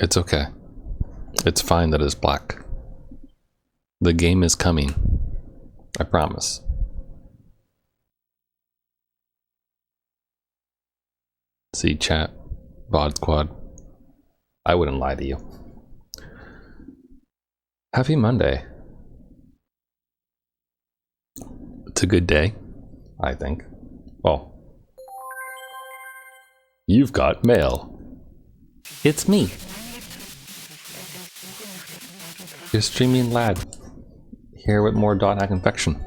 It's okay. It's fine that it's black. The game is coming. I promise. See, chat, VOD Squad. I wouldn't lie to you. Happy Monday. It's a good day, I think. Well, you've got mail. It's me. Your streaming lad. Here with more .hack infection.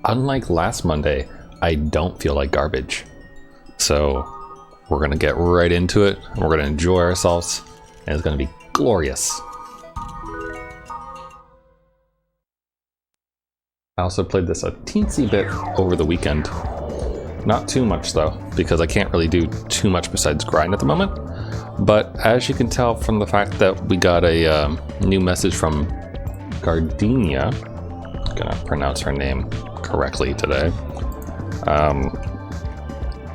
Unlike last Monday, I don't feel like garbage. So we're gonna get right into it, and we're gonna enjoy ourselves, and it's gonna be glorious. I also played this a teensy bit over the weekend. Not too much though, because I can't really do too much besides grind at the moment. But as you can tell from the fact that we got a new message from Gardenia, I'm gonna pronounce her name correctly today.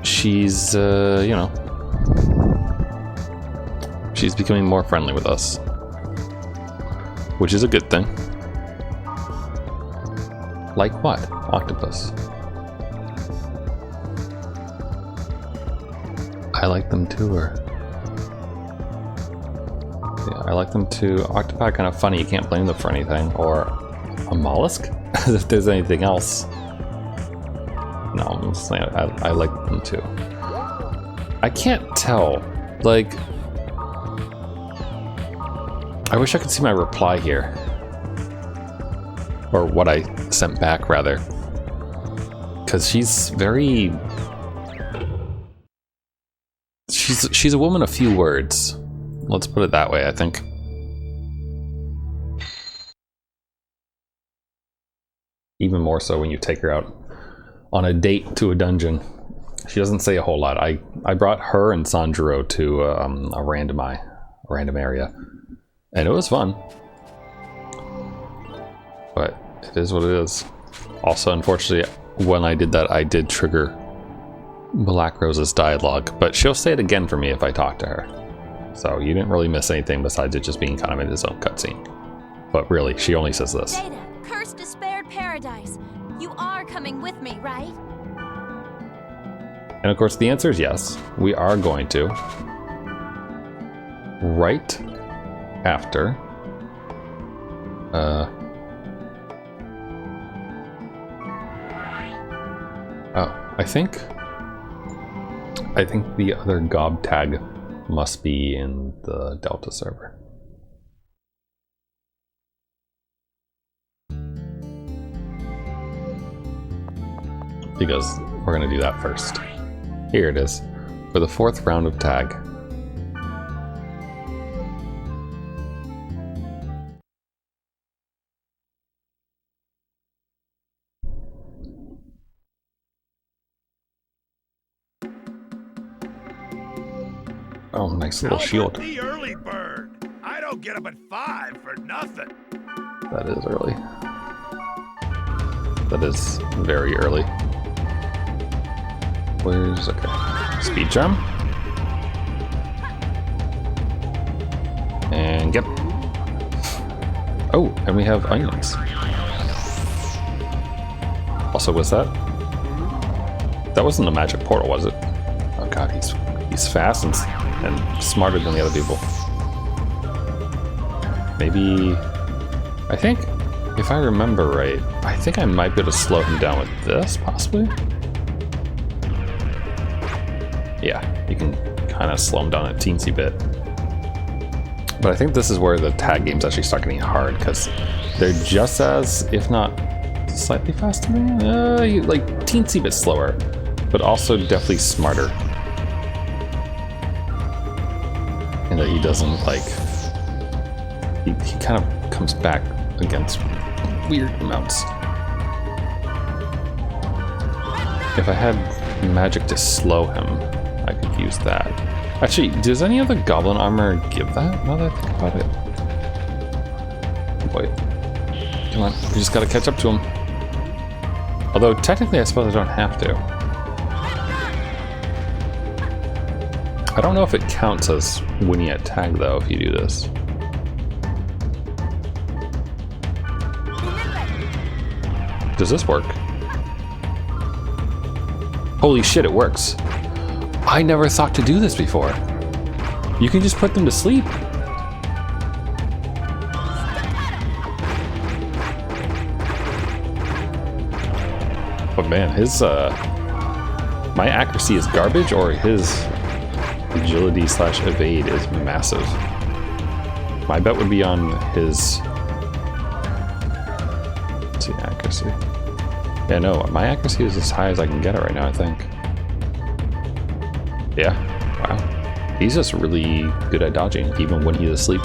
She's, you know, she's becoming more friendly with us, which is a good thing. Like what? Octopus. I like them too, or... yeah, I like them too. Octopi are kind of funny, you can't blame them for anything. Or a mollusk? As if there's anything else. No, I'm just saying, I like them too. I can't tell, like... I wish I could see my reply here. Or what I sent back, rather. Because she's very... She's a woman of few words. Let's put it that way, I think. Even more so when you take her out on a date to a dungeon. She doesn't say a whole lot. I brought her and Sanjuro to a random area. And it was fun. But it is what it is. Also, unfortunately, when I did that, I did trigger Black Rose's dialogue, but she'll say it again for me if I talk to her. So you didn't really miss anything besides it just being kind of in his own cutscene. But really, she only says this. Data, cursed despaired paradise. You are coming with me, right? And of course, the answer is yes. We are going to. Right after. Oh, I think the other gob tag must be in the Delta server. Because we're gonna do that first. Here it is, for the 4th round of tag. Oh, nice little shield. The early bird. I don't get up at 5 for nothing. That is early. That is very early. Where's... okay. Speed jump. And get... oh, and we have onions. Also, what's that? That wasn't a magic portal, was it? Oh god, he's fast and smarter than the other people. Maybe... I think, if I remember right, I think I might be able to slow him down with this, possibly? Yeah, you can kind of slow him down a teensy bit. But I think this is where the tag games actually start getting hard, because they're just as, if not slightly faster, like teensy bit slower, but also definitely smarter. And that he doesn't, like, he kind of comes back against weird amounts. If I had magic to slow him, I could use that. Actually, does any other goblin armor give that, now that I think about it? Wait. Come on, we just gotta catch up to him. Although, technically, I suppose I don't have to. I don't know if it counts as winning at tag though if you do this. Does this work? Holy shit, it works. I never thought to do this before. You can just put them to sleep. But man, his my accuracy is garbage, or his agility / evade is massive. My bet would be on his, let's see, accuracy. Yeah, no, my accuracy is as high as I can get it right now, I think. Yeah, wow. He's just really good at dodging, even when he's asleep.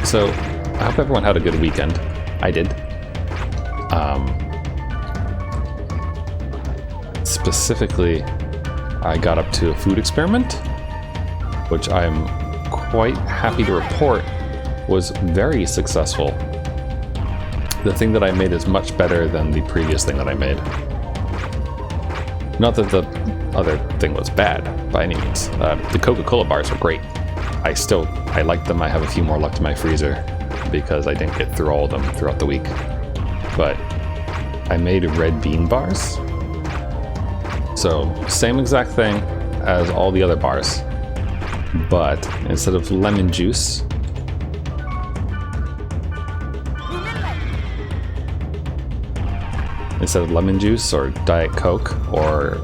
So, I hope everyone had a good weekend. I did. Specifically, I got up to a food experiment, which I'm quite happy to report was very successful. The thing that I made is much better than the previous thing that I made. Not that the other thing was bad, by any means. The Coca-Cola bars were great. I like them. I have a few more left in my freezer because I didn't get through all of them throughout the week. But I made red bean bars. So, same exact thing as all the other bars. But instead of lemon juice, or Diet Coke, or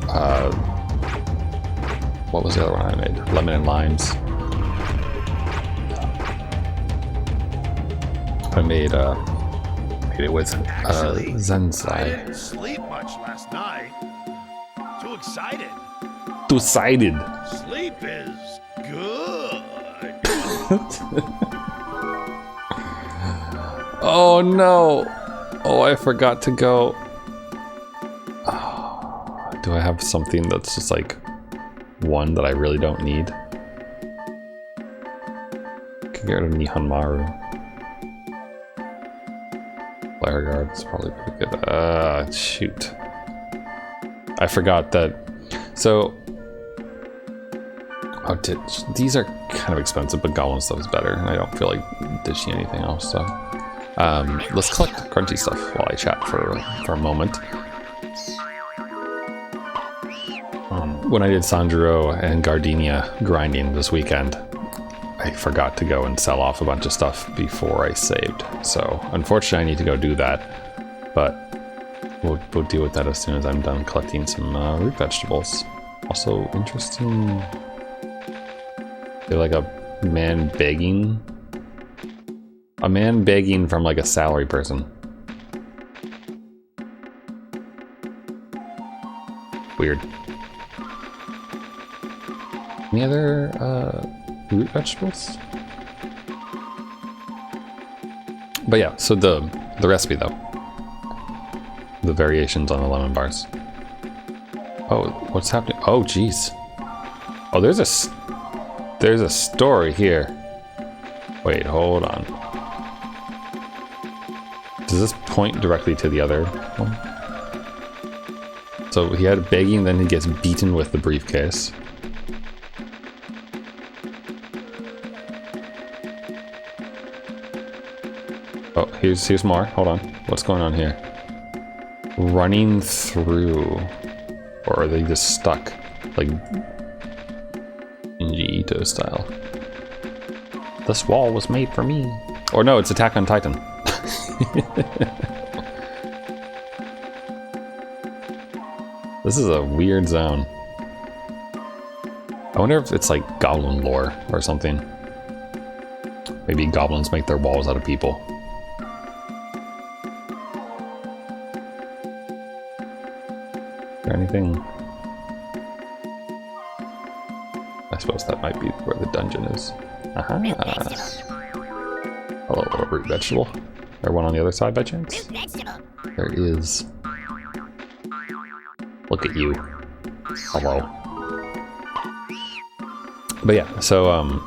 what was the other one I made? Lemon and limes. I made it with Zensai. I didn't sleep much last night. Too excited. Two-sided. Sleep is good. Oh no! Oh, I forgot to go. Do I have something that's just like one that I really don't need? I can get rid of Nihonmaru. Flare guard is probably pretty good. Shoot. I forgot that. So, these are kind of expensive, but Goblin stuff is better, and I don't feel like ditching anything else. So, let's collect crunchy stuff while I chat for a moment. When I did Sanjuro and Gardenia grinding this weekend, I forgot to go and sell off a bunch of stuff before I saved. So, unfortunately, I need to go do that. But we'll deal with that as soon as I'm done collecting some root vegetables. Also, interesting. They're like a man begging. A man begging from like a salary person. Weird. Any other root vegetables? But yeah, so the recipe though. The variations on the lemon bars. Oh, what's happening? Oh, geez. Oh, there's a story here. Wait, hold on. Does this point directly to the other one? So he had begging, then he gets beaten with the briefcase. Oh, here's more. Hold on. What's going on here? Running through. Or are they just stuck? Like Shinji Ito style. This wall was made for me. Or no, it's Attack on Titan. This is a weird zone. I wonder if it's like goblin lore or something. Maybe goblins make their walls out of people. Is there anything? I suppose that might be where the dungeon is. Aha! Hello, little root vegetable. There one on the other side by chance? There is. Look at you. Hello. But yeah, so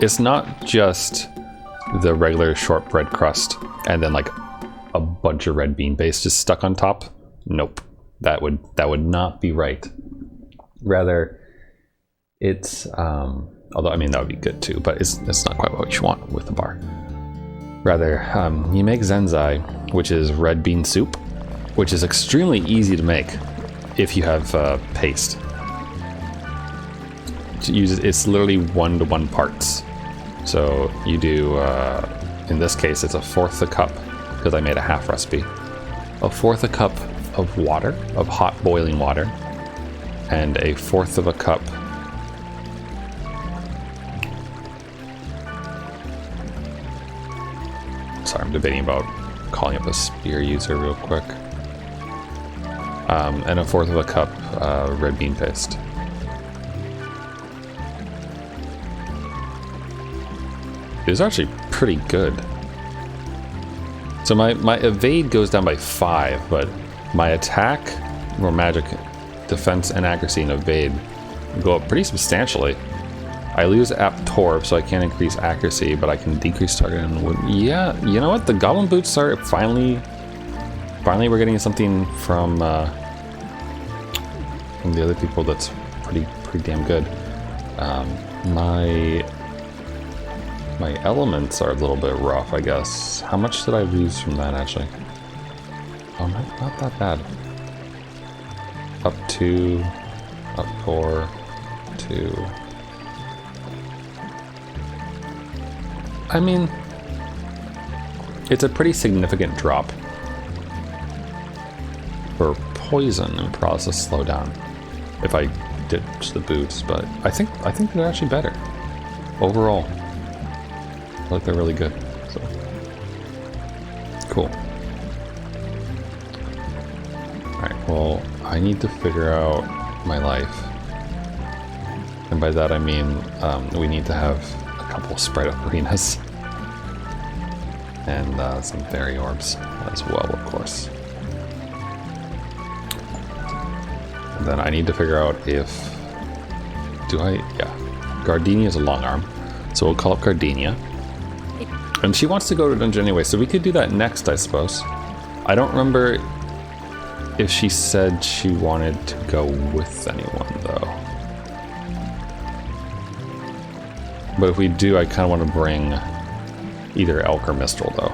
it's not just the regular shortbread crust and then like a bunch of red bean paste just stuck on top. Nope. That would not be right. Rather, It's although I mean that would be good too, but it's not quite what you want with the bar. Rather, you make zenzai, which is red bean soup, which is extremely easy to make if you have paste. To use it, it's literally 1-to-1 parts. So you do, in this case, it's 1/4 a cup, because I made a half recipe. 1/4 a cup of water, of hot boiling water, and 1/4 of a cup sorry, I'm debating about calling up a spear user real quick. And 1/4 of a cup red bean paste. It's actually pretty good. So my evade goes down by 5, but my attack, or magic, defense, and accuracy and evade go up pretty substantially. I lose Torb, so I can't increase accuracy, but I can decrease target. And yeah, you know what? The Goblin Boots are finally we're getting something from the other people that's pretty damn good. My elements are a little bit rough, I guess. How much did I lose from that, actually? Oh, not that bad. Up 2, up 4, 2. I mean, it's a pretty significant drop for poison and process slowdown if I ditch the boots, but I think they're actually better overall. I like they're really good. So cool. Alright, well, I need to figure out my life. And by that I mean we need to have a couple of sprite up arenas. And some fairy orbs as well, of course. And then I need to figure out if... Gardenia is a long arm. So we'll call up Gardenia. And she wants to go to a dungeon anyway, so we could do that next, I suppose. I don't remember if she said she wanted to go with anyone, though. But if we do, I kind of want to bring either Elk or Mistral, though.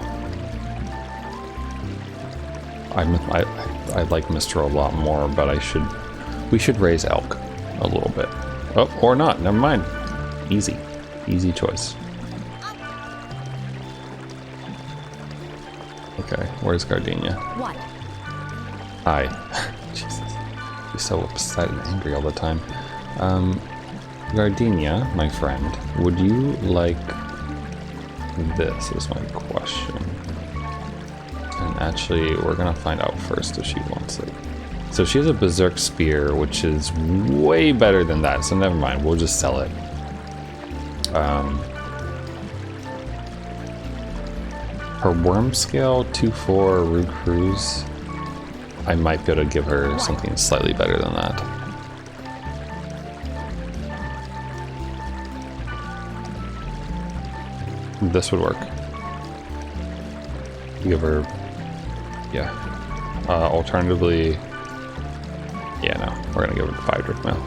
I like Mistral a lot more, but we should raise Elk a little bit. Oh, or not, never mind. Easy choice. Okay, where's Gardenia? What? Hi. Jesus. She's so upset and angry all the time. Gardenia, my friend, would you like this is my question. And actually, we're gonna find out first if she wants it. So she has a Berserk Spear, which is way better than that, so never mind, we'll just sell it. Her Worm Scale, 2/4 Rude Cruise. I might be able to give her something slightly better than that. This would work. Give her, yeah. Alternatively, yeah, no, we're gonna give her the 5 Drake Mail.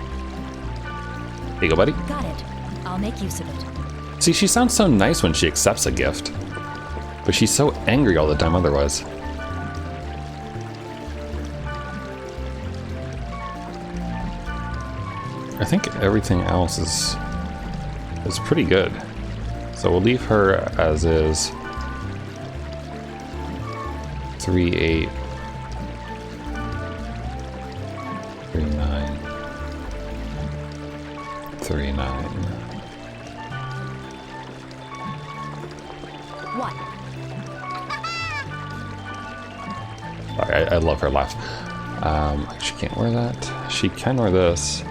Here you go, buddy. Got it. I'll make use of it. See, she sounds so nice when she accepts a gift, but she's so angry all the time otherwise. I think everything else is pretty good. So we'll leave her as is. 3, 8, 3, 9, 3, 9. What? Sorry, I love her laugh. She can't wear that. She can wear this.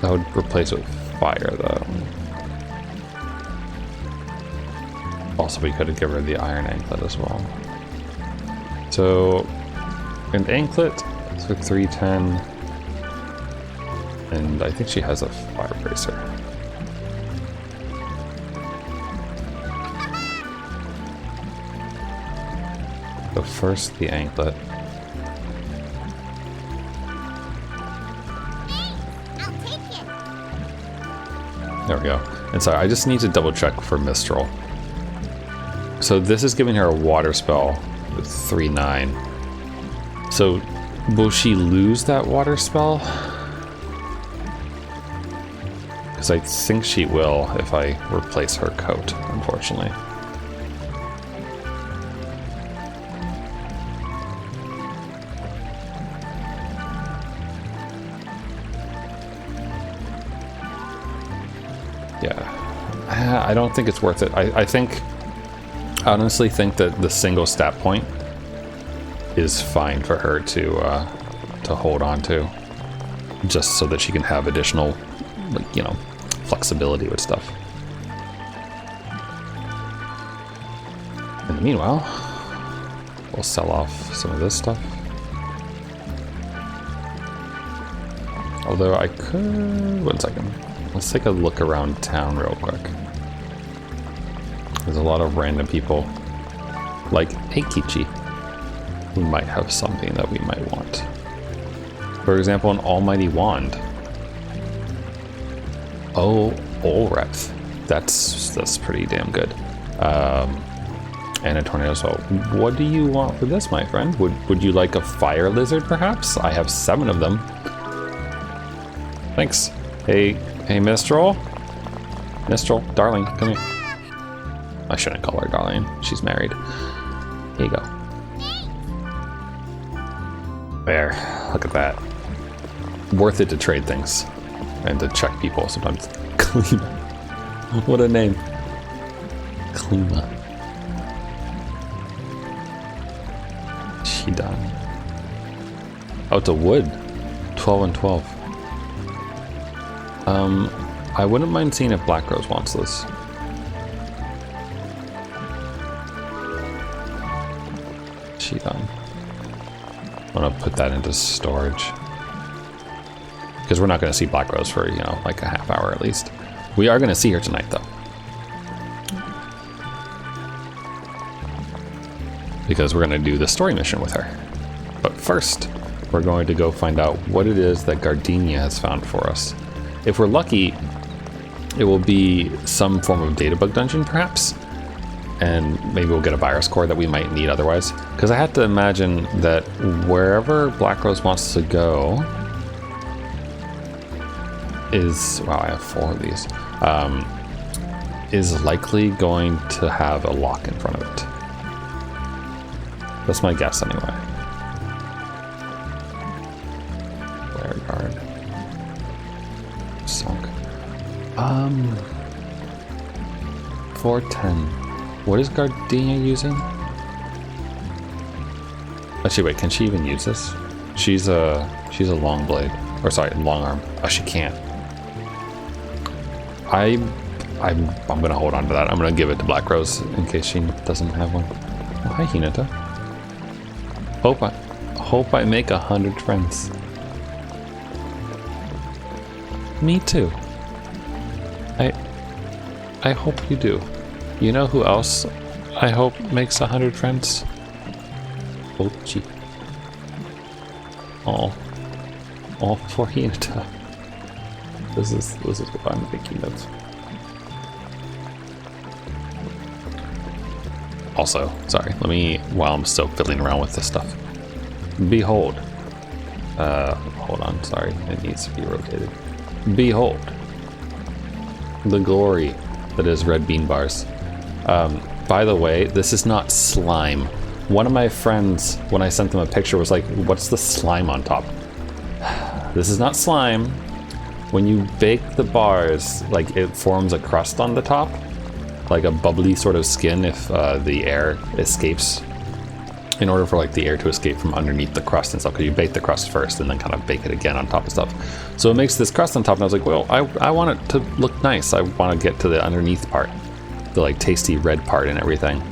That would replace it with fire, though. Also, we could have given her the iron anklet as well. So, an anklet for 310, and I think she has a fire bracer. So first the anklet. There we go. And sorry, I just need to double check for Mistral. So this is giving her a water spell with 3/9. So will she lose that water spell? Because I think she will if I replace her coat, unfortunately. Yeah, I don't think it's worth it. I honestly think that the single stat point is fine for her to hold on to, just so that she can have additional, like, you know, flexibility with stuff. And meanwhile, we'll sell off some of this stuff. Although I could, 1 second. Let's take a look around town real quick. There's a lot of random people, like Eikichi, who might have something that we might want. For example, an almighty wand. Oh, Olreth. That's pretty damn good. And a tornado spell. What do you want for this, my friend? Would you like a fire lizard, perhaps? I have 7 of them. Thanks. Hey, Mistral? Mistral, darling, come here. I shouldn't call her darling. She's married. Here you go. There. Look at that. Worth it to trade things. And to check people sometimes. Klima. What a name. Klima. She done. Oh, it's a wood. 12 and 12. I wouldn't mind seeing if Black Rose wants this. She done. I'm gonna put that into storage. Because we're not gonna see Black Rose for, you know, like a half hour at least. We are gonna see her tonight though. Because we're gonna do the story mission with her. But first, we're going to go find out what it is that Gardenia has found for us. If we're lucky, it will be some form of data bug dungeon, perhaps. And maybe we'll get a virus core that we might need otherwise. Because I have to imagine that wherever Black Rose wants to go is... Wow, I have 4 of these. Is likely going to have a lock in front of it. That's my guess anyway. Flare guard. Sunk. 410. What is Gardenia using? Actually, wait, can she even use this? She's a long blade. Or sorry, long arm. Oh, she can't. I'm gonna hold on to that. I'm gonna give it to Black Rose in case she doesn't have one. Oh, hi, Hinata. Hope I make 100 friends. Me too. I hope you do. You know who else I hope makes 100 friends? Ochi. All for Hinata. This is what I'm thinking of. Also, sorry, let me, while I'm still fiddling around with this stuff. Behold. Hold on, sorry, it needs to be rotated. Behold. The glory that is red bean bars. By the way, this is not slime. One of my friends, when I sent them a picture, was like, what's the slime on top? This is not slime. When you bake the bars, like, it forms a crust on the top, like a bubbly sort of skin if the air escapes, in order for like the air to escape from underneath the crust and stuff, because you bake the crust first and then kind of bake it again on top of stuff. So it makes this crust on top, and I was like, well, I want it to look nice. I want to get to the underneath part, the like tasty red part and everything.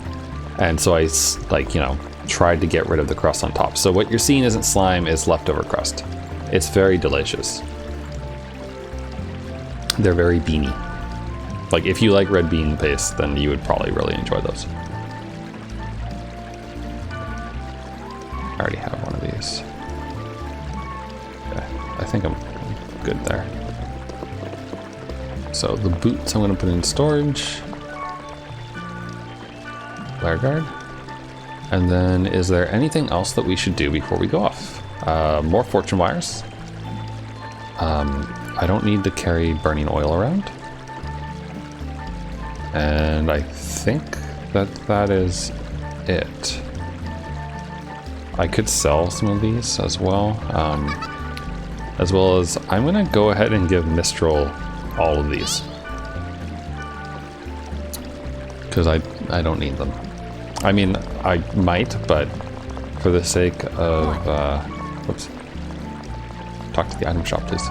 And so I, like, you know, tried to get rid of the crust on top. So what you're seeing isn't slime, it's leftover crust. It's very delicious. They're very beany. Like, if you like red bean paste, then you would probably really enjoy those. I already have one of these. Okay, I think I'm good there. So the boots I'm going to put in storage. Flare guard. And then is there anything else that we should do before we go off? More fortune wires. I don't need to carry burning oil around. And I think that is it. I could sell some of these as well. As well as I'm going to go ahead and give Mistral all of these. Because I don't need them. I mean, I might, but for the sake of... whoops. Talk to the item shop, please.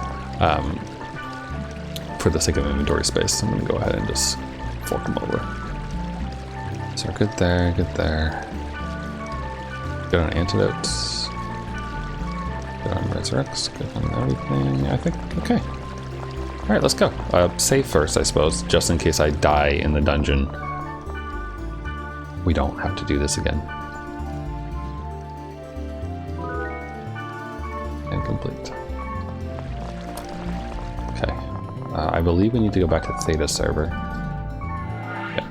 For the sake of inventory space, I'm going to go ahead and just fork them over. So good there, good there. Good on antidotes. Good on resurrects. Good on everything, I think. Okay. Alright, let's go. Save first, I suppose, just in case I die in the dungeon. We don't have to do this again. And complete. Okay. I believe we need to go back to Theta server. Yeah.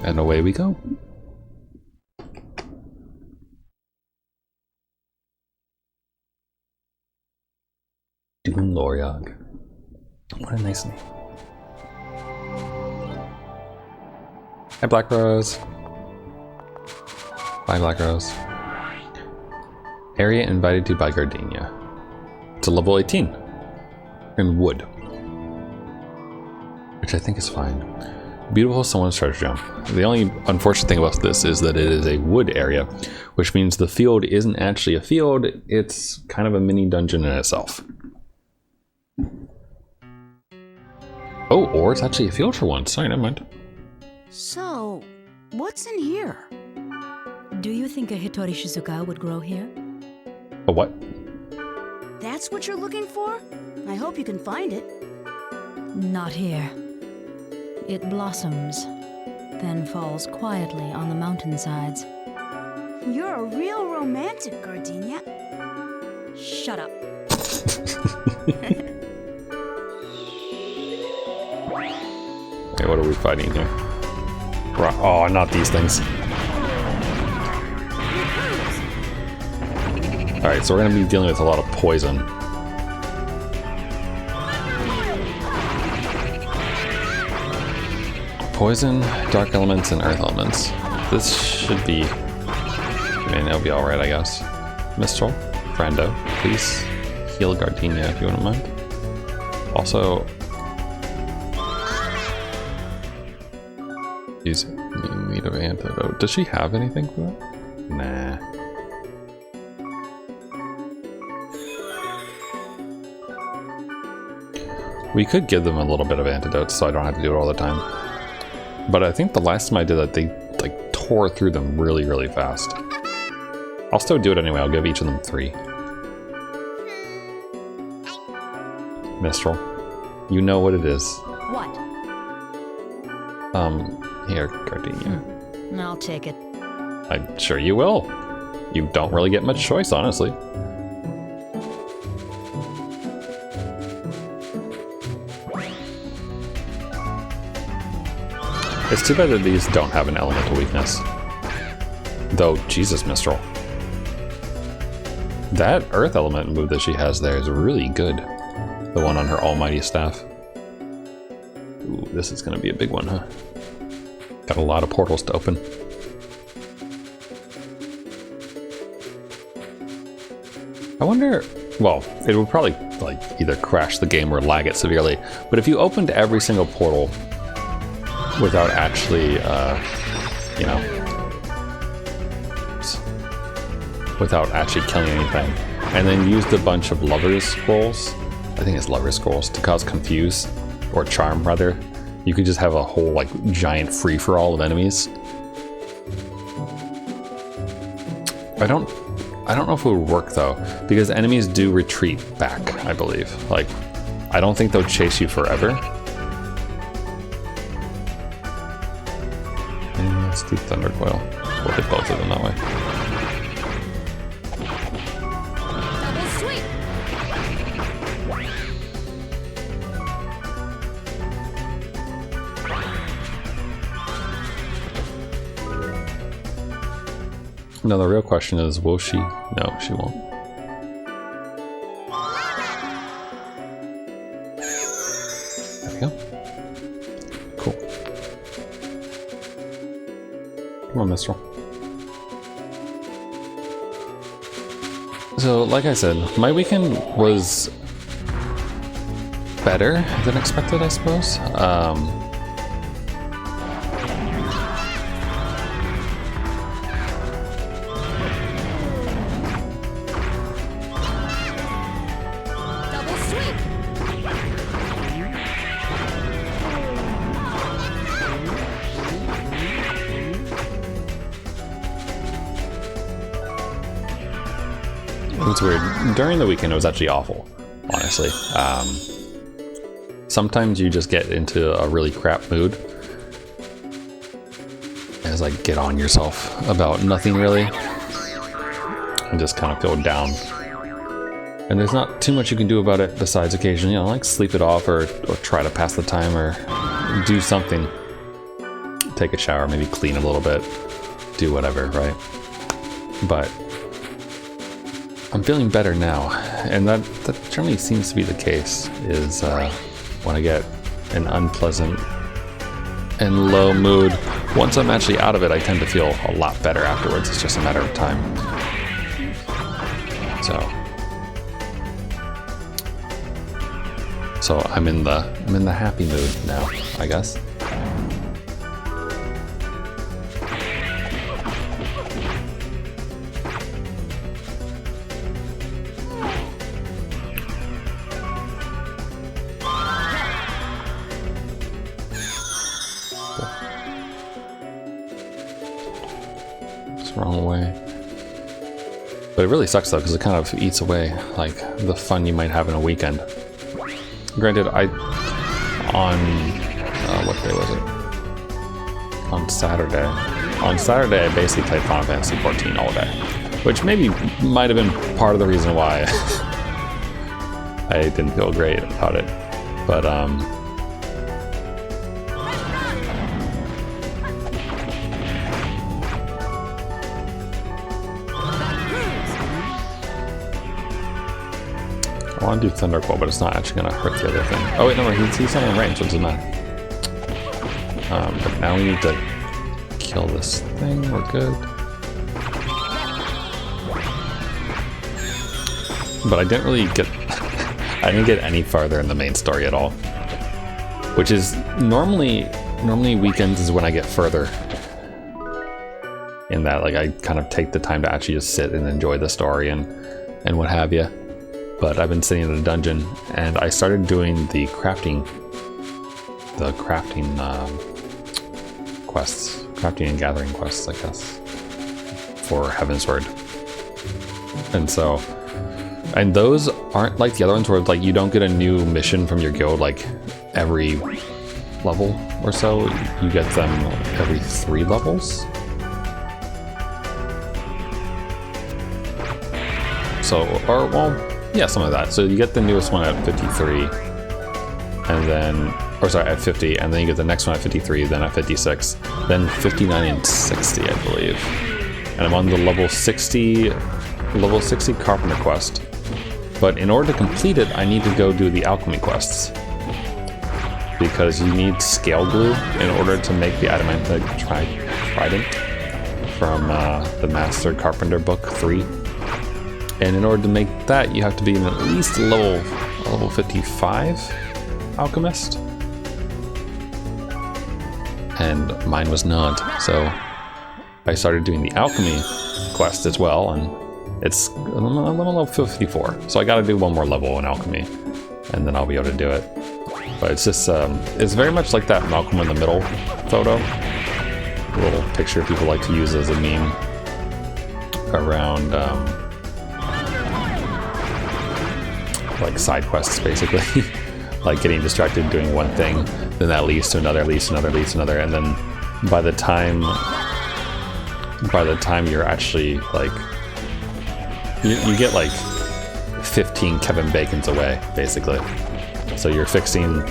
And away we go. Doom Loriog. What a nice name. Hi, Black Rose. Bye, Black Rose. Area invited to by Gardenia. It's a level 18. In wood. Which I think is fine. Beautiful someone's treasure gem. The only unfortunate thing about this is that it is a wood area, which means the field isn't actually a field, it's kind of a mini dungeon in itself. Oh, or it's actually a field for once. Sorry, never mind. So, what's in here? Do you think a Hitori Shizuka would grow here? A what? That's what you're looking for? I hope you can find it. Not here. It blossoms, then falls quietly on the mountainsides. You're a real romantic, Gardenia. Shut up. Okay, what are we fighting here? Oh, not these things. Alright, so we're going to be dealing with a lot of poison. Poison, dark elements, and earth elements. This should be... I mean, it'll be alright, I guess. Mistral, Frando, please heal Gardenia if you wouldn't mind. Also... Use need of antidote. Does she have anything for that? Nah. We could give them a little bit of antidotes so I don't have to do it all the time. But I think the last time I did that, they like tore through them really, really fast. I'll still do it anyway. I'll give each of them 3. Mistral, you know what it is. What? Here, Gardenia. I'll take it. I'm sure you will. You don't really get much choice, honestly. It's too bad that these don't have an elemental weakness. Though, Jesus, Mistral. That earth element move that she has there is really good. The one on her almighty staff. Ooh, this is gonna be a big one, huh? Got a lot of portals to open. I wonder, well, it would probably like either crash the game or lag it severely, but if you opened every single portal without actually, you know, without actually killing anything, and then used a bunch of Lover's Scrolls, I think it's Lover's Scrolls, to cause confuse, or charm rather, you could just have a whole like giant free-for-all of enemies. I don't know if it would work though, because enemies do retreat back, I believe. Like, I don't think they'll chase you forever. And let's do Thundercoil. We'll hit both of them that way. Double sweep. No, the real question is, will she? No, she won't. There we go. Cool. Come on, Mistral. So, like I said, my weekend was better than expected, I suppose. Double sweep. It's weird. During the weekend, it was actually awful, honestly. Sometimes you just get into a really crap mood. And it's like, get on yourself about nothing really. And just kind of feel down. And there's not too much you can do about it besides occasionally, like sleep it off or try to pass the time or do something. Take a shower, maybe clean a little bit, do whatever, right? But I'm feeling better now, and that generally seems to be the case, is when I get an unpleasant and low mood. Once I'm actually out of it, I tend to feel a lot better afterwards. It's just a matter of time. So I'm in the happy mood now, I guess. Wrong way. But it really sucks though, because it kind of eats away like the fun you might have in a weekend. Granted, on what day was it? On Saturday. On Saturday, I basically played Final Fantasy 14 all day, which maybe might have been part of the reason why I didn't feel great about it. But I want to do Thunderclaw, but it's not actually going to hurt the other thing. Oh wait, no, he's not in range, so it doesn't matter. But now we need to kill this thing. We're good. But I didn't really get... I didn't get any farther in the main story at all. Which is normally weekends is when I get further. In that, like, I kind of take the time to actually just sit and enjoy the story and what have you. But I've been sitting in the dungeon, and I started doing the crafting quests, crafting and gathering quests, I guess, for Heavensward. And those aren't like the other ones where like you don't get a new mission from your guild like every level or so. You get them every 3 levels. So, or well. Yeah, some of that. So you get the newest one at 53, and then, or sorry, at 50, and then you get the next one at 53, then at 56, then 59 and 60, I believe. And I'm on the level 60 Carpenter quest. But in order to complete it, I need to go do the alchemy quests. Because you need scale glue in order to make the adamantite trident from the Master Carpenter Book 3. And in order to make that, you have to be at least level 55 alchemist. And mine was not. So I started doing the alchemy quest as well, and I'm level 54. So I gotta do one more level in alchemy, and then I'll be able to do it. But it's just, it's very much like that Malcolm in the Middle photo. A little picture people like to use as a meme around, like side quests basically. Like getting distracted doing one thing, then that leads to another, leads to another, leads to another, and then by the time you're actually like you get like 15 Kevin Bacons away basically. So you're fixing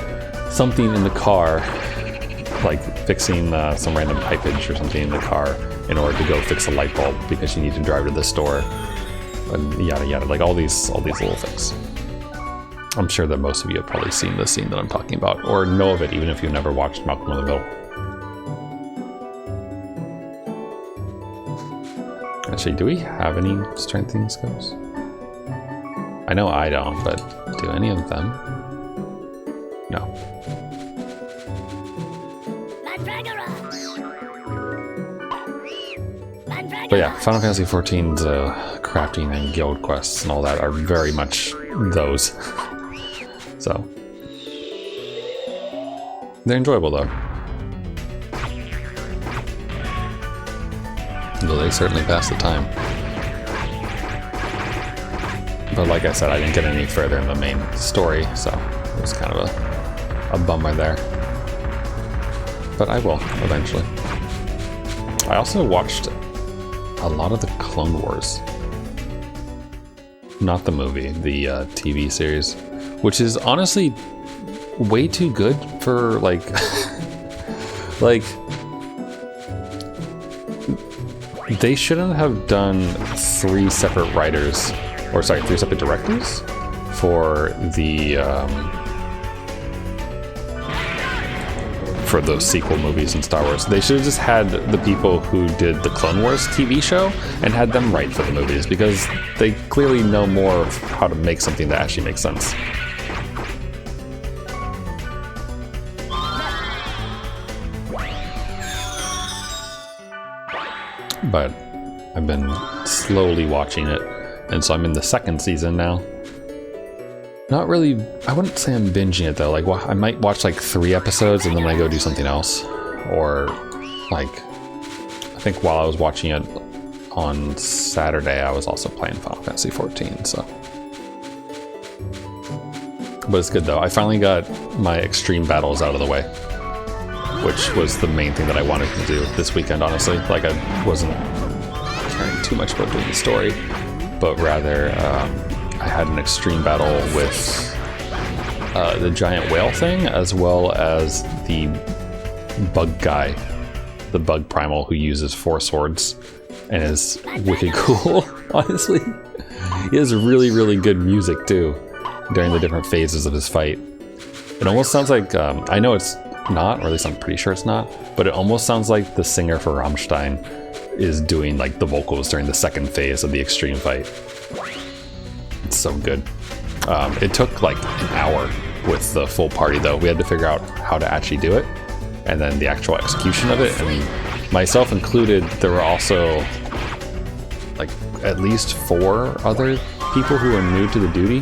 something in the car, like fixing some random pipage or something in the car, in order to go fix a light bulb because you need to drive to the store, and yada yada, like all these little things. I'm sure that most of you have probably seen the scene that I'm talking about, or know of it even if you've never watched Malcolm in the Middle. Actually, do we have any strengthening skills? I know I don't, but do any of them? No. But yeah, Final Fantasy XIV's crafting and guild quests and all that are very much those. So they're enjoyable though. Though they certainly pass the time. But like I said, I didn't get any further in the main story, so it was kind of a bummer there. But I will eventually. I also watched a lot of the Clone Wars. Not the movie, the TV series, which is honestly way too good for like like they shouldn't have done three separate writers, or sorry, three separate directors for those sequel movies in Star Wars. They should have just had the people who did the Clone Wars TV show and had them write for the movies, because they clearly know more of how to make something that actually makes sense. But I've been slowly watching it, and so I'm in the second season now. Not really, I wouldn't say I'm binging it though. Like, I might watch like 3 episodes and then I go do something else. Or like, I think while I was watching it on Saturday, I was also playing Final Fantasy XIV, so. But it's good though. I finally got my extreme battles out of the way, which was the main thing that I wanted to do this weekend, honestly. Like, I wasn't caring too much about doing the story, but rather, I had an extreme battle with the giant whale thing, as well as the bug guy, the bug primal who uses 4 swords and is wicked cool, honestly. He has really, really good music too during the different phases of his fight. It almost sounds like, I know it's not, or at least I'm pretty sure it's not, but it almost sounds like the singer for Rammstein is doing like the vocals during the second phase of the extreme fight. It's so good. It took like an hour with the full party though. We had to figure out how to actually do it, and then the actual execution of it, and myself included, there were also like at least 4 other people who were new to the duty.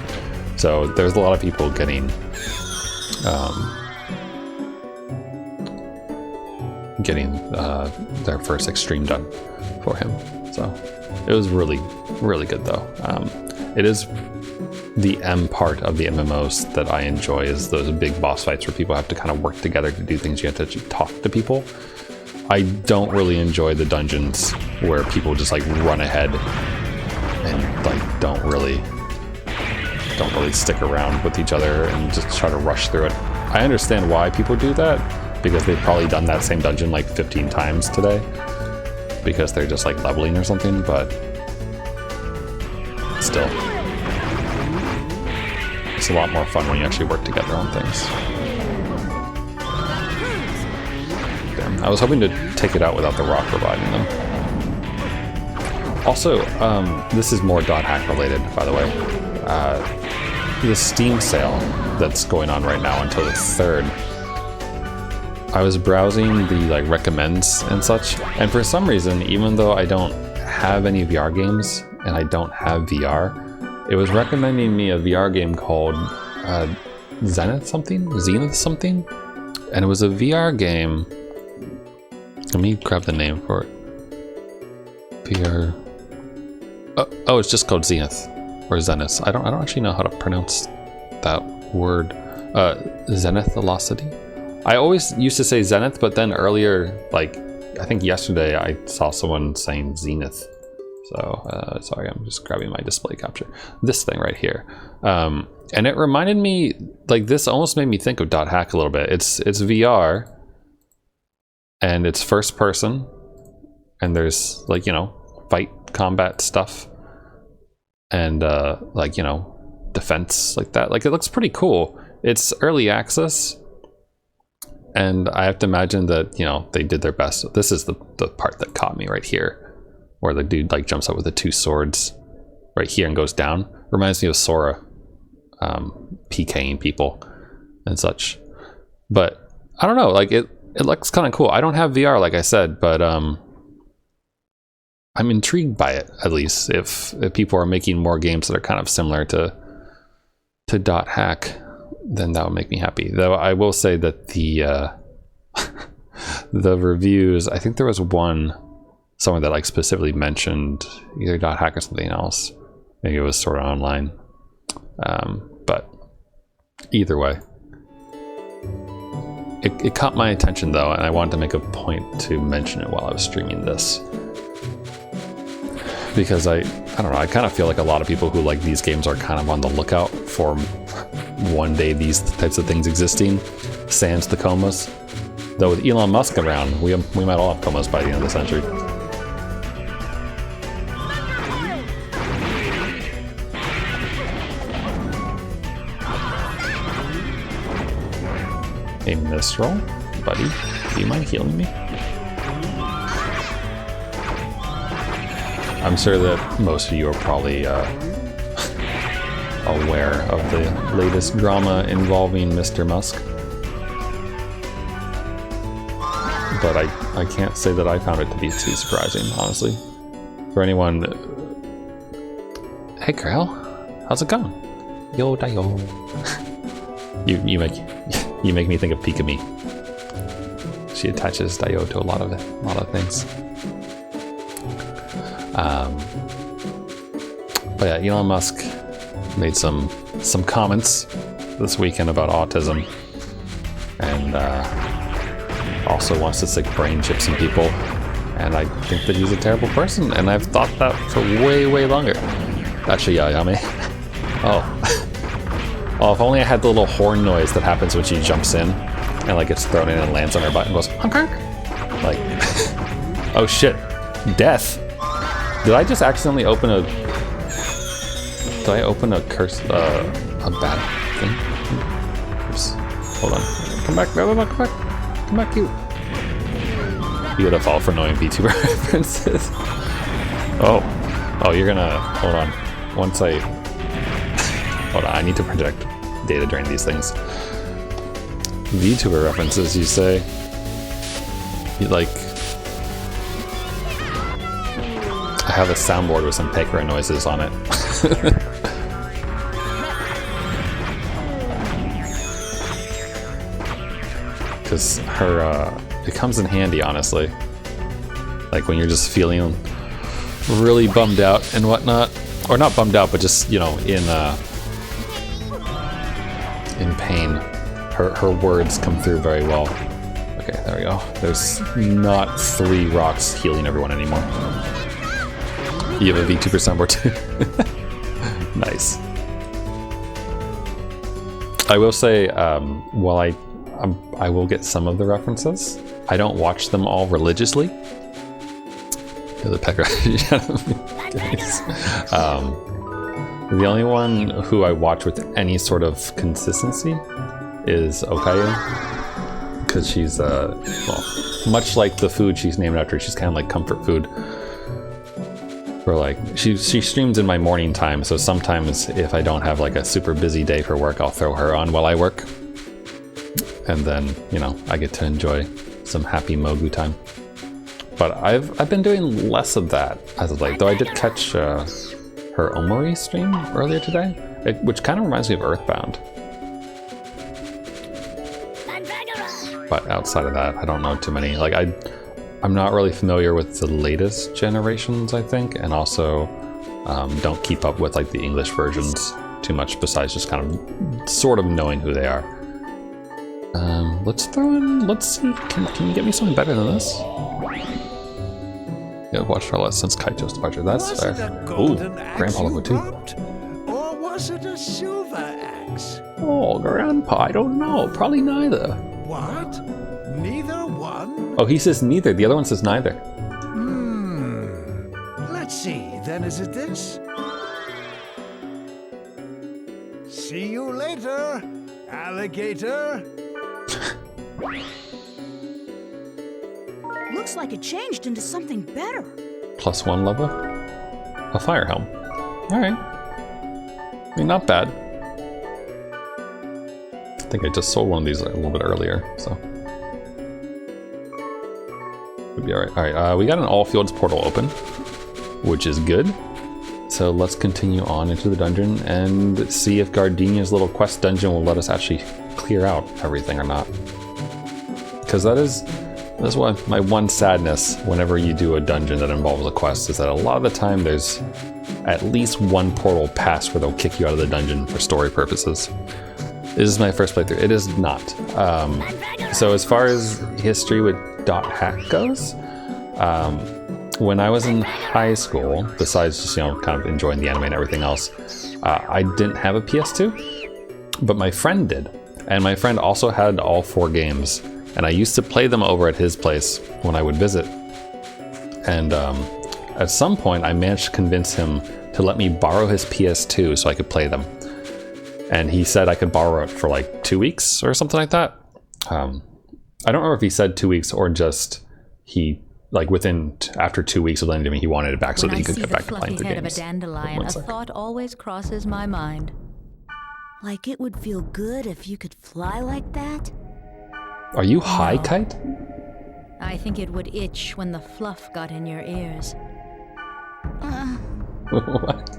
So there's a lot of people getting their first extreme done for him. So it was really, really good though. It is the M part of the MMOs that I enjoy, is those big boss fights where people have to kind of work together to do things. You have to actually talk to people. I don't really enjoy the dungeons where people just like run ahead and like don't really stick around with each other and just try to rush through it. I understand why people do that, because they've probably done that same dungeon like 15 times today because they're just like leveling or something, but still, it's a lot more fun when you actually work together on things. Damn, I was hoping to take it out without the rock reviving them. Also, this is more .hack related, by the way. The Steam sale that's going on right now until the 3rd. I was browsing the like recommends and such, and for some reason, even though I don't have any VR games and I don't have VR, it was recommending me a VR game called Zenith something, and it was a VR game. Let me grab the name for it. VR. Oh, it's just called Zenith or Zenith. I don't actually know how to pronounce that word. Zenith Velocity. I always used to say Zenith, but then earlier, like I think yesterday, I saw someone saying Zenith. So sorry, I'm just grabbing my display capture. This thing right here, and it reminded me, like this almost made me think of .hack a little bit. It's VR, and it's first person, and there's like, you know, fight combat stuff and like, you know, defense like that. Like, it looks pretty cool. It's early access, and I have to imagine that, you know, they did their best. This is the part that caught me right here, where the dude like jumps up with the 2 swords right here and goes down. Reminds me of Sora PKing people and such. But I don't know, like it looks kind of cool. I don't have VR, like I said, but I'm intrigued by it, at least. If people are making more games that are kind of similar to Dot Hack, then that would make me happy. Though I will say that the the reviews, I think there was someone that like specifically mentioned either Dot Hack or something else. Maybe it was sort of online. But either way, it caught my attention though, and I wanted to make a point to mention it while I was streaming this. Because I don't know, I kind of feel like a lot of people who like these games are kind of on the lookout for one day these types of things existing, sans the comas. Though with Elon Musk around, we might all have comas by the end of the century. Hey, Mistral, buddy, do you mind healing me? I'm sure that most of you are probably aware of the latest drama involving Mr. Musk. But I can't say that I found it to be too surprising, honestly. For anyone... Hey girl, how's it going? Yo da yo. You make me think of Pikami. She attaches Dio to a lot of things. But yeah, Elon Musk made some comments this weekend about autism, and also wants to stick brain chips in people. And I think that he's a terrible person, and I've thought that for way longer. Actually, Yayame. Oh. Oh, if only I had the little horn noise that happens when she jumps in and like gets thrown in and lands on her butt and goes, "Honk, honk." Like, oh shit, death. Did I just accidentally open a... Did I open a curse... a bad thing? Oops. Hold on. Come back, come back. Come back, you. You gotta fall for annoying VTuber references. Oh, you're gonna... Hold on. Once I... Hold on, I need to project data during these things. VTuber references, you say? You like... I have a soundboard with some Pekra noises on it. Because it comes in handy, honestly. Like when you're just feeling really bummed out and whatnot. Or not bummed out, but just, you know, in pain. Her words come through very well. Okay, there we go. There's not 3 rocks healing everyone anymore. You have a VTuber soundboard too. Nice. I will say, while I will get some of the references, I don't watch them all religiously. The Pecker. The only one who I watch with any sort of consistency is Okayu, because she's well, much like the food she's named after, she's kind of like comfort food. Or like she streams in my morning time, so sometimes if I don't have like a super busy day for work, I'll throw her on while I work, and then, you know, I get to enjoy some happy Mogu time. But I've been doing less of that as of late, though I did catch her Omori stream earlier today, which kind of reminds me of Earthbound. But outside of that, I don't know too many. Like I'm not really familiar with the latest generations, I think, and also don't keep up with like the English versions too much, besides just kind of sort of knowing who they are. Let's see, can you get me something better than this? Yeah, watch for less since Kaito's departure. That's fair. Ooh, Grandpa level 2. Or was it a silver axe? Oh, Grandpa, I don't know. Probably neither. What? Neither one? Oh, he says neither. The other one says neither. Let's see, then is it this? See you later, alligator. Looks like it changed into something better. +1 level. A fire helm. Alright. I mean, not bad. I think I just sold one of these a little bit earlier, so. Would be alright. Alright, we got an all fields portal open, which is good. So let's continue on into the dungeon and see if Gardenia's little quest dungeon will let us actually clear out everything or not. Because that's what my one sadness whenever you do a dungeon that involves a quest is that a lot of the time there's at least one portal pass where they'll kick you out of the dungeon for story purposes. This is my first playthrough. It is not. So as far as history with .hack goes, when I was in high school, besides just, kind of enjoying the anime and everything else, I didn't have a PS2, but my friend did. And my friend also had all 4 games, and I used to play them over at his place when I would visit. And at some point, I managed to convince him to let me borrow his PS2 so I could play them. And he said I could borrow it for like 2 weeks or something like that. I don't remember if he said 2 weeks or just he, like after 2 weeks of lending to me, he wanted it back so that he could get back to playing the games. When I see the fluffy head of a dandelion, a thought always crosses my mind. Like it would feel good if you could fly like that? Are you high, No. Kite? I think it would itch when the fluff got in your ears. What?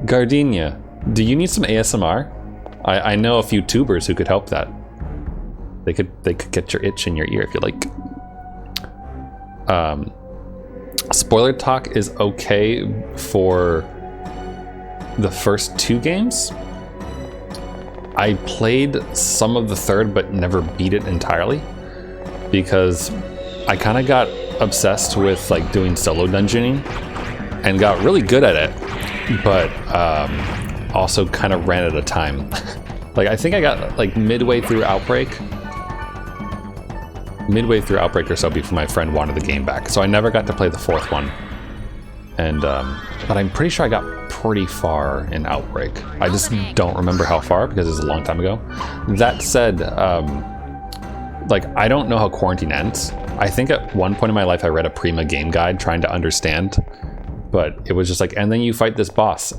Gardenia, do you need some ASMR? I know a few tubers who could help that. They could get your itch in your ear if you like. Spoiler talk is okay for the first 2 games. I played some of the 3rd but never beat it entirely because I kind of got obsessed with like doing solo dungeoning and got really good at it, but also kind of ran out of time. Like I think I got like midway through Outbreak or so before my friend wanted the game back, so I never got to play the 4th one. And but I'm pretty sure I got pretty far in Outbreak. I just don't remember how far because it was a long time ago. That said, like I don't know how quarantine ends. I think at one point in my life I read a Prima game guide trying to understand, but it was just like, and then you fight this boss.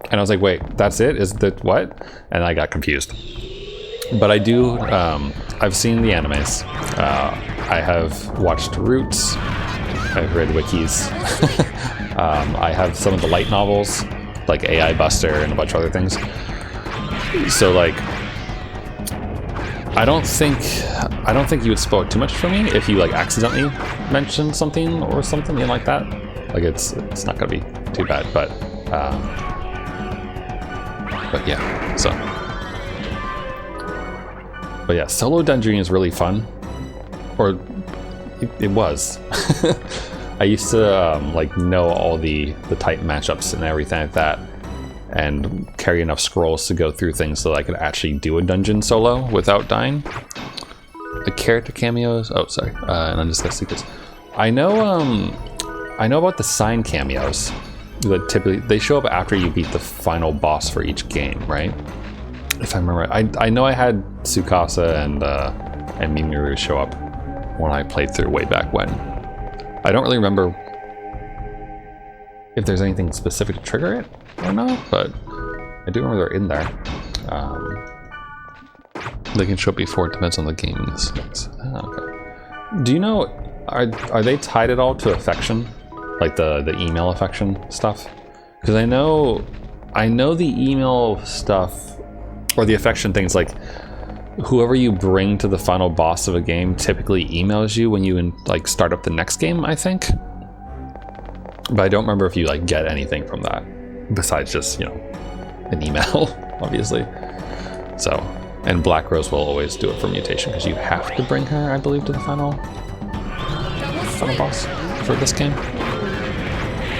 And I was like, wait, that's it? Is that what? And I got confused. But I do, I've seen the animes. I have watched Roots. I've read wikis. I have some of the light novels, like AI Buster and a bunch of other things. So like, I don't think you would spoil it too much for me if you like accidentally mention something or something like that. Like it's not gonna be too bad, but yeah. So, but yeah, solo dungeoning is really fun, or it was. I used to like know all the type matchups and everything like that, and carry enough scrolls to go through things so that I could actually do a dungeon solo without dying. The character cameos. Oh, sorry. And undiscussed secrets. I know about the sign cameos. That typically they show up after you beat the final boss for each game, right? If I remember, I know I had Tsukasa and Mimiru show up when I played through way back when. I don't really remember if there's anything specific to trigger it or not, but I do remember they're in there. They can show up before it depends on the gaming stakes. Okay. Do you know, are they tied at all to affection? Like the email affection stuff? Because I know the email stuff, or the affection things, like whoever you bring to the final boss of a game typically emails you when you like start up the next game, I think. But I don't remember if you like get anything from that besides just, an email, obviously. So, and Black Rose will always do it for mutation because you have to bring her, I believe, to the final boss for this game.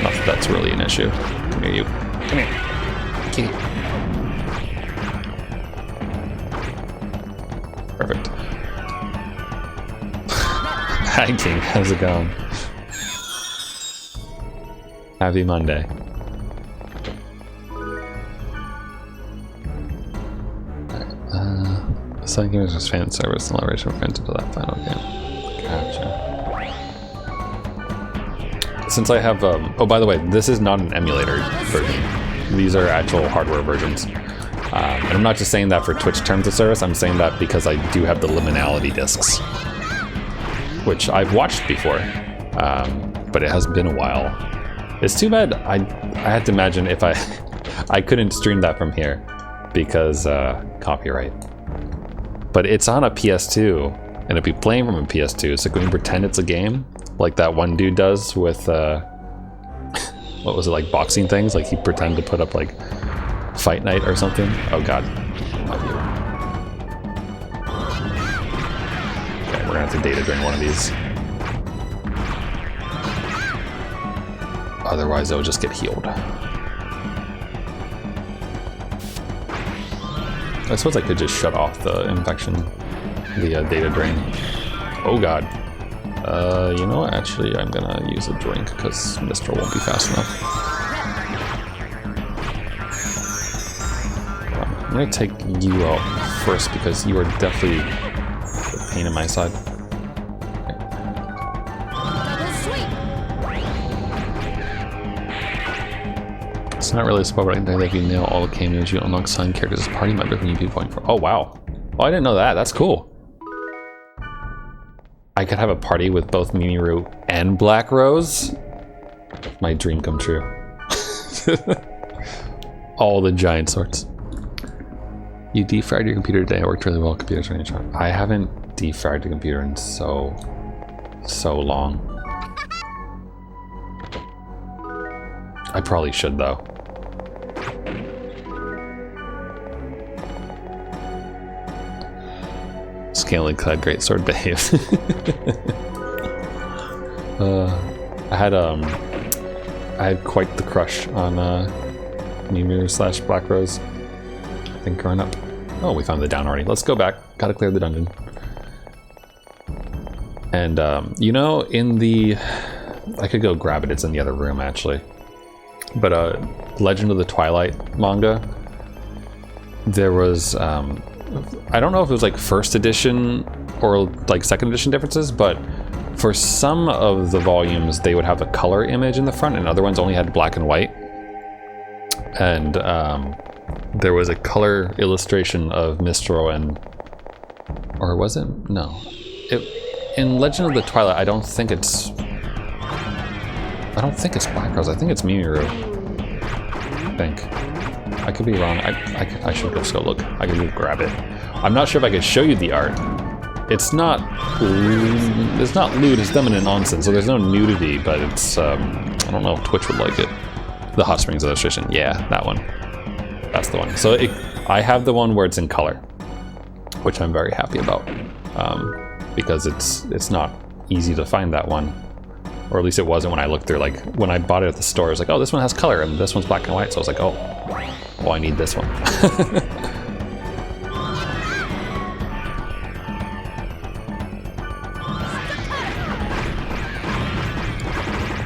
Not that that's really an issue. Come here, you. Come here. Kitty. Perfect. Hi, King. How's it going? Happy Monday. The second game is just fan service and celebration of friends until that final game. Gotcha. Since I have, oh, by the way, this is not an emulator version. These are actual hardware versions. And I'm not just saying that for Twitch terms of service, I'm saying that because I do have the liminality discs, which I've watched before, but it has been a while. It's too bad I had to imagine if I couldn't stream that from here because copyright. But it's on a PS2, and it'd be playing from a PS2, so can we pretend it's a game? Like that one dude does with, what was it, like boxing things? Like he pretend to put up like Fight Night or something? Oh god. Okay, we're gonna have to data drain one of these. Otherwise they'll just get healed. I suppose I could just shut off the infection, the data drain. Oh god. You know what? Actually, I'm gonna use a drink because Mistral won't be fast enough. I'm gonna take you out first because you are definitely the pain in my side. It's not really a spot, but I think if you nail all the cameos, you unlock signed characters as party members when you be point for. Oh wow! Oh, I didn't know that. That's cool. I could have a party with both Mimiru and Black Rose. My dream come true. All the giant swords. You defragged your computer today. I worked really well. Computers running short. I haven't defragged a computer in so long. I probably should though. Scaling clad greatsword behave. I had quite the crush on Mimiru / Black Rose. I think growing up. Oh, we found the down already. Let's go back. Gotta clear the dungeon. And you know, in the, I could go grab it. It's in the other room actually. But Legend of the Twilight manga. There was. I don't know if it was like first edition or like second edition differences, but for some of the volumes they would have a color image in the front and other ones only had black and white. And there was a color illustration of Mistral and, or was it? No. In Legend of the Twilight, I don't think it's Black Rose. I think it's Mimiru. I think. I could be wrong. I should just go look. I can go grab it. I'm not sure if I could show you the art. It's not lewd, it's feminine nonsense, so there's no nudity, but it's, I don't know if Twitch would like it. The Hot Springs illustration. Yeah, that one. That's the one. So I have the one where it's in color, which I'm very happy about, because it's not easy to find that one. Or at least it wasn't when I looked through, like, when I bought it at the store, it was like, oh, this one has color, and this one's black and white, so I was like, oh, well, I need this one.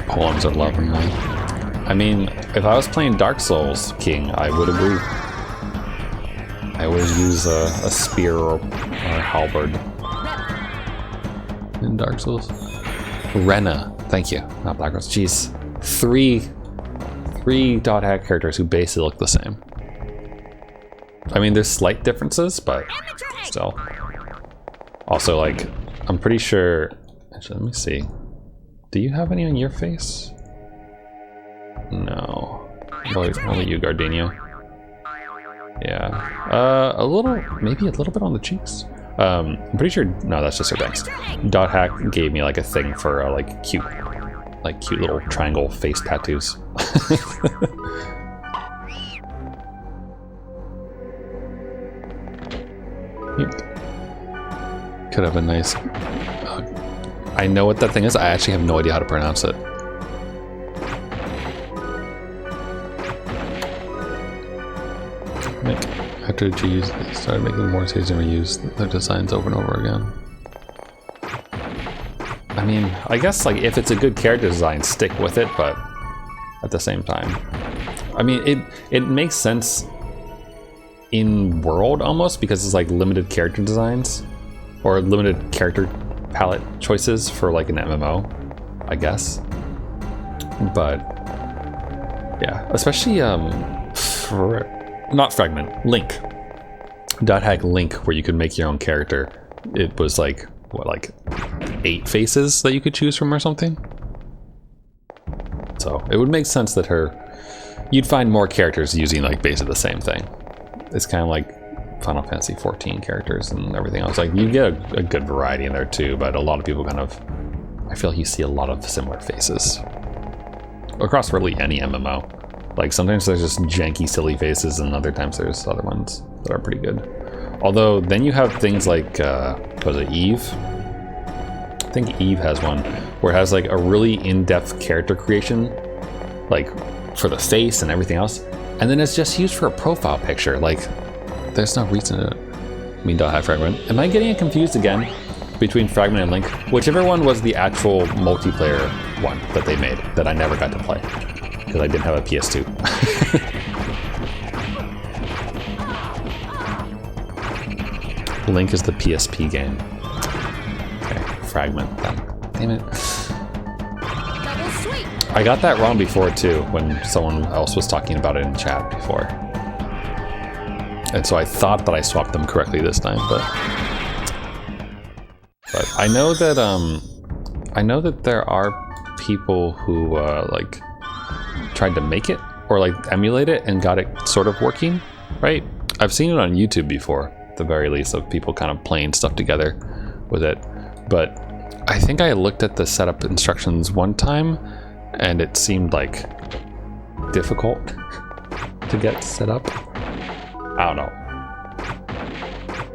Poems are lovely. I mean, if I was playing Dark Souls King, I would agree. I always use a spear or halberd in Dark Souls. Rena, thank you, not Black Rose. Jeez, three dot hack characters who basically look the same. I mean, there's slight differences, but still. Also, like, I'm pretty sure. Actually, let me see. Do you have any on your face? No. Only you, Gardenia. Yeah. Maybe a little bit on the cheeks. I'm pretty sure. No, that's just her bangs. Dot hack gave me like a thing for like cute little triangle face tattoos. Could have a nice. I know what that thing is. I actually have no idea how to pronounce it. After G started making more series and reuse their designs over and over again. I mean, I guess like if it's a good character design, stick with it, but at the same time. I mean, it makes sense in world almost, because it's like limited character designs or limited character palette choices for like an MMO, I guess. But yeah, especially not Fragment, Link. .hack Link, where you could make your own character. It was like what, like 8 faces that you could choose from or something. So it would make sense that you'd find more characters using like basically the same thing. It's kind of like Final Fantasy 14 characters and everything else. Like you get a good variety in there too, but a lot of people kind of, I feel like you see a lot of similar faces across really any MMO. Like sometimes there's just janky, silly faces, and other times there's other ones that are pretty good. Although then you have things like, was it Eve? I think Eve has one where it has like a really in-depth character creation, like for the face and everything else. And then it's just used for a profile picture. Like there's no reason to, I mean, .hack Fragment. Am I getting it confused again between Fragment and Link? Whichever one was the actual multiplayer one that they made that I never got to play because I didn't have a PS2. Link is the PSP game. Okay, Fragment then. Damn it. Double sweet. I got that wrong before too, when someone else was talking about it in chat before. And so I thought that I swapped them correctly this time, but I know that there are people who like tried to make it or like emulate it and got it sort of working, right? I've seen it on YouTube before, at the very least, of people kind of playing stuff together with it. But I think I looked at the setup instructions one time and it seemed like difficult to get set up. I don't know.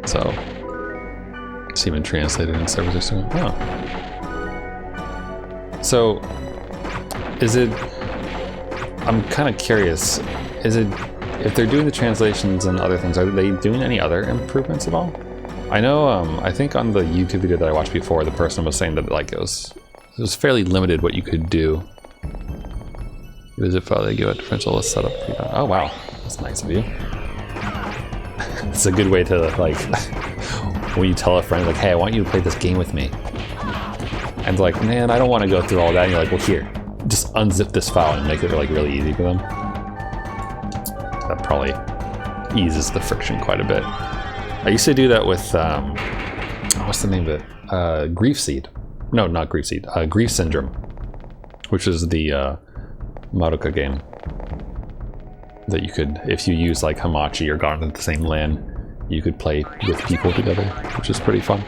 So it's even translated in servers or something. Oh. So is it, I'm kind of curious, is it, if they're doing the translations and other things, are they doing any other improvements at all? I know, I think on the YouTube video that I watched before, the person was saying that like it was fairly limited what you could do. Is it they give a differential setup? Oh wow, that's nice of you. It's a good way to like, when you tell a friend like, hey, I want you to play this game with me. And they're like, man, I don't want to go through all that. And you're like, well, here, just unzip this file and make it like really easy for them. That probably eases the friction quite a bit. I used to do that with, what's the name of it? Grief Seed. No, not Grief Seed. Grief Syndrome, which is the Madoka game that you could, if you use like Hamachi or Garden at the same LAN, you could play with people together, which is pretty fun.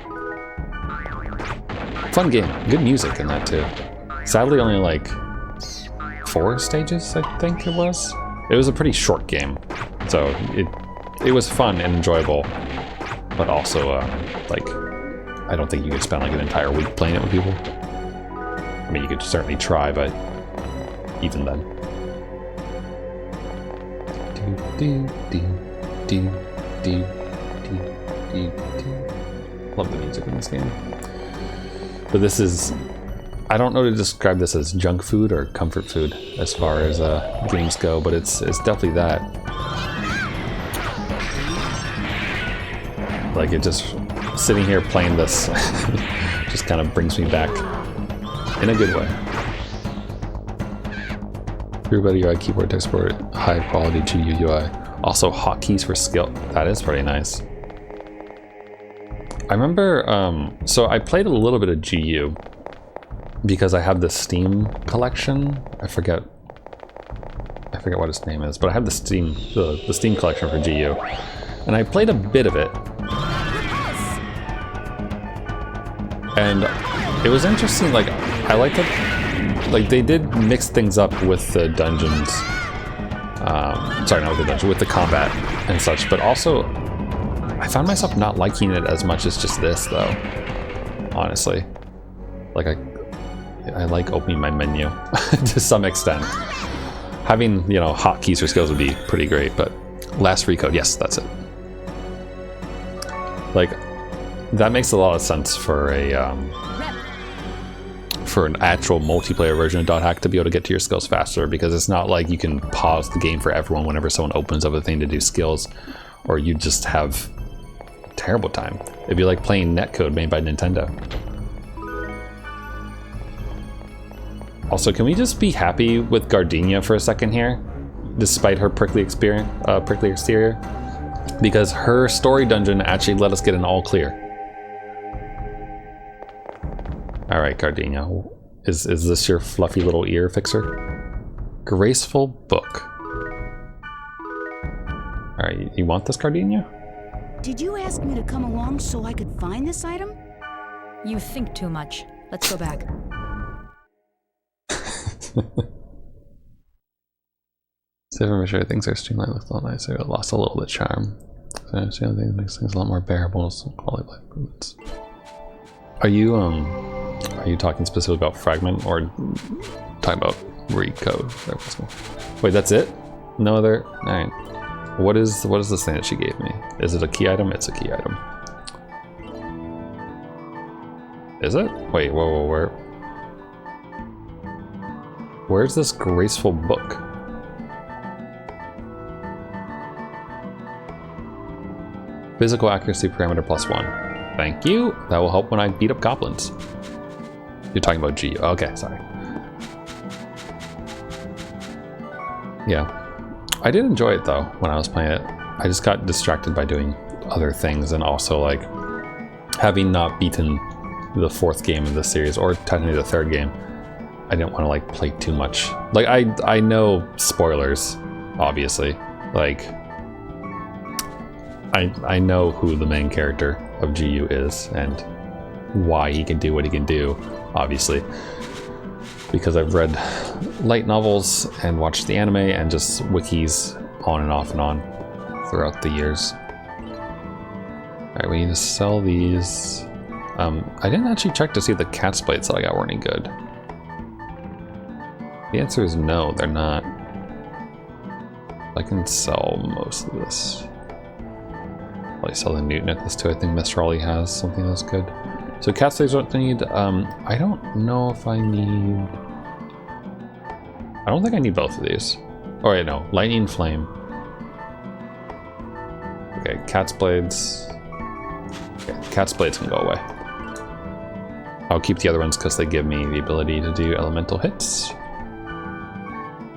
Fun game. Good music in that too. Sadly, only like 4 stages, I think it was. It was a pretty short game, so it was fun and enjoyable, but also like I don't think you could spend like an entire week playing it with people. I mean, you could certainly try, but even then. Love the music in this game. But this is, I don't know to describe this as junk food or comfort food as far as games go, but it's definitely that. Like it just, sitting here playing this just kind of brings me back in a good way. Everybody UI keyboard text support, high quality GUI UI. Also hotkeys for skill. That is pretty nice. I remember, so I played a little bit of GU because I have the Steam collection. I forget what its name is, but I have the Steam collection for GU, and I played a bit of it. And it was interesting. Like I liked it. Like they did mix things up with the dungeons. Sorry, not with the dungeon, with the combat and such. But also, I found myself not liking it as much as just this, though. Honestly, like I like opening my menu to some extent. Having, you know, hotkeys or skills would be pretty great. But last free code, yes, that's it. Like that makes a lot of sense for a for an actual multiplayer version of Dot Hack to be able to get to your skills faster, because it's not like you can pause the game for everyone whenever someone opens up a thing to do skills, or you just have a terrible time. It'd be like playing netcode made by Nintendo. Also, can we just be happy with Gardenia for a second here, despite her prickly exterior? Because her story dungeon actually let us get an all clear. All right, Gardenia, is this your fluffy little ear fixer? Graceful book. All right, you want this, Gardenia? Did you ask me to come along so I could find this item? You think too much. Let's go back. So sure things are streamlined, look a little nicer, it lost a little bit of charm. So I understand things makes things a lot more bearable, some quality of life improvements. Are you talking specifically about Fragment or talking about Recode? Wait, that's it? No other? Alright. What is this thing that she gave me? Is it a key item? It's a key item. Is it? Wait, whoa, where's this graceful book? Physical accuracy parameter +1. Thank you. That will help when I beat up goblins. You're talking about G. Okay, sorry. Yeah. I did enjoy it though when I was playing it. I just got distracted by doing other things, and also like having not beaten the 4th game of the series, or technically the 3rd game, I didn't want to like play too much. Like I know spoilers, obviously. Like I know who the main character of GU is and why he can do what he can do, obviously, because I've read light novels and watched the anime and just wikis on and off and on throughout the years. Alright, we need to sell these. I didn't actually check to see if the cat's plates that I got were any good. The answer is no, they're not. I can sell most of this. Probably sell the Newt necklace too. I think Miss Raleigh has something that's good. So cat's plates, what they need. I don't know if I need. I don't think I need both of these. Oh wait, no, lightning flame. Okay, cat's blades. Okay, cat's blades can go away. I'll keep the other ones because they give me the ability to do elemental hits.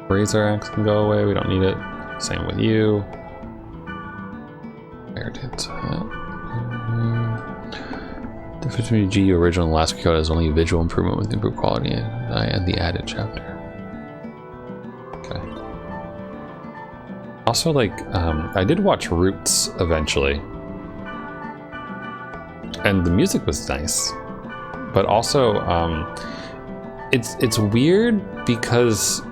Razor axe can go away, we don't need it. Same with you. There it is. Difference between GU original and last code is only visual improvement with improved quality and the added chapter. Okay. Also, like, I did watch Roots eventually. And the music was nice. But also, it's weird because,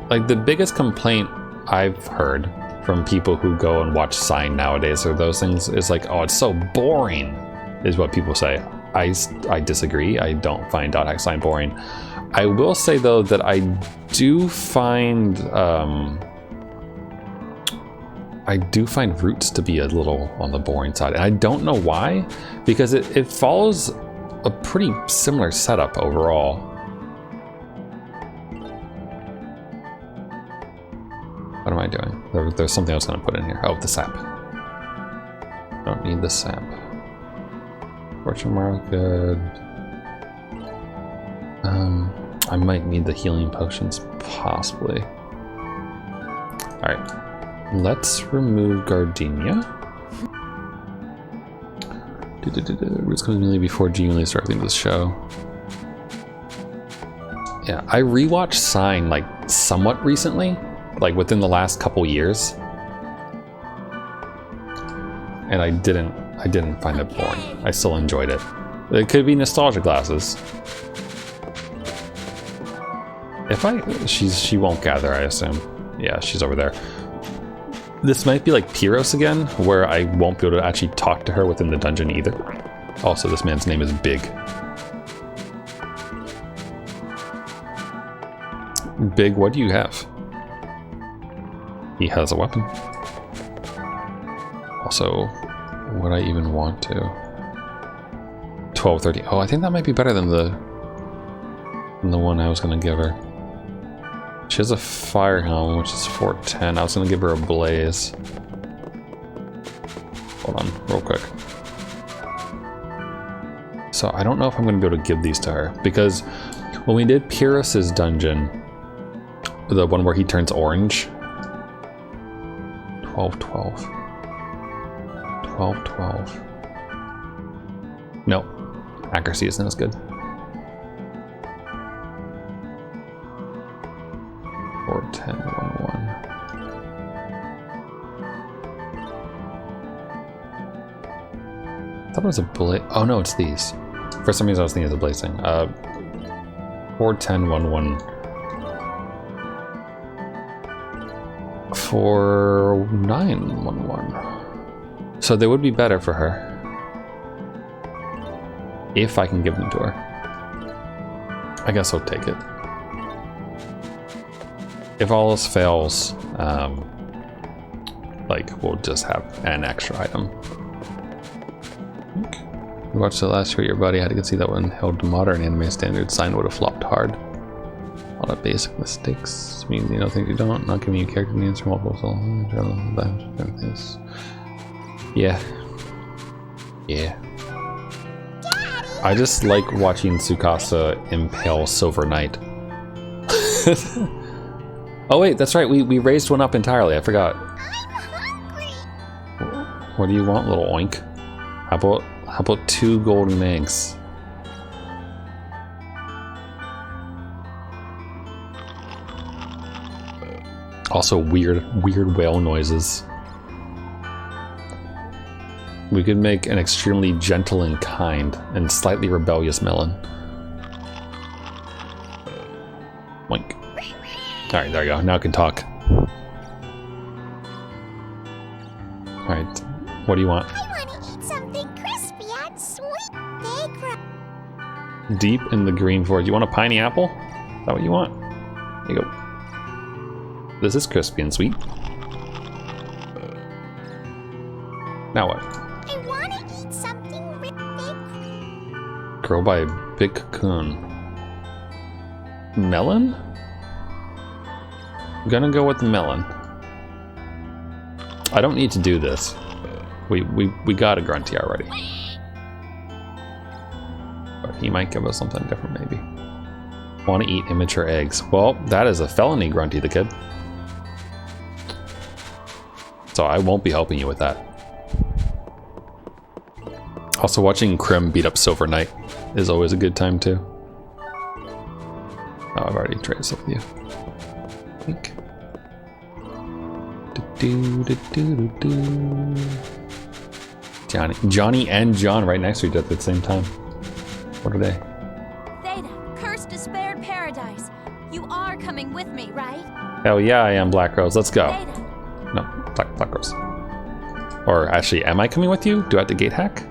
like, the biggest complaint I've heard from people who go and watch Sign nowadays or those things is like, oh, it's so boring, is what people say. I disagree. I don't find Dot Hack Sign boring. I will say though that I do find Roots to be a little on the boring side, and I don't know why, because it follows a pretty similar setup overall. What am I doing? There's something I was going to put in here. Oh, the sap. Don't need the sap. Fortune mark, good. I might need the healing potions, possibly. Alright. Let's remove Gardenia. Roots comes immediately before G only starting this show. Yeah, I rewatched Sign like somewhat recently, like within the last couple years, and I didn't find it boring. I still enjoyed it. It could be nostalgia glasses. She won't gather, I assume. Yeah, she's over there. This might be like Pyros again, where I won't be able to actually talk to her within the dungeon either. Also, this man's name is Big. Big, what do you have? He has a weapon. Also, would I even want to? 1230. Oh, I think that might be better than the than the one I was gonna give her. She has a fire helm, which is 410. I was gonna give her a blaze. Hold on, real quick. So I don't know if I'm gonna be able to give these to her, because when we did Pyrrhus's dungeon, the one where he turns orange, 12, 12. 12, 12. Nope. Accuracy isn't as good. 4, 10, 1, 1. I thought it was a blaze. Oh no, it's these. For some reason I was thinking it was a blazing. 4, 10, 1, 1. 4, 9, 1, 1. So they would be better for her. If I can give them to her. I guess I'll take it. If all else fails, like, we'll just have an extra item. You watched the last show, your buddy had to see that one held to modern anime standards. Sign would have flopped hard. All the basic mistakes mean you know things you don't. Not giving you character names from multiple things. Yeah. Yeah. I just like watching Tsukasa impale Silver Knight. Oh wait, that's right. We raised one up entirely. I forgot. I'm hungry. What do you want, little oink? How about 2 golden eggs? Also weird whale noises. We could make an extremely gentle and kind and slightly rebellious melon. Wink. Alright, there you go. Now I can talk. Alright, what do you want? I want to eat something crispy and sweet. Big. Deep in the green forest. You want a piney apple? Is that what you want? There you go. This is crispy and sweet. Now what? I want to eat something big. Grow by a big cocoon. Melon? I'm gonna go with the melon. I don't need to do this. We got a grunty already. But he might give us something different maybe. Want to eat immature eggs. Well, that is a felony, Grunty the Kid. So I won't be helping you with that. Also, watching Krim beat up Silver Knight is always a good time too. Oh, I've already traded stuff with you. Think. Johnny and John right next to each other at the same time. What are they? Theta, cursed despaired paradise. You are coming with me, right? Hell yeah, I am, Black Rose. Let's go. Theta. No, Black Rose. Or actually, am I coming with you? Do I have to gate hack?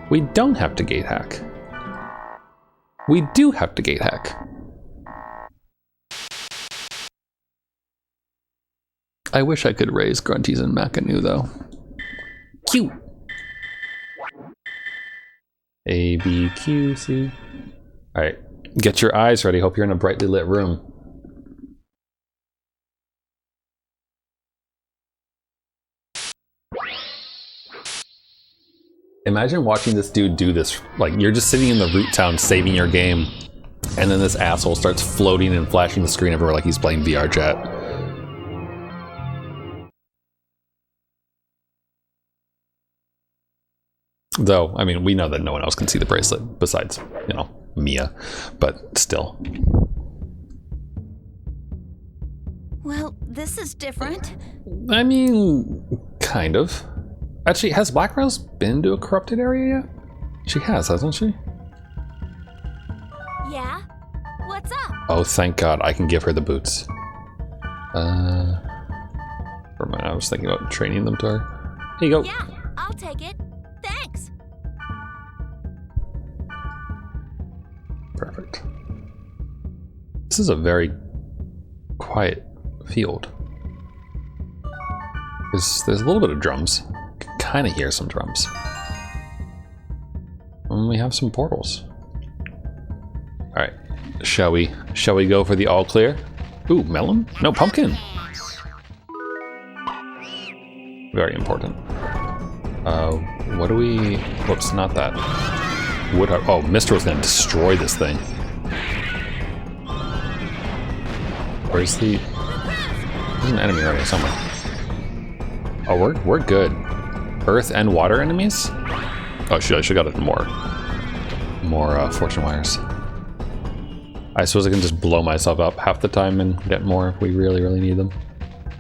We don't have to gate hack. We do have to gate hack. I wish I could raise Grunties and Macanoo though. Q. A, B, Q, C. Alright, get your eyes ready. Hope you're in a brightly lit room. Imagine watching this dude do this. Like, you're just sitting in the root town saving your game, and then this asshole starts floating and flashing the screen everywhere like he's playing VR chat. Though, I mean, we know that no one else can see the bracelet besides, you know, Mia, but still. Well, this is different. I mean, kind of. Actually, has Black Rose been to a corrupted area yet? She has, hasn't she? Yeah? What's up? Oh, thank God, I can give her the boots. Never mind, I was thinking about training them to her. Here you go. Yeah, I'll take it. Thanks. Perfect. This is a very quiet field. There's a little bit of drums. Can kind of hear some drums. And we have some portals. All right. Shall we go for the all clear? Ooh, melon? No, pumpkin. Very important. What do we... Whoops, not that. Wood... Oh, Mistral's gonna destroy this thing. Where's the... There's an enemy right here somewhere. Oh, we're good. Earth and water enemies? Oh, shoot, I should have gotten more fortune wires. I suppose I can just blow myself up half the time and get more if we really, really need them.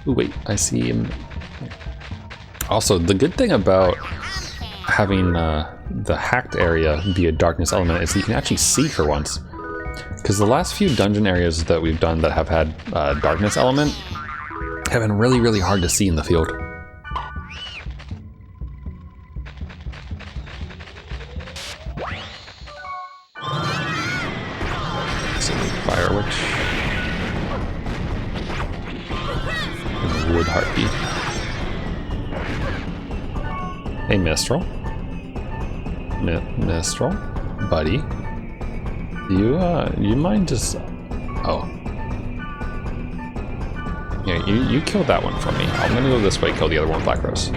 Ooh, wait, I see him. Also, the good thing about having the hacked area be a darkness element is that you can actually see for once. Because the last few dungeon areas that we've done that have had darkness element have been really, really hard to see in the field. Fire Witch. And Wood Harpy. Hey, Mistral. Mistral, buddy. You mind just... Oh. Yeah, you killed that one for me. I'm gonna go this way, kill the other one, Black Rose.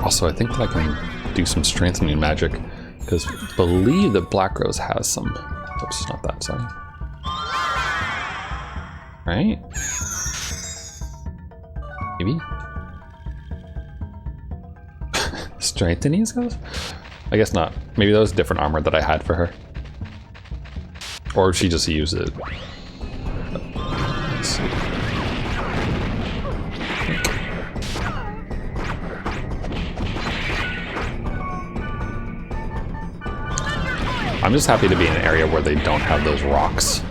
Also, I think that I can do some strengthening magic, because I believe that Black Rose has some. Oops, not that, sorry. Right? Maybe? Strengthening skills? I guess not. Maybe that was different armor that I had for her. Or she just used it. Let's see. I'm just happy to be in an area where they don't have those rocks.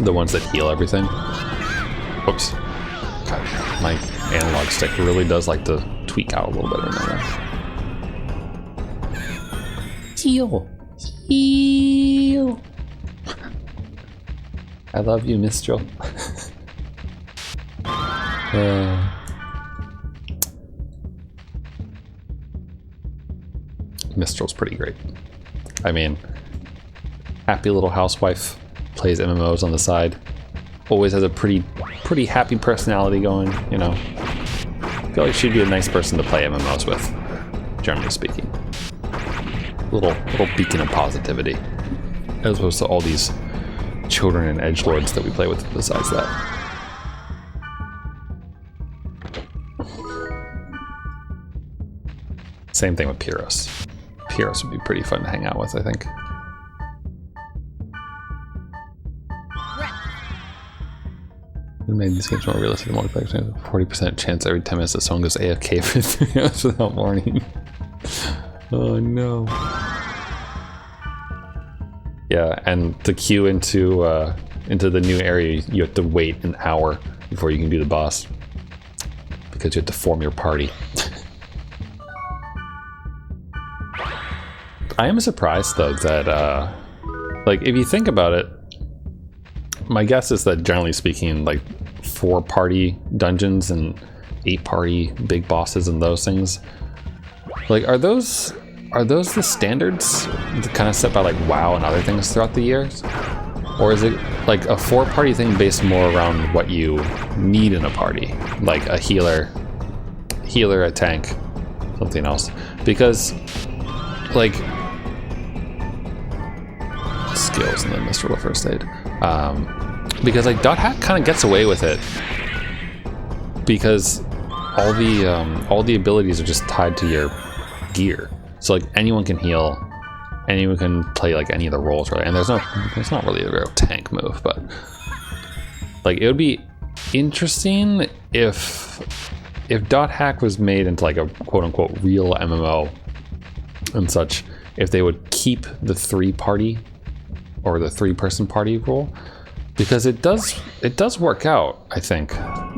The ones that heal everything. Whoops. God, my analog stick really does like to tweak out a little bit in there. Heal. Heal. I love you, Mistral. Mistral's pretty great. I mean, happy little housewife, plays MMOs on the side, always has a pretty happy personality going, you know. I feel like she'd be a nice person to play MMOs with, generally speaking. Little beacon of positivity, as opposed to all these children and edgelords that we play with besides that. Same thing with Pyros. Pyros would be pretty fun to hang out with, I think. It made these games more realistic and multiplayer. 40% chance every 10 minutes that someone goes AFK for 3 hours without warning. Oh no. Yeah, and to queue into the new area, you have to wait an hour before you can do the boss. Because you have to form your party. I am surprised though that, like, if you think about it, my guess is that generally speaking, like 4-party dungeons and 8-party big bosses and those things, like, are those the standards kind of set by like WoW and other things throughout the years? Or is it like a 4-party thing based more around what you need in a party? Like a healer, a tank, something else. Because, like, skills and then Mr. First Aid. Because like .hack kind of gets away with it because all the abilities are just tied to your gear. So like anyone can heal, anyone can play like any of the roles, right? And there's not really a real tank move, but like it would be interesting if .hack was made into like a quote-unquote real MMO and such, if they would keep the 3-party or the 3-person party rule, because it does work out, I think.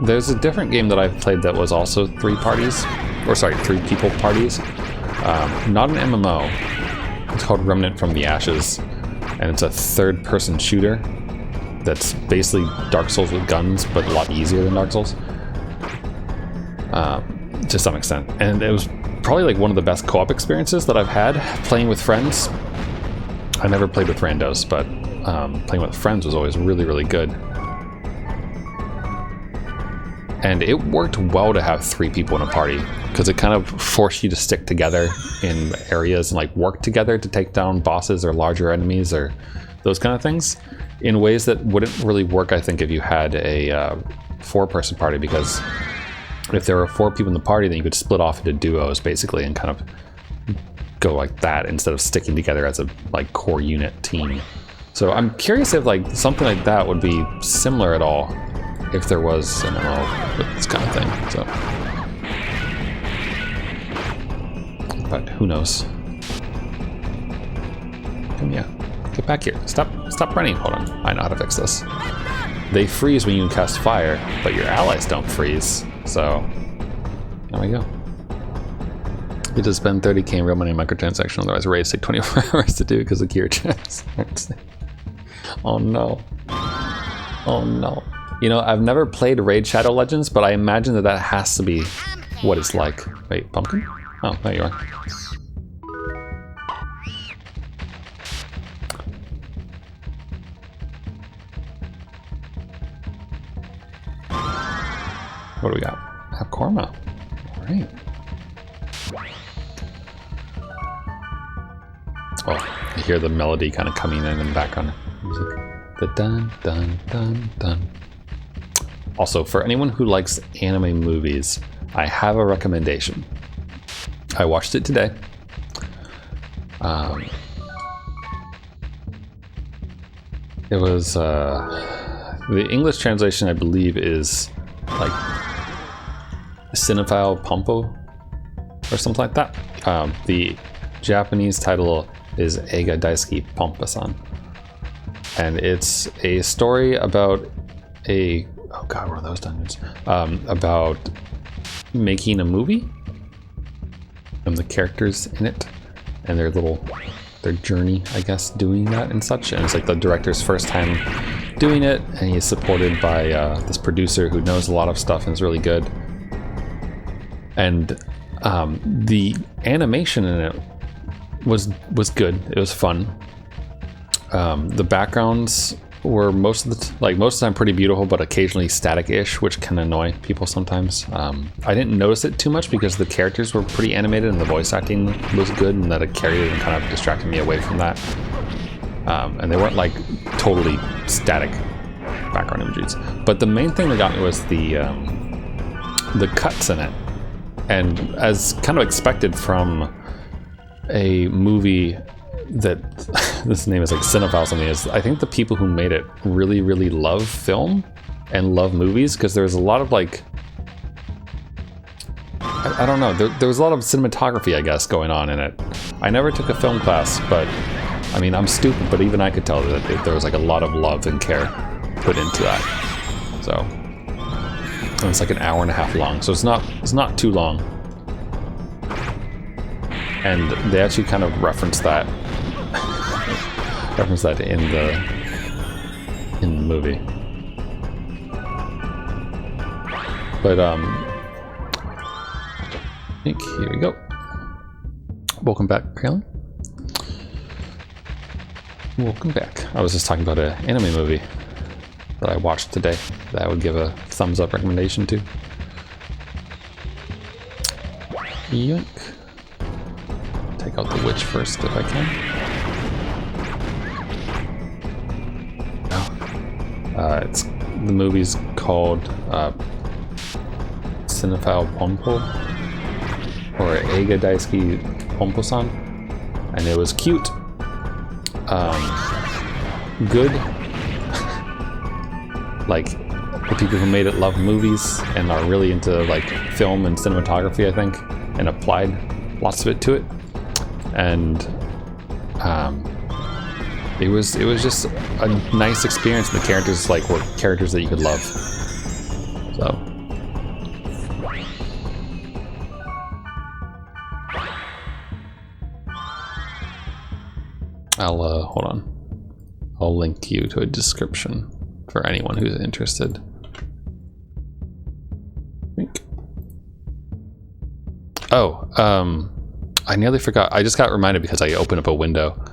There's a different game that I've played that was also 3 people parties. Not an MMO. It's called Remnant from the Ashes, and it's a 3rd-person shooter that's basically Dark Souls with guns, but a lot easier than Dark Souls, to some extent. And it was probably like one of the best co-op experiences that I've had playing with friends. I never played with randos, but playing with friends was always really, really good. And it worked well to have 3 people in a party, because it kind of forced you to stick together in areas and like work together to take down bosses or larger enemies or those kind of things in ways that wouldn't really work, I think, if you had a 4-person party, because if there were 4 people in the party, then you could split off into duos basically and kind of go like that instead of sticking together as a like core unit team. So I'm curious if like something like that would be similar at all if there was an MMO with this kind of thing. So, but who knows? Come here, get back here! Stop running! Hold on, I know how to fix this. They freeze when you cast fire, but your allies don't freeze. So there we go. You just spend 30k in real money microtransaction, otherwise raids take 24 hours to do because of gear checks. Oh no. Oh no. You know, I've never played Raid Shadow Legends, but I imagine that that has to be what it's like. Wait, pumpkin? Oh, there you are. What do we got? Have Korma. All right. Oh, you hear the melody kind of coming in the background music. The dun dun dun dun. Also, for anyone who likes anime movies, I have a recommendation. I watched it today. It was the English translation, I believe, is like Cinephile Pompo or something like that. The Japanese title is Eiga Daisuki Pompa-san, and it's a story about a oh god, what are those dungeons? About making a movie and the characters in it and their journey, I guess, doing that and such. And it's like the director's first time doing it, and he's supported by this producer who knows a lot of stuff and is really good. And the animation in it was good. It was fun. The backgrounds were most of the time pretty beautiful, but occasionally static-ish, which can annoy people sometimes. I didn't notice it too much because the characters were pretty animated and the voice acting was good, and that it carried it and kind of distracted me away from that. And they weren't like totally static background images. But the main thing that got me was the cuts in it. And as kind of expected from a movie that this name is like Cinephile something, is I think the people who made it really, really love film and love movies, because there's a lot of like, I don't know, there was a lot of cinematography, I guess, going on in it. I never took a film class, but I mean, I'm stupid, but even I could tell that there was like a lot of love and care put into that. So, and it's like an hour and a half long, so it's not too long. And they actually kind of reference that in the movie. But I think here we go. Welcome back, Krillin. Welcome back. I was just talking about an anime movie that I watched today that I would give a thumbs up recommendation to. Yoink. Take out the witch first if I can. It's the movie's called Cinephile Pompo or Eiga Daisuki Pompo-san, and it was cute, good. Like, the people who made it love movies and are really into like film and cinematography, I think, and applied lots of it to it. And it was just a nice experience. The characters like were characters that you could love. So I'll hold on. I'll link you to a description for anyone who's interested. Oh, I nearly forgot. I just got reminded because I opened up a window.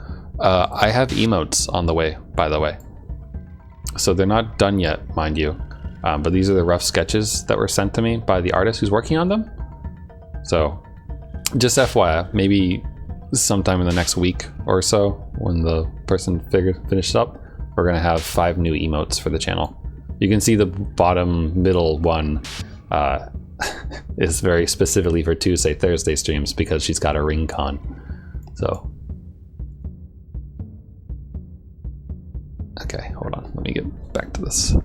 I have emotes on the way, by the way. So they're not done yet, mind you. But these are the rough sketches that were sent to me by the artist who's working on them. So just FYI, maybe sometime in the next week or so, when the person finishes up, we're gonna have 5 new emotes for the channel. You can see the bottom middle one is very specifically for Tuesday, Thursday streams because she's got a ring con. So, okay, hold on. Let me get back to this.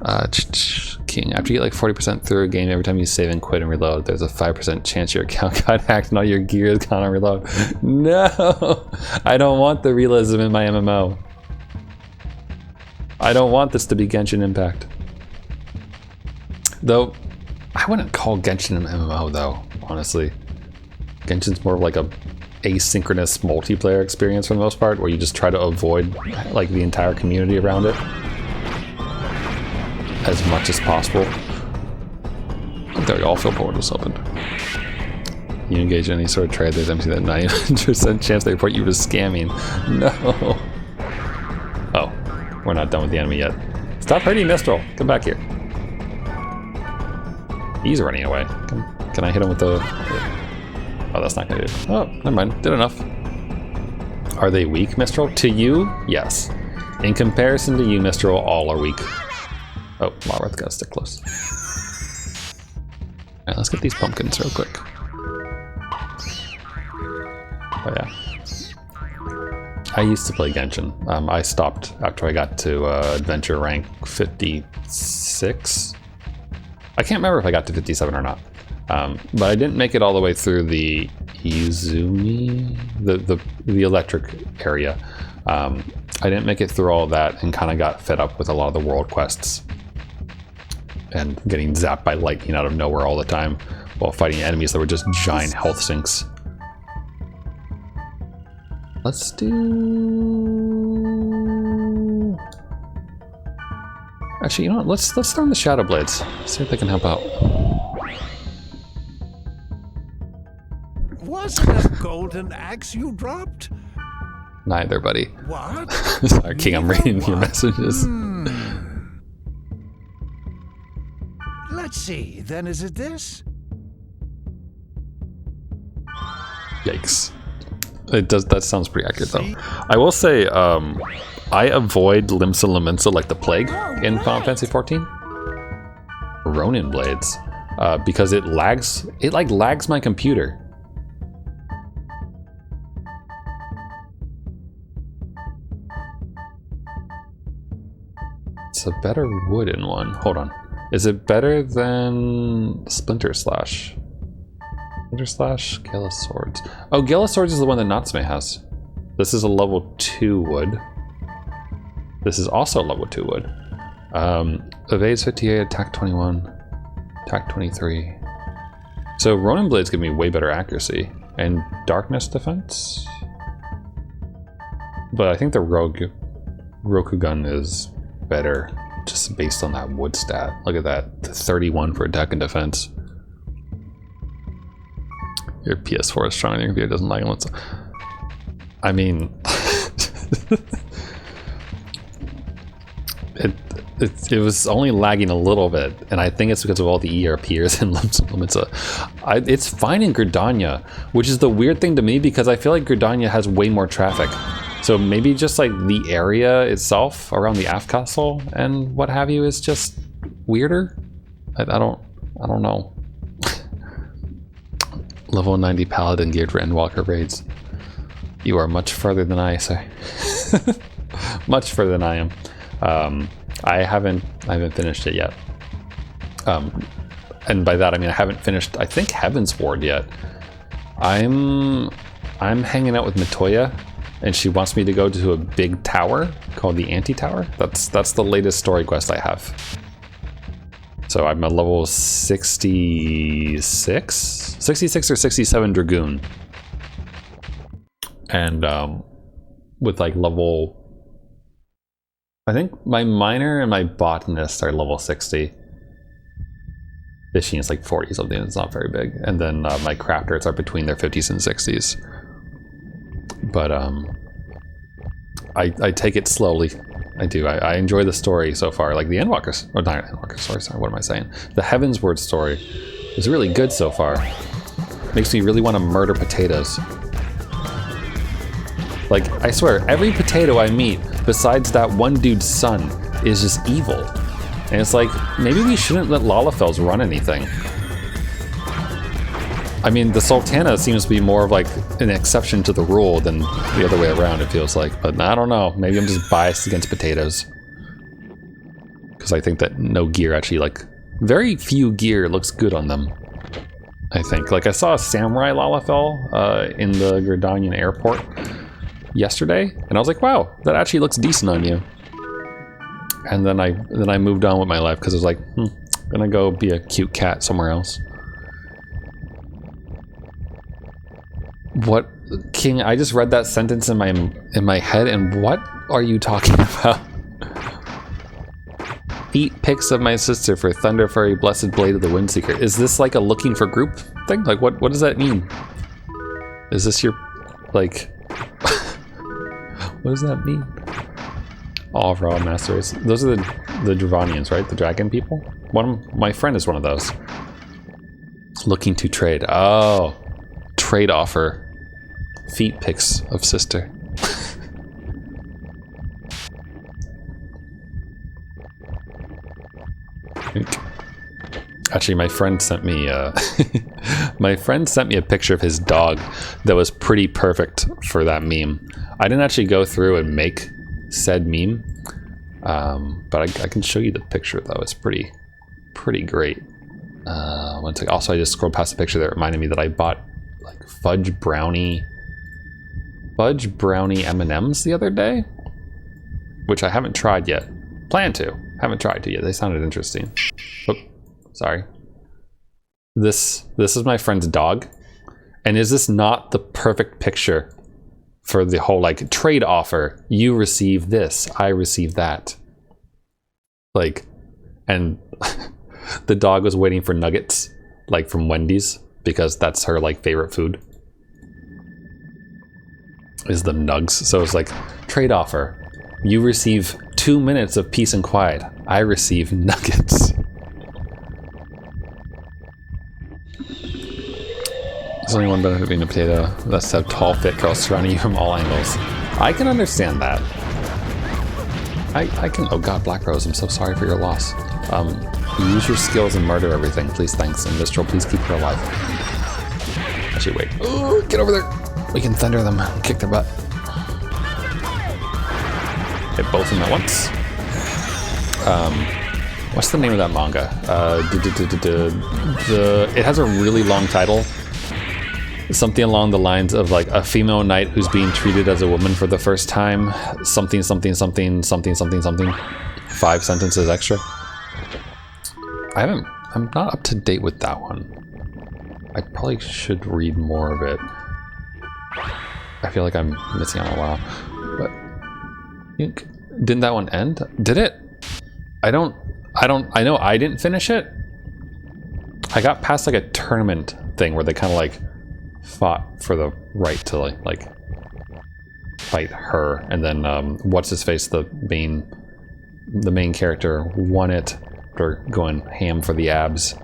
King, after you get like 40% through a game, every time you save and quit and reload, there's a 5% chance your account got hacked and all your gear is gone on reload. No! I don't want the realism in my MMO. I don't want this to be Genshin Impact. Though, I wouldn't call Genshin an MMO though, honestly. Genshin's more of like a asynchronous multiplayer experience for the most part, where you just try to avoid like the entire community around it as much as possible. There we go, all field portals opened. You engage in any sort of trade, there's empty that 90% chance they report you as scamming. No. Oh, we're not done with the enemy yet. Stop hurting Mistral. Come back here. He's running away. Can I hit him with the... Oh, that's not gonna do. Oh, never mind. Did enough. Are they weak, Mistral? To you, yes. In comparison to you, Mistral, all are weak. Oh, Marwith gotta stick close. Alright, let's get these pumpkins real quick. Oh yeah. I used to play Genshin. I stopped after I got to adventure rank 56. I can't remember if I got to 57 or not. But I didn't make it all the way through the Izumi, the electric area. I didn't make it through all of that and kind of got fed up with a lot of the world quests and getting zapped by lightning out of nowhere all the time while fighting enemies that were just giant health sinks. Let's do... Actually, you know what? Let's throw in the Shadow Blades. See if they can help out. Was it a golden axe you dropped? Neither, buddy. What? Sorry, King, I'm reading your messages. Let's see, then is it this? Yikes. It does. That sounds pretty accurate, though. I will say, I avoid Limsa Laminsa like the plague in Final Fantasy XIV. Ronin Blades, because it lags. It like lags my computer. It's a better wooden one. Hold on. Is it better than Splinter Slash? Splinter Slash, Gala Swords. Oh, Gala Swords is the one that Natsume has. This is a level 2 wood. This is also a level 2 wood. Evades 58, attack 21, attack 23. So Ronin Blades give me way better accuracy and darkness defense. But I think the Rokugan is better just based on that wood stat. Look at that, 31 for attack and defense. Your PS4 is stronger than your computer, doesn't lag. I mean, it was only lagging a little bit, and I think it's because of all the ERPers and Limsa. It's fine in Gardenia, which is the weird thing to me because I feel like Gardenia has way more traffic. So maybe just like the area itself around the Aft Castle and what have you is just weirder. I don't know. Level 90 Paladin geared for Endwalker raids. You are much further than I, say. Much further than I am. I haven't finished it yet. And by that I mean I haven't finished, I think, Heaven's Ward yet. I'm hanging out with Mitoya, and she wants me to go to a big tower called the Anti-Tower. That's the latest story quest I have. So I'm a level 66 or 67 Dragoon. And with like level, I think my Miner and my Botanist are level 60. Fishing is like 40 something. It's not very big. And then my crafters are between their 50s and 60s. But I take it slowly. I do. I enjoy the story so far. Like the Endwalker, or not Endwalker story, sorry, what am I saying? The Heavensward story is really good so far. Makes me really want to murder potatoes. Like, I swear, every potato I meet, besides that one dude's son, is just evil. And it's like, maybe we shouldn't let Lalafels run anything. I mean, the Sultana seems to be more of like an exception to the rule than the other way around, it feels like. But I don't know. Maybe I'm just biased against potatoes. Because I think that no gear actually, like, very few gear looks good on them. I think. Like, I saw a Samurai Lalafell in the Gardenian airport yesterday. And I was like, wow, that actually looks decent on you. And then I moved on with my life because I was like, I'm gonna go be a cute cat somewhere else. What, King? I just read that sentence in my head, and what are you talking about? Feet pics of my sister for Thunder Fairy, Blessed Blade of the Windseeker. Is this like a looking for group thing? Like, what does that mean? Is this your, like, what does that mean? All raw masters. Those are the Dravanians, right? The dragon people. My friend is one of those. Looking to trade. Oh, trade offer. Feet pics of sister. Actually, my friend sent me a picture of his dog that was pretty perfect for that meme. I didn't actually go through and make said meme, but I can show you the picture though. It's pretty great. One second. Also, I just scrolled past the picture that reminded me that I bought like fudge brownie M&Ms the other day, which I haven't tried yet. Plan to. Haven't tried to yet. They sounded interesting. Oh, sorry. This is my friend's dog, and is this not the perfect picture for the whole like trade offer? You receive this, I receive that. Like, and the dog was waiting for nuggets, like from Wendy's, because that's her like favorite food. Is the nugs. So it's like, trade offer. You receive 2 minutes of peace and quiet. I receive nuggets. There's only one benefit of being a potato. That's to have tall, fit girls surrounding you from all angles. I can understand that. I can. Oh God, Black Rose, I'm so sorry for your loss. Use your skills and murder everything, please. Thanks. And Mistral, please keep her alive. Actually, wait. Oh, get over there. We can thunder them and kick their butt. Hit both of them at once. What's the name of that manga? It has a really long title. Something along the lines of like a female knight who's being treated as a woman for the first time. Something, something, something, something, something, something. 5 sentences extra. I'm not up to date with that one. I probably should read more of it. I feel like I'm missing out a while. But didn't that one end? Did it? I know I didn't finish it. I got past like a tournament thing where they kind of like fought for the right to like fight her, and then what's his face, the main character won it after going ham for the abs,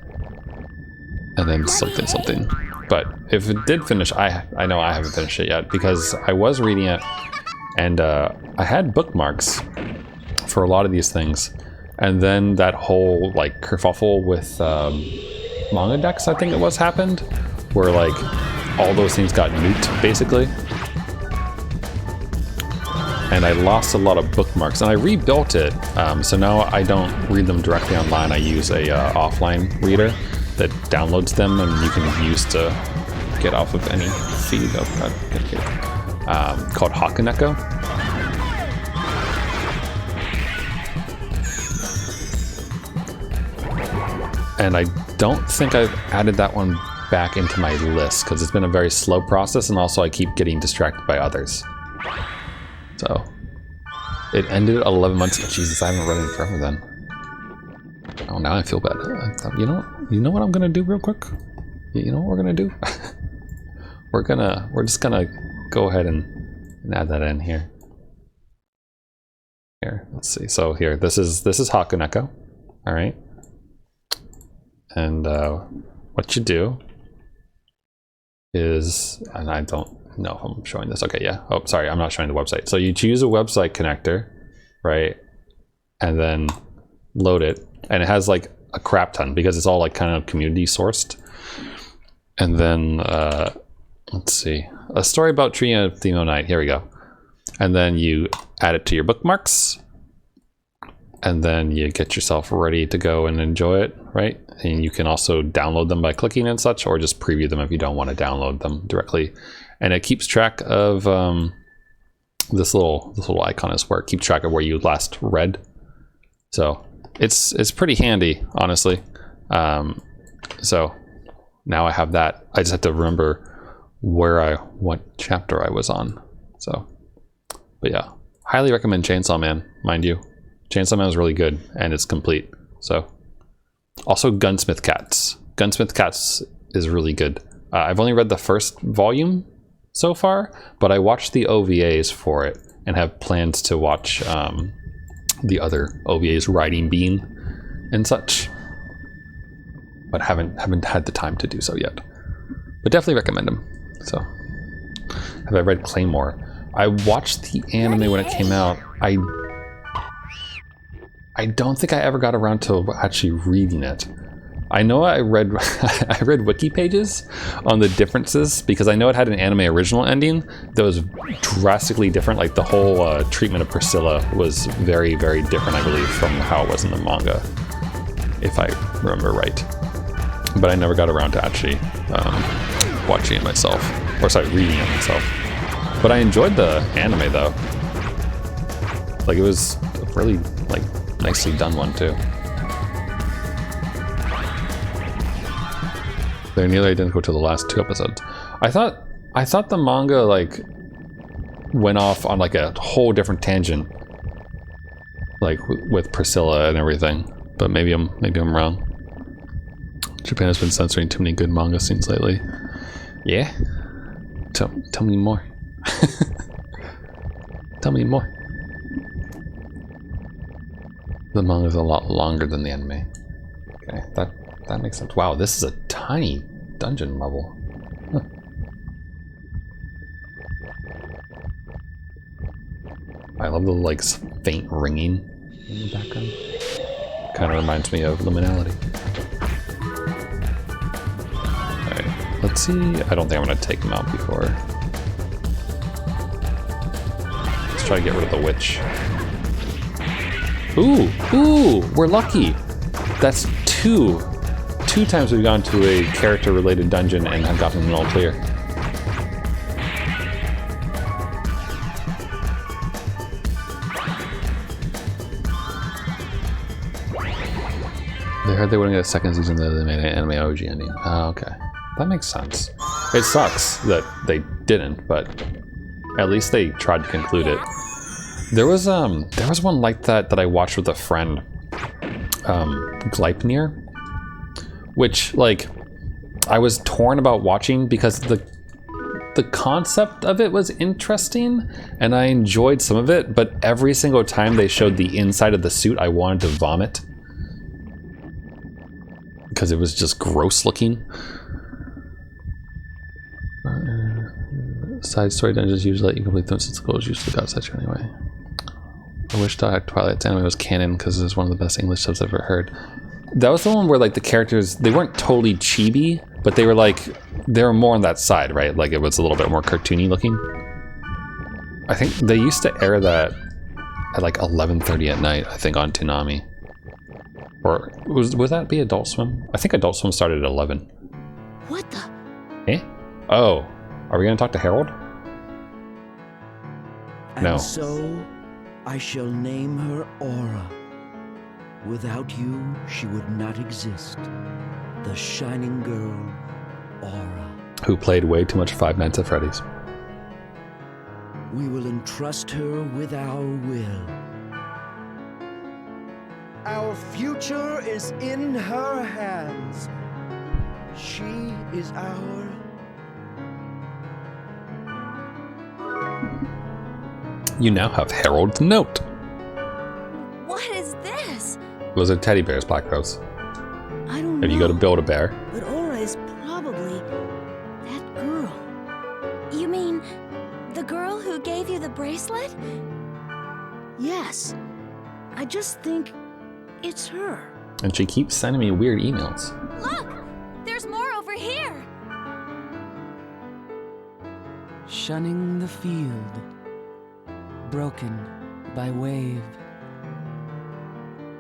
and then something. But if it did finish, I know I haven't finished it yet because I was reading it, and I had bookmarks for a lot of these things, and then that whole like kerfuffle with manga decks, I think it was, happened, where like all those things got nuked basically, and I lost a lot of bookmarks, and I rebuilt it, so now I don't read them directly online. I use a offline reader that downloads them, and you can use to get off of any feed called Hakaneko. And I don't think I've added that one back into my list because it's been a very slow process, and also I keep getting distracted by others. So it ended 11 months ago. Jesus, I haven't read it in forever then. Oh, now I feel bad. You know what I'm gonna do real quick? You know what we're gonna do? we're just gonna go ahead and add that in here. Here, let's see. So here, this is Hakuneko. All right. And what you do is, and I don't know if I'm showing this. Okay, yeah. Oh, sorry, I'm not showing the website. So you choose a website connector, right? And then load it. And it has like a crap ton because it's all like kind of community sourced. And then, let's see, a story about Trina Themo Night. Here we go. And then you add it to your bookmarks. And then you get yourself ready to go and enjoy it, right? And you can also download them by clicking and such, or just preview them if you don't want to download them directly. And it keeps track of this little icon is where it keeps track of where you last read. So it's pretty handy, honestly. So now I have that. I just have to remember what chapter I was on. So, but yeah, highly recommend Chainsaw Man, mind you. Chainsaw Man is really good and it's complete. So also Gunsmith Cats. Gunsmith Cats is really good. I've only read the first volume so far, but I watched the OVAs for it and have plans to watch the other OVAs, Riding Bean and such, but haven't had the time to do so yet. But definitely recommend them. So have I read Claymore? I watched the anime when it came out. I don't think I ever got around to actually reading it. I know I read I read wiki pages on the differences because I know it had an anime original ending that was drastically different. Like the whole treatment of Priscilla was very, very different, I believe, from how it was in the manga, if I remember right. But I never got around to actually watching it myself, or sorry, reading it myself. But I enjoyed the anime though. Like it was really like nicely done one too. They're nearly identical to the last 2 episodes. I thought the manga like went off on like a whole different tangent, like with Priscilla and everything. But maybe I'm wrong. Japan has been censoring too many good manga scenes lately. Yeah. Tell me more. Tell me more. The manga is a lot longer than the anime. Okay, that makes sense. Wow, this is a tiny dungeon level. Huh. I love the like faint ringing in the background. Kind of reminds me of Liminality. Alright, let's see. I don't think I'm going to take them out before. Let's try to get rid of the witch. Ooh, we're lucky. That's two times we've gone to a character-related dungeon and have gotten an all clear. They heard they wouldn't get a second season that they made an anime OG ending. Oh, okay. That makes sense. It sucks that they didn't, but at least they tried to conclude it. There was one like that I watched with a friend, Gleipnir, which like I was torn about watching because the concept of it was interesting and I enjoyed some of it, but every single time they showed the inside of the suit, I wanted to vomit because it was just gross looking. Side story dungeons usually let you complete them since the goal is usually the outside you anyway. I wish Twilight's anime was canon because it was one of the best English subs I've ever heard. That was the one where like the characters, they weren't totally chibi, but they were more on that side, right? Like it was a little bit more cartoony looking. I think they used to air that at like 11:30 at night, I think, on Toonami. Or would that be Adult Swim? I think Adult Swim started at 11. What the? Eh? Oh, are we gonna talk to Harold? No. And so I shall name her Aura. Without you, she would not exist. The shining girl, Aura. Who played way too much Five Nights at Freddy's. We will entrust her with our will. Our future is in her hands. She is our... You now have Harold's note. What is this? Those are teddy bears, Black Rose. I don't know. If you go to Build-A-Bear. But Aura is probably that girl. You mean the girl who gave you the bracelet? Yes. I just think it's her. And she keeps sending me weird emails. Look! There's more over here! Shunning the field, broken by wave,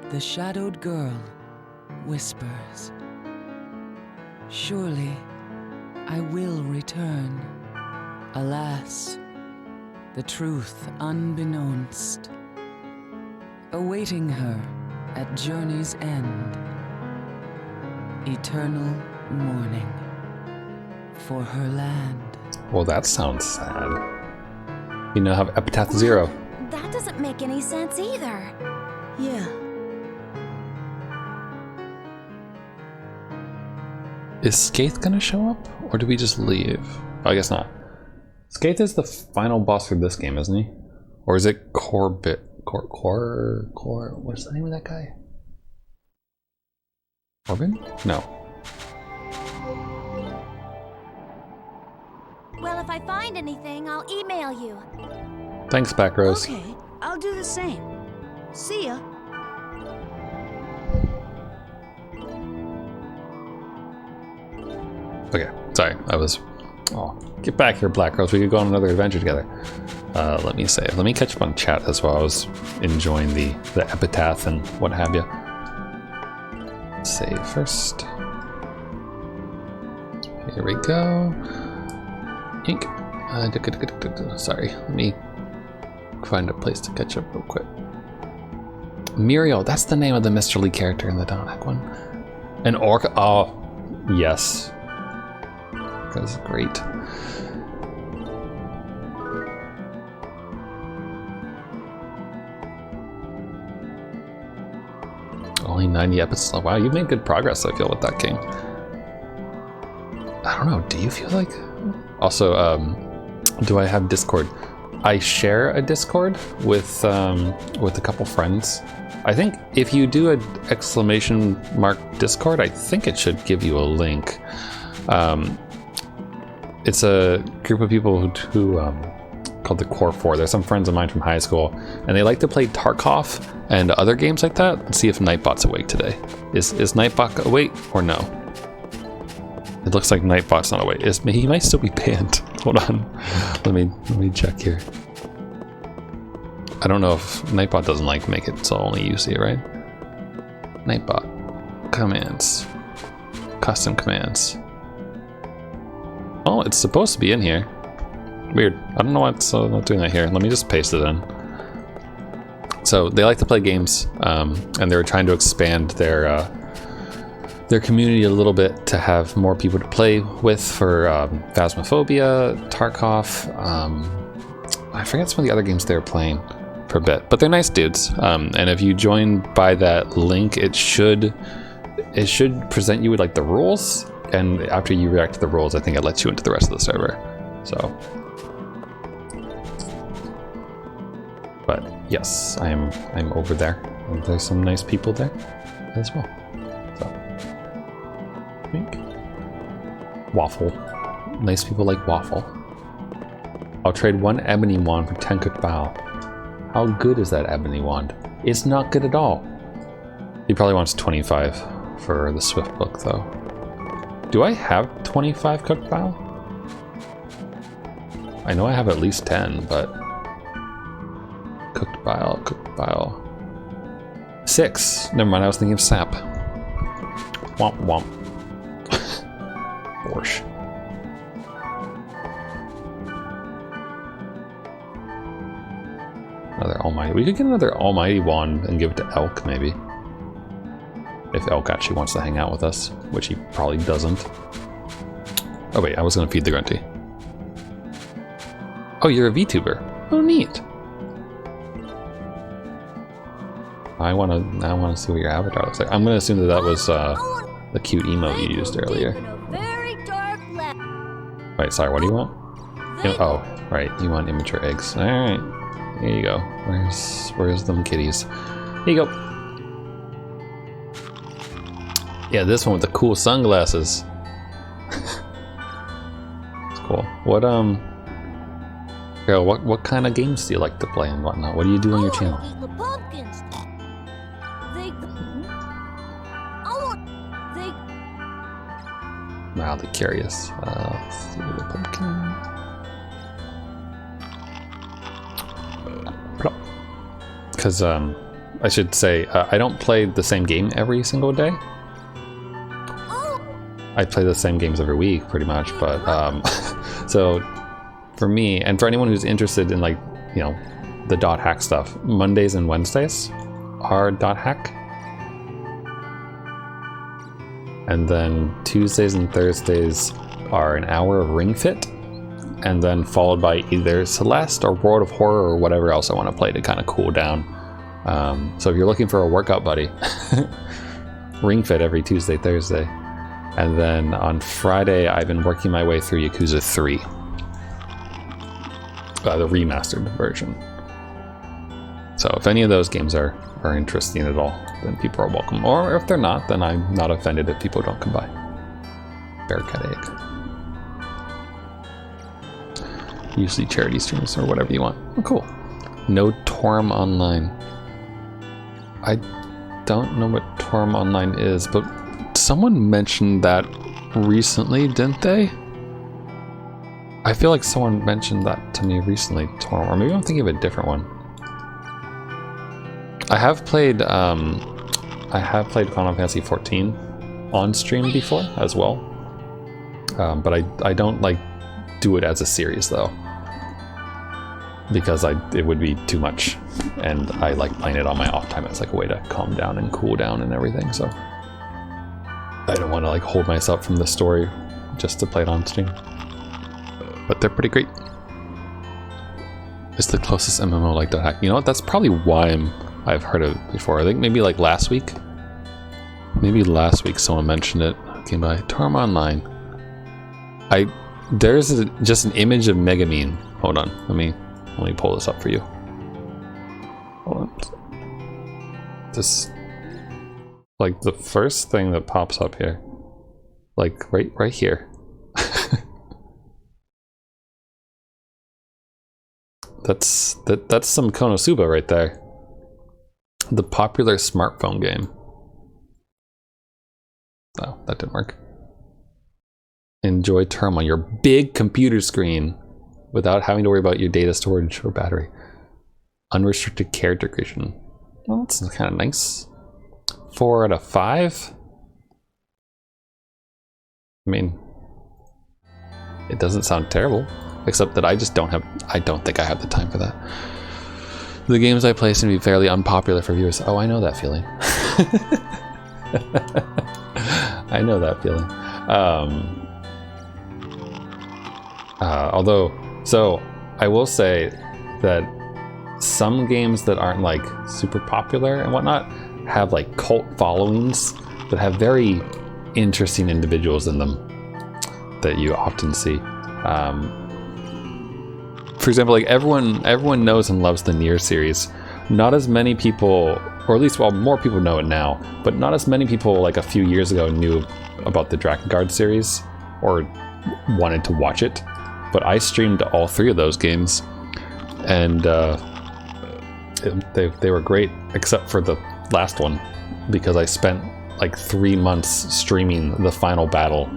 the shadowed girl whispers, surely I will return. Alas, the truth unbeknownst, awaiting her at journey's end, eternal mourning for her land. Well, that sounds sad. You now have Epitaph 0. That doesn't make any sense either. Yeah. Is Skaith gonna show up? Or do we just leave? Oh, I guess not. Skaith is the final boss for this game, isn't he? Or is it Corbett? What's the name of that guy? Corbin? No. Well, if I find anything, I'll email you. Thanks, Backrose. Okay, I'll do the same. See ya. Okay, sorry, I was... Oh, get back here, Black Rose. We could go on another adventure together. Let me save. Let me catch up on chat as well. I was enjoying the epitaph and what have you. Save first. Here we go. Ink. Sorry, let me find a place to catch up real quick. Muriel, that's the name of the Mr. Lee character in the Donic one. An orc. Oh, yes. That's great. Only 90 episodes. Wow, you've made good progress, I feel, with that game. I don't know, do you feel like? Also, do I have Discord? I share a Discord with a couple friends. I think if you do an exclamation mark Discord, I think it should give you a link. It's a group of people who called the Core 4. There's some friends of mine from high school, and they like to play Tarkov and other games like that. Let's see if Nightbot's awake today. Is Nightbot awake or no? It looks like Nightbot's not awake. He might still be banned. Hold on. Let me check here. I don't know if Nightbot doesn't like make it so only you see it, right? Nightbot. Commands. Custom commands. Oh, it's supposed to be in here. Weird. I don't know why it's not doing that here. Let me just paste it in. So they like to play games, and they're trying to expand their community a little bit to have more people to play with for Phasmophobia, Tarkov. I forget some of the other games they're playing for a bit, but they're nice dudes. And if you join by that link, it should present you with like the rules. And after you react to the rules, I think it lets you into the rest of the server. So, but yes, I'm over there. And there's some nice people there as well. So, I think Waffle. Nice people like Waffle. I'll trade 1 ebony wand for 10 cooked fowl. How good is that ebony wand? It's not good at all. He probably wants 25 for the Swift book, though. Do I have 25 cooked fowl? I know I have at least 10, but... Cooked bile. 6! Never mind, I was thinking of sap. Womp womp. Borscht. Another almighty. We could get another almighty wand and give it to Elk, maybe. If Elk actually wants to hang out with us, which he probably doesn't. Oh wait, I was gonna feed the Grunty. Oh, you're a VTuber. Oh, neat. I wanna see what your avatar looks like. I'm gonna assume that that was the cute emo you used earlier. Wait, sorry, what do you want? Oh, right, you want immature eggs. Alright. Here you go. Where's them kitties? Here you go. Yeah, this one with the cool sunglasses. It's cool. What girl, what kind of games do you like to play and whatnot? What do you do on your channel? Mildly curious. Let's see the pumpkin. Because I should say I don't play the same game every single day. I play the same games every week pretty much, but so for me and for anyone who's interested in, like, you know, the dot hack stuff, Mondays and Wednesdays are dot hack, and then Tuesdays and Thursdays are an hour of Ring Fit, and then followed by either Celeste or World of Horror or whatever else I want to play to kind of cool down. So if you're looking for a workout buddy, Ring Fit every Tuesday, Thursday. And then on Friday, I've been working my way through Yakuza 3. The remastered version. So if any of those games are interesting at all, then people are welcome. Or if they're not, then I'm not offended if people don't come by. Bearcat egg. Usually charity streams or whatever you want. Oh, cool. No Torm Online. I don't know what Torm Online is, but someone mentioned that recently, didn't they? I feel like someone mentioned that to me recently, Torm, or maybe I'm thinking of a different one. I have played Final Fantasy 14 on stream before as well, but I don't like do it as a series though, because it would be too much, and I like playing it on my off time as like a way to calm down and cool down and everything. So I don't want to like hold myself from the story just to play it on stream. But they're pretty great. It's the closest MMO like dot hack. You know what? That's probably why I've heard of it before. I think maybe like last week. Maybe last week someone mentioned it. Came by Torm Online. There's just an image of Megamine. Hold on. Let me pull this up for you. Hold on. This, like, the first thing that pops up here, like right here. That's some Konosuba right there. The popular smartphone game. Oh, that didn't work. Enjoy Term on your big computer screen without having to worry about your data storage or battery. Unrestricted character creation. Well, that's kind of nice. 4 out of 5. I mean, it doesn't sound terrible, except that I don't think I have the time for that. The games I play seem to be fairly unpopular for viewers. Oh, I know that feeling. I know that feeling. So I will say that some games that aren't like super popular and whatnot have like cult followings that have very interesting individuals in them that you often see. For example, like everyone knows and loves the Nier series. Not as many people, or at least, well, more people know it now, but not as many people like a few years ago knew about the Drakengard series or wanted to watch it. But I streamed all 3 of those games, and they were great, except for the last one, because I spent like 3 months streaming the final battle.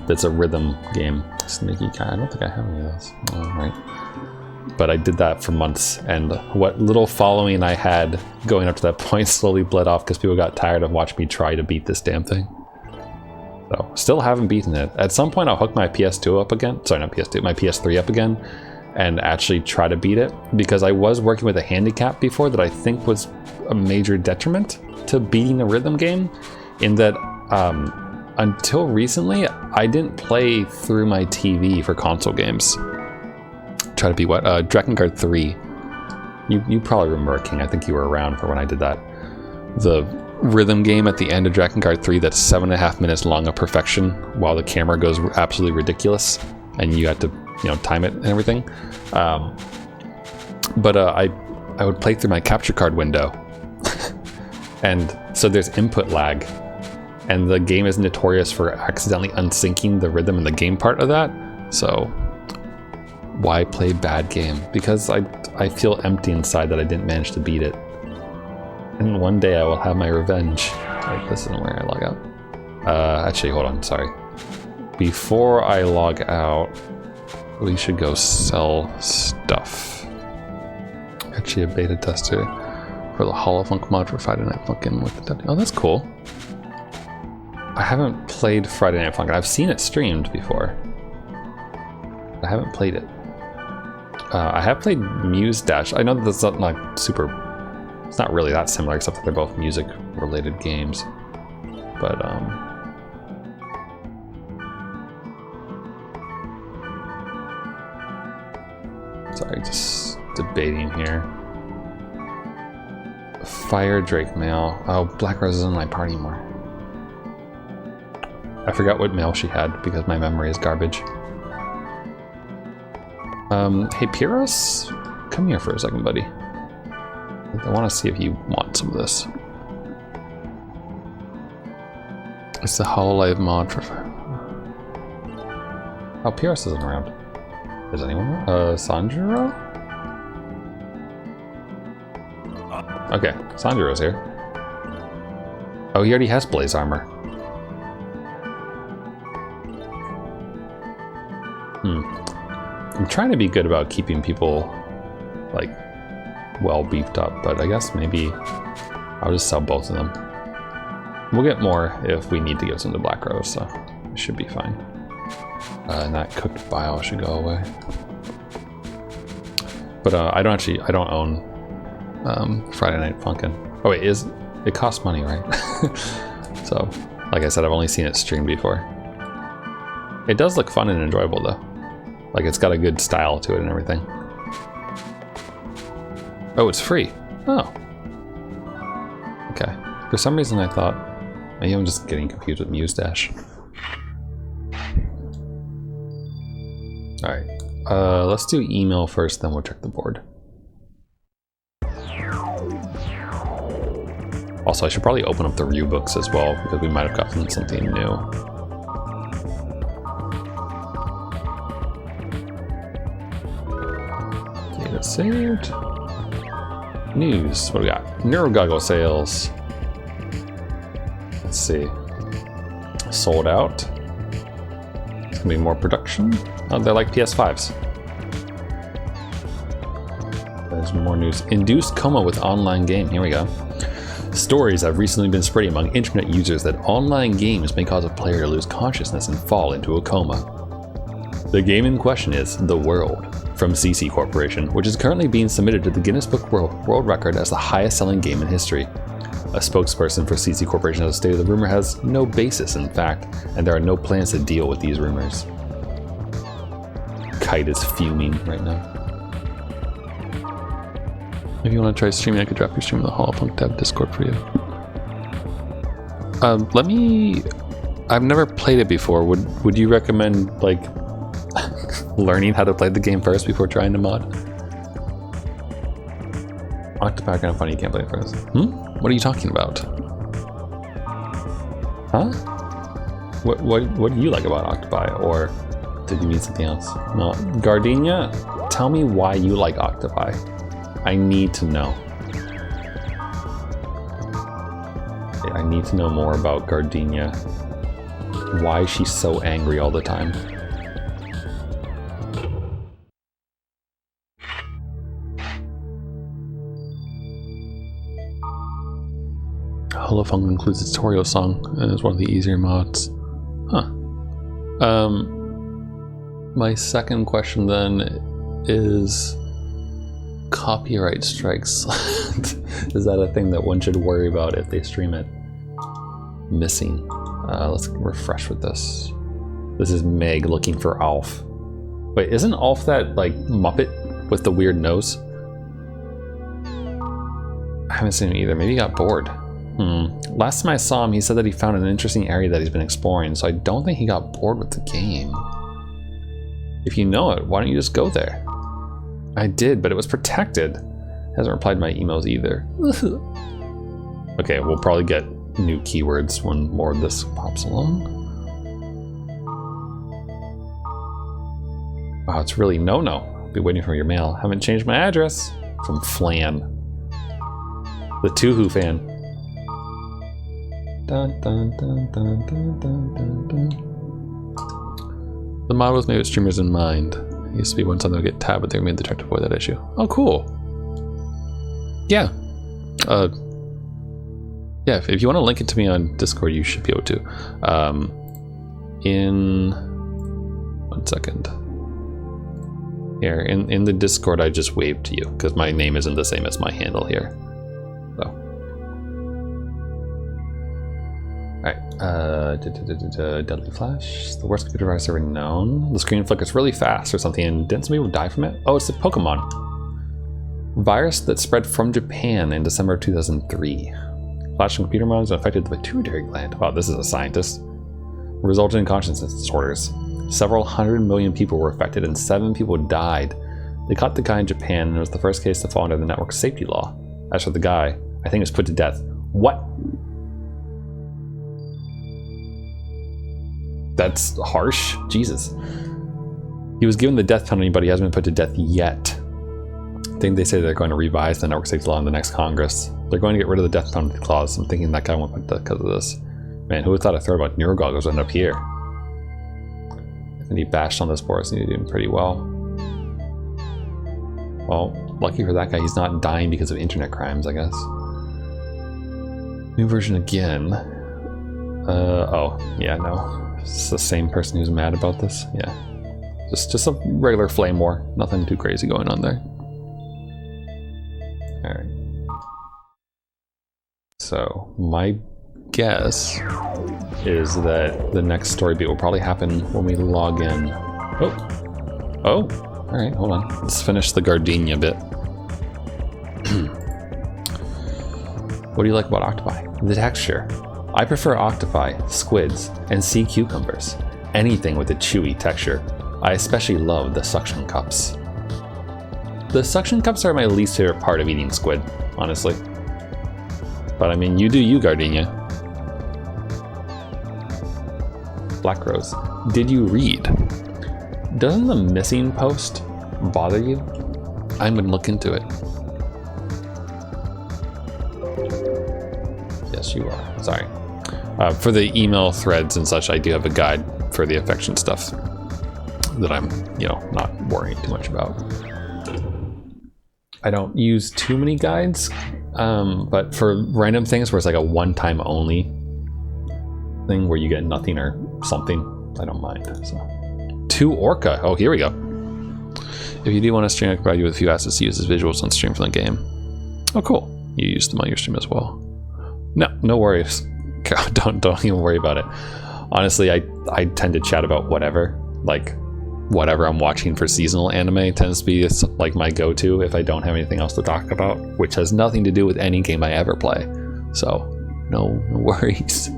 That's a rhythm game. Sneaky guy. I don't think I have any of those. All right. But I did that for months, and what little following I had going up to that point slowly bled off because people got tired of watching me try to beat this damn thing. So, still haven't beaten it. At some point I'll hook my PS2 up again. Sorry, not PS2, my PS3 up again, and actually try to beat it, because I was working with a handicap before that I think was a major detriment to beating a rhythm game, in that until recently I didn't play through my TV for console games. Try to beat what? Drakengard 3. You probably remember, King. I think you were around for when I did that. the rhythm game at the end of Drakengard 3 that's 7.5 minutes long of perfection while the camera goes absolutely ridiculous and you have to, you know, time it and everything. But I would play through my capture card window and so there's input lag and the game is notorious for accidentally unsyncing the rhythm and the game part of that. So why play bad game? Because I feel empty inside that I didn't manage to beat it. And one day I will have my revenge. Wait, this isn't where I log out. Actually, hold on, sorry. Before I log out, we should go sell stuff. Actually, a beta tester for the Holofunk mod for Friday Night Funkin' with the W. Oh, that's cool. I haven't played Friday Night Funkin'. I've seen it streamed before. I haven't played it. I have played Muse Dash. I know that that's not like super. It's not really that similar, except that they're both music-related games. But sorry, just debating here. Fire Drake mail. Oh, Black Rose isn't in my party anymore. I forgot what mail she had because my memory is garbage. Hey Pyros, come here for a second, buddy. I want to see if you want some of this. It's the HoloLive mod for. Oh, Pyros isn't around. Is anyone around? Sanjuro? Okay, Sanjuro's here. Oh, he already has blaze armor. I'm trying to be good about keeping people, like, well beefed up, but I guess maybe I'll just sell both of them. We'll get more if we need to give some to Black Rose, so it should be fine. And that cooked bile should go away. But I don't own Friday Night Funkin'. Oh wait, it costs money, right? So, like I said, I've only seen it streamed before. It does look fun and enjoyable though. Like it's got a good style to it and everything. Oh, it's free. Oh. Okay. For some reason I thought, maybe I'm just getting confused with Muse Dash. Alright. Let's do email first, then we'll check the board. Also, I should probably open up the review books as well, because we might have gotten something new. Data saved. News. What do we got? Neurogoggle sales. Let's see. Sold out. It's gonna be more production. Oh, they're like PS5s. There's more news. Induced coma with online game. Here we go. Stories have recently been spreading among internet users that online games may cause a player to lose consciousness and fall into a coma. The game in question is The World from CC Corporation, which is currently being submitted to the Guinness Book World Record as the highest selling game in history. A spokesperson for CC Corporation has stated the rumor has no basis in fact, and there are no plans to deal with these rumors. Kite is fuming right now. If you want to try streaming, I could drop your stream in the Holopunk tab Discord for you. I've never played it before. Would you recommend like learning how to play the game first before trying to mod? Octopi kind of funny, you can't play it first. What are you talking about? Huh? What do you like about Octopi, or did you mean something else? No, Gardenia, tell me why you like Octopi. I need to know. I need to know more about Gardenia. Why she's so angry all the time. Holofunk includes a tutorial song and is one of the easier mods. Huh. My second question then is copyright strikes. Is that a thing that one should worry about if they stream it? Missing. Let's refresh with this. This is Meg looking for Alf. Wait, isn't Alf that like Muppet with the weird nose? I haven't seen him either. Maybe he got bored. Last time I saw him, he said that he found an interesting area that he's been exploring, so I don't think he got bored with the game. If you know it, why don't you just go there? I did, but it was protected. Hasn't replied to my emails either. Okay, we'll probably get new keywords when more of this pops along. Wow, it's really no-no. I'll be waiting for your mail. Haven't changed my address. From Flan. The Tuhu fan. Dun, dun, dun, dun, dun, dun, dun, dun. The mod was made with streamers in mind. It used to be when something would get tabbed, but they made the tech to avoid that issue. Oh, cool. Yeah. Yeah, if you want to link it to me on Discord, you should be able to. In 1 second. Here, in the Discord, I just waved to you because my name isn't the same as my handle here. So. Alright, Deadly Flash. The worst computer virus ever known. The screen flickers really fast or something, and didn't some people die from it? Oh, it's a Pokemon. Virus that spread from Japan in December of 2003. Flash and computer mods affected the pituitary gland. Wow, this is a scientist. Resulted in consciousness disorders. Several 100 million people were affected and 7 people died. They caught the guy in Japan and it was the first case to fall under the network's safety law. As for the guy, I think he was put to death. What? That's harsh. Jesus. He was given the death penalty, but he hasn't been put to death yet. I think they say they're going to revise the network safety law in the next Congress. They're going to get rid of the death penalty clause. I'm thinking that guy won't put death because of this. Man, who would have thought a third about neurogoggles would end up here? And he bashed on this forest and he's doing pretty well. Well, lucky for that guy, he's not dying because of internet crimes, I guess. New version again. Oh, yeah, no. It's the same person who's mad about this. Yeah. Just a regular flame war. Nothing too crazy going on there. Alright. So, my guess is that the next story beat will probably happen when we log in. Oh, all right, hold on. Let's finish the Gardenia bit. What do you like about octopi? The texture. I prefer octopi, squids, and sea cucumbers. Anything with a chewy texture. I especially love the suction cups. The suction cups are my least favorite part of eating squid, honestly. But I mean, you do you, Gardenia. Black Rose. Did you read? Doesn't the missing post bother you? I'm gonna look into it. Yes, you are. Sorry. For the email threads and such, I do have a guide for the affection stuff that I'm, not worrying too much about. I don't use too many guides, but for random things where it's like a one-time only thing where you get nothing or something, I don't mind. So, 2 Orca. Oh, here we go. If you do want to stream, I can provide you with a few assets to use as visuals on stream from the game. Oh, cool. You used them on your stream as well. No worries. Don't even worry about it. Honestly, I tend to chat about whatever. Like, whatever I'm watching for seasonal anime tends to be like my go-to if I don't have anything else to talk about, which has nothing to do with any game I ever play. So, no worries.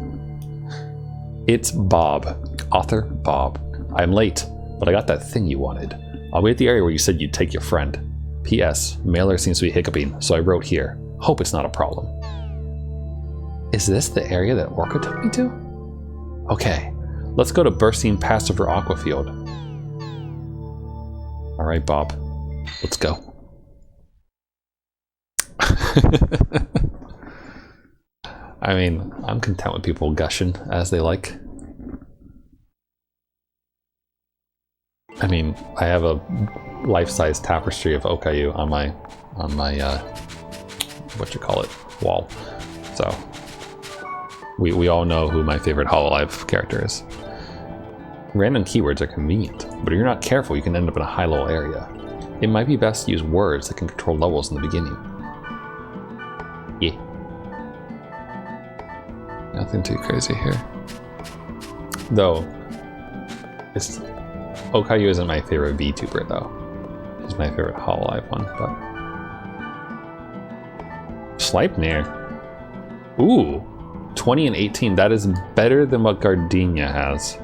It's Bob. Author Bob. I'm late, but I got that thing you wanted. I'll wait at the area where you said you'd take your friend. P.S. Mailer seems to be hiccuping, so I wrote here. Hope it's not a problem. Is this the area that Orca took me to? Okay, let's go to Bursting Passover Aquafield. Alright, Bob. Let's go. I mean, I'm content with people gushing as they like. I mean, I have a life-size tapestry of Okayu on my wall. So we all know who my favorite Hololive character is. Random keywords are convenient, but if you're not careful, you can end up in a high-level area. It might be best to use words that can control levels in the beginning. Yeah. Nothing too crazy here. Though, Okayu isn't my favorite VTuber though. He's my favorite Hololive one, but... Sleipnir. Ooh, 20 and 18. That is better than what Gardenia has.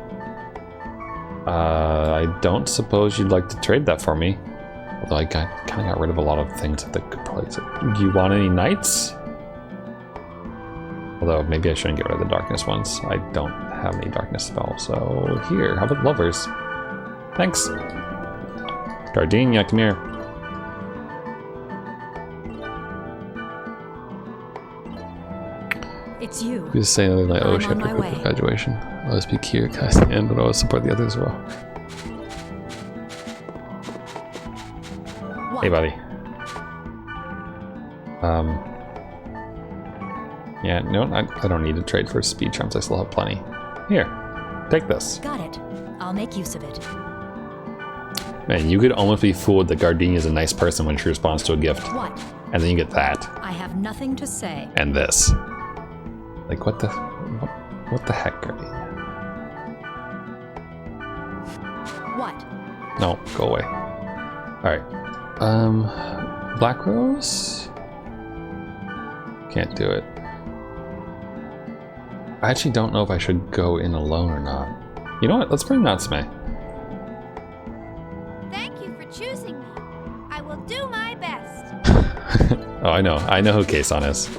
I don't suppose you'd like to trade that for me. Although I kind of got rid of a lot of things that could play. Do you want any knights? Although maybe I shouldn't get rid of the darkness ones. I don't have any darkness spells. So here, how about lovers? Thanks. Gardenia, come here. It's you. You just say anything like, oh, I'm she on had my to way. quit graduation. I'll speak here, cast the end, but I'll support the others as well. What? Hey, buddy. Yeah, no, I don't need to trade for speed charms. I still have plenty. Here, take this. Got it. I'll make use of it. Man, you could almost be fooled that Gardenia is a nice person when she responds to a gift. What? And then you get that. I have nothing to say. And this. Like, what the heck, Gardenia? What? No, go away. Alright. Black Rose? Can't do it. I actually don't know if I should go in alone or not. You know what? Let's bring Natsume. Thank you for choosing me. I will do my best. Oh, I know who Kason is.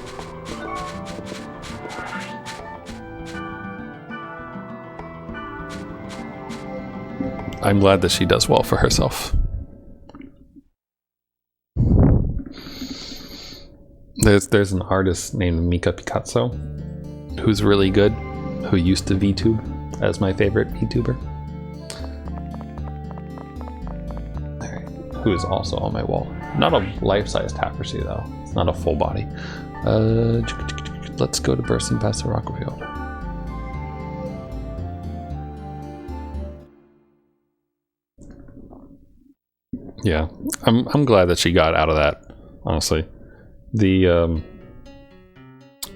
I'm glad that she does well for herself. There's an artist named Mika Picasso who's really good, who used to VTube as my favorite VTuber. Alright, who is also on my wall. Not a life-size tapestry though. It's not a full body. Let's go to Bursting Past the Rockfield. Yeah, I'm glad that she got out of that, honestly. The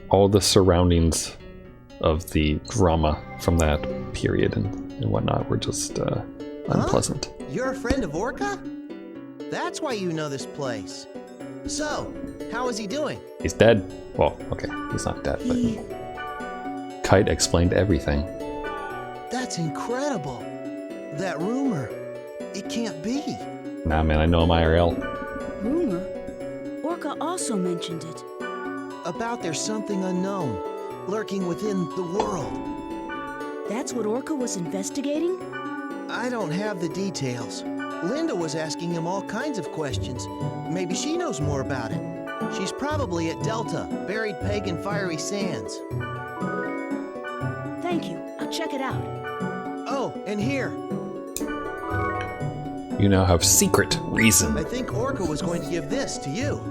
all the surroundings of the drama from that period and whatnot were just unpleasant. Huh? You're a friend of Orca? That's why you know this place. So, how is he doing? He's dead. Well, okay, he's not dead, but Kite explained everything. That's incredible. That rumor, it can't be. Nah, man, I know him IRL. Rumor? Orca also mentioned it. About there's something unknown, lurking within the world. That's what Orca was investigating? I don't have the details. Linda was asking him all kinds of questions. Maybe she knows more about it. She's probably at Delta, buried pagan fiery sands. Thank you. I'll check it out. Oh, and here. You now have secret reason. I think Orca was going to give this to you.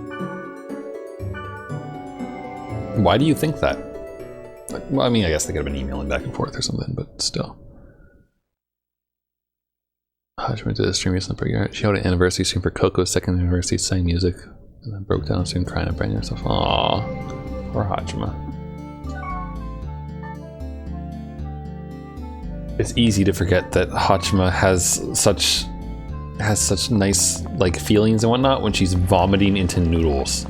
Why do you think that? Well, I mean, I guess they could have been emailing back and forth or something, but still. Hajime did a stream recently. She held an anniversary stream for Coco's second anniversary, sang music, and then broke down on stream crying and branding herself. Aww. Poor Hajime. It's easy to forget that Hajime has such nice like feelings and whatnot when she's vomiting into noodles.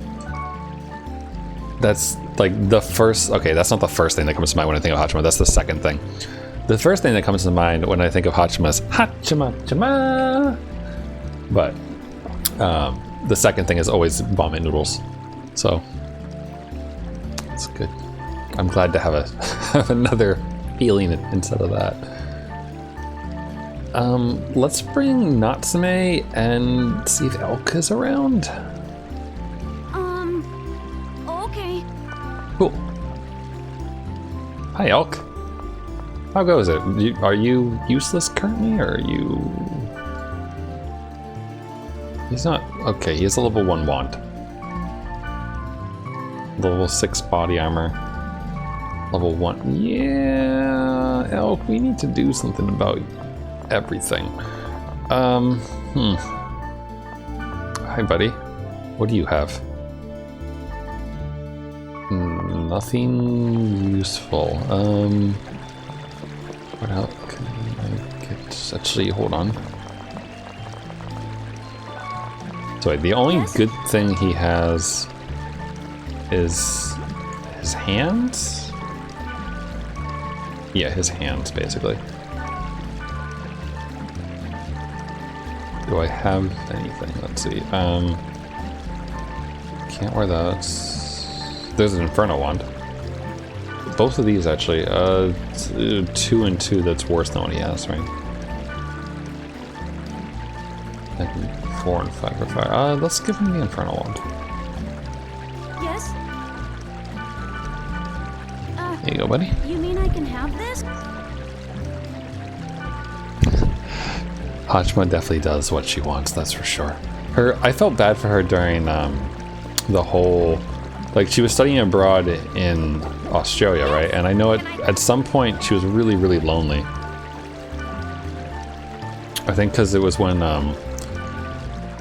That's like the first, okay, that's not the first thing that comes to mind when I think of Hachima, that's the second thing. The first thing that comes to mind when I think of Hachima is Hachima. But the second thing is always vomit noodles. So it's good. I'm glad to have another feeling instead of that. Let's bring Natsume and see if Elk is around. Okay. Cool. Hi, Elk. How goes it? Are you useless currently, or are you... He's not... Okay, he has a level 1 wand. Level 6 body armor. Level 1... Yeah... Elk, we need to do something about everything. Hi, buddy. What do you have? Nothing useful. What else can I get? Actually, hold on. So the only good thing he has is his hands? Yeah, his hands, basically. Do I have anything? Let's see. Can't wear that. There's an Inferno wand. Both of these, actually. 2 and 2, that's worse than what he has, right? And 4 and 5 for 5. Let's give him the Inferno wand. Yes? There you go, buddy. You mean I can have this? Hachima definitely does what she wants, that's for sure. I felt bad for her during the whole, like, she was studying abroad in Australia, right? And I know at some point she was really, really lonely. I think because it was when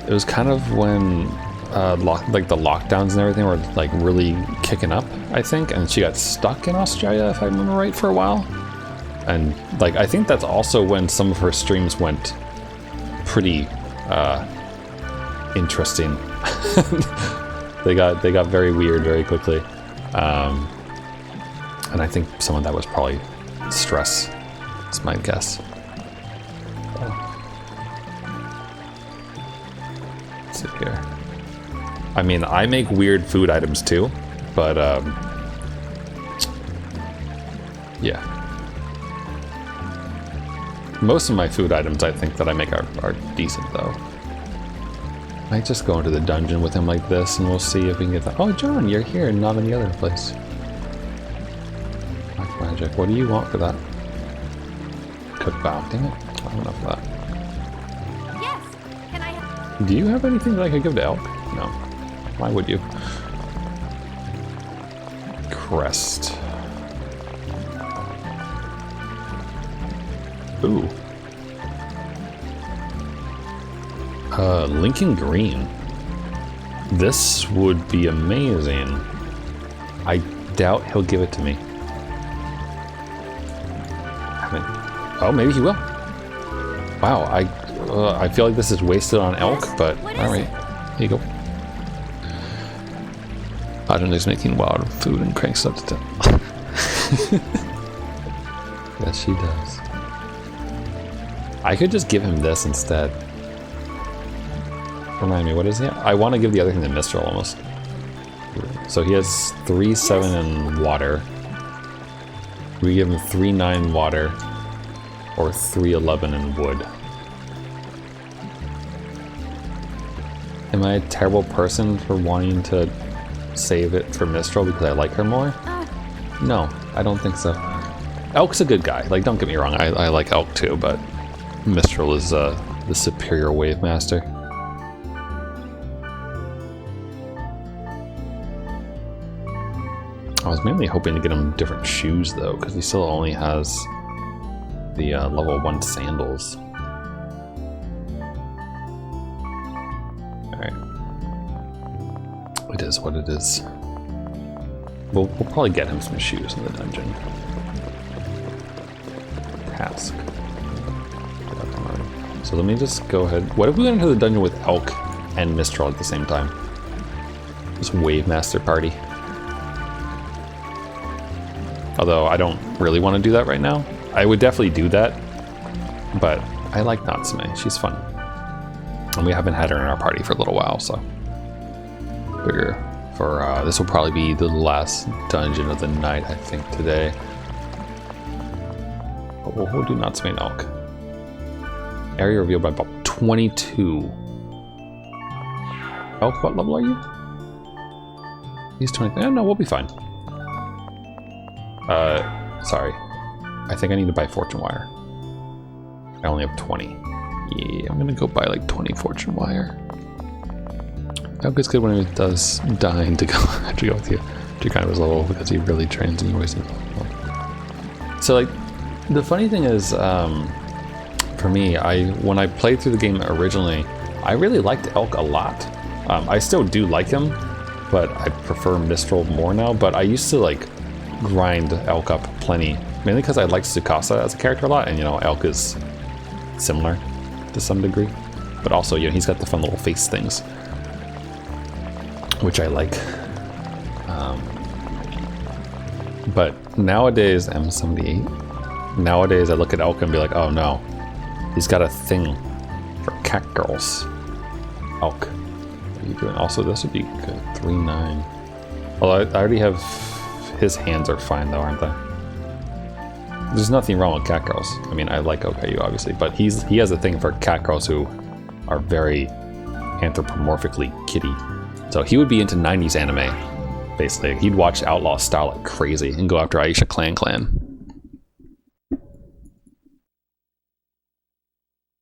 it was kind of when like the lockdowns and everything were like really kicking up, I think, and she got stuck in Australia, if I remember right, for a while. And like I think that's also when some of her streams went pretty interesting. they got very weird very quickly, and I think some of that was probably stress. That's my guess. Let's see here. I mean, I make weird food items too, but yeah. Most of my food items I think that I make are decent though. Might just go into the dungeon with him like this and we'll see if we can get that. Oh, John, you're here and not in the other place. Black magic. What do you want for that? Cook bow. Dang it. I don't have enough for that. Yes. Can I have... Do you have anything that I could give to Elk? No. Why would you? Crest. Ooh. Lincoln Green. This would be amazing. I doubt he'll give it to me. I mean, oh, maybe he will. Wow, I feel like this is wasted on Elk, but alright. Here you go. Ajahn is making wild food and cranks up to 10. Yes, she does. I could just give him this instead. Remind me, what is he? I want to give the other thing to Mistral almost. So he has 3-7 in water. We give him 3-9 water or 3-11 in wood. Am I a terrible person for wanting to save it for Mistral because I like her more? No, I don't think so. Elk's a good guy. Like, don't get me wrong, I like Elk too, but Mistral is the superior wave master. I was mainly hoping to get him different shoes though, because he still only has the level 1 sandals. Alright. It is what it is. We'll probably get him some shoes in the dungeon. Task. So let me just go ahead. What if we went into the dungeon with Elk and Mistral at the same time? This Wave Master party. Although I don't really want to do that right now. I would definitely do that, but I like Natsume. She's fun. And we haven't had her in our party for a little while, so. Figure for this will probably be the last dungeon of the night, I think, today. But we'll do Natsume and Elk. Area revealed by about 22. Elk, what level are you? He's 20. No, we'll be fine. Sorry. I think I need to buy Fortune Wire. I only have 20. Yeah, I'm gonna go buy like 20 Fortune Wire. Elk is good when it does dying to go to go with you to kind of his level because he really trains in your ways. So like, the funny thing is, for me, when I played through the game originally, I really liked Elk a lot. I still do like him, but I prefer Mistral more now. But I used to like grind Elk up plenty, mainly because I liked Tsukasa as a character a lot, and you know, Elk is similar to some degree, but also, you know, he's got the fun little face things, which I like. But nowadays, M78. Nowadays, I look at Elk and be like, oh no, he's got a thing for cat girls. Elk, what are you doing? Also, this would be good. 3-9. Although I already have his hands are fine though, aren't they? There's nothing wrong with cat girls. I mean, I like OKU obviously, but he has a thing for cat girls who are very anthropomorphically kitty. So he would be into 90s anime, basically. He'd watch Outlaw Star like crazy and go after Aisha Clan.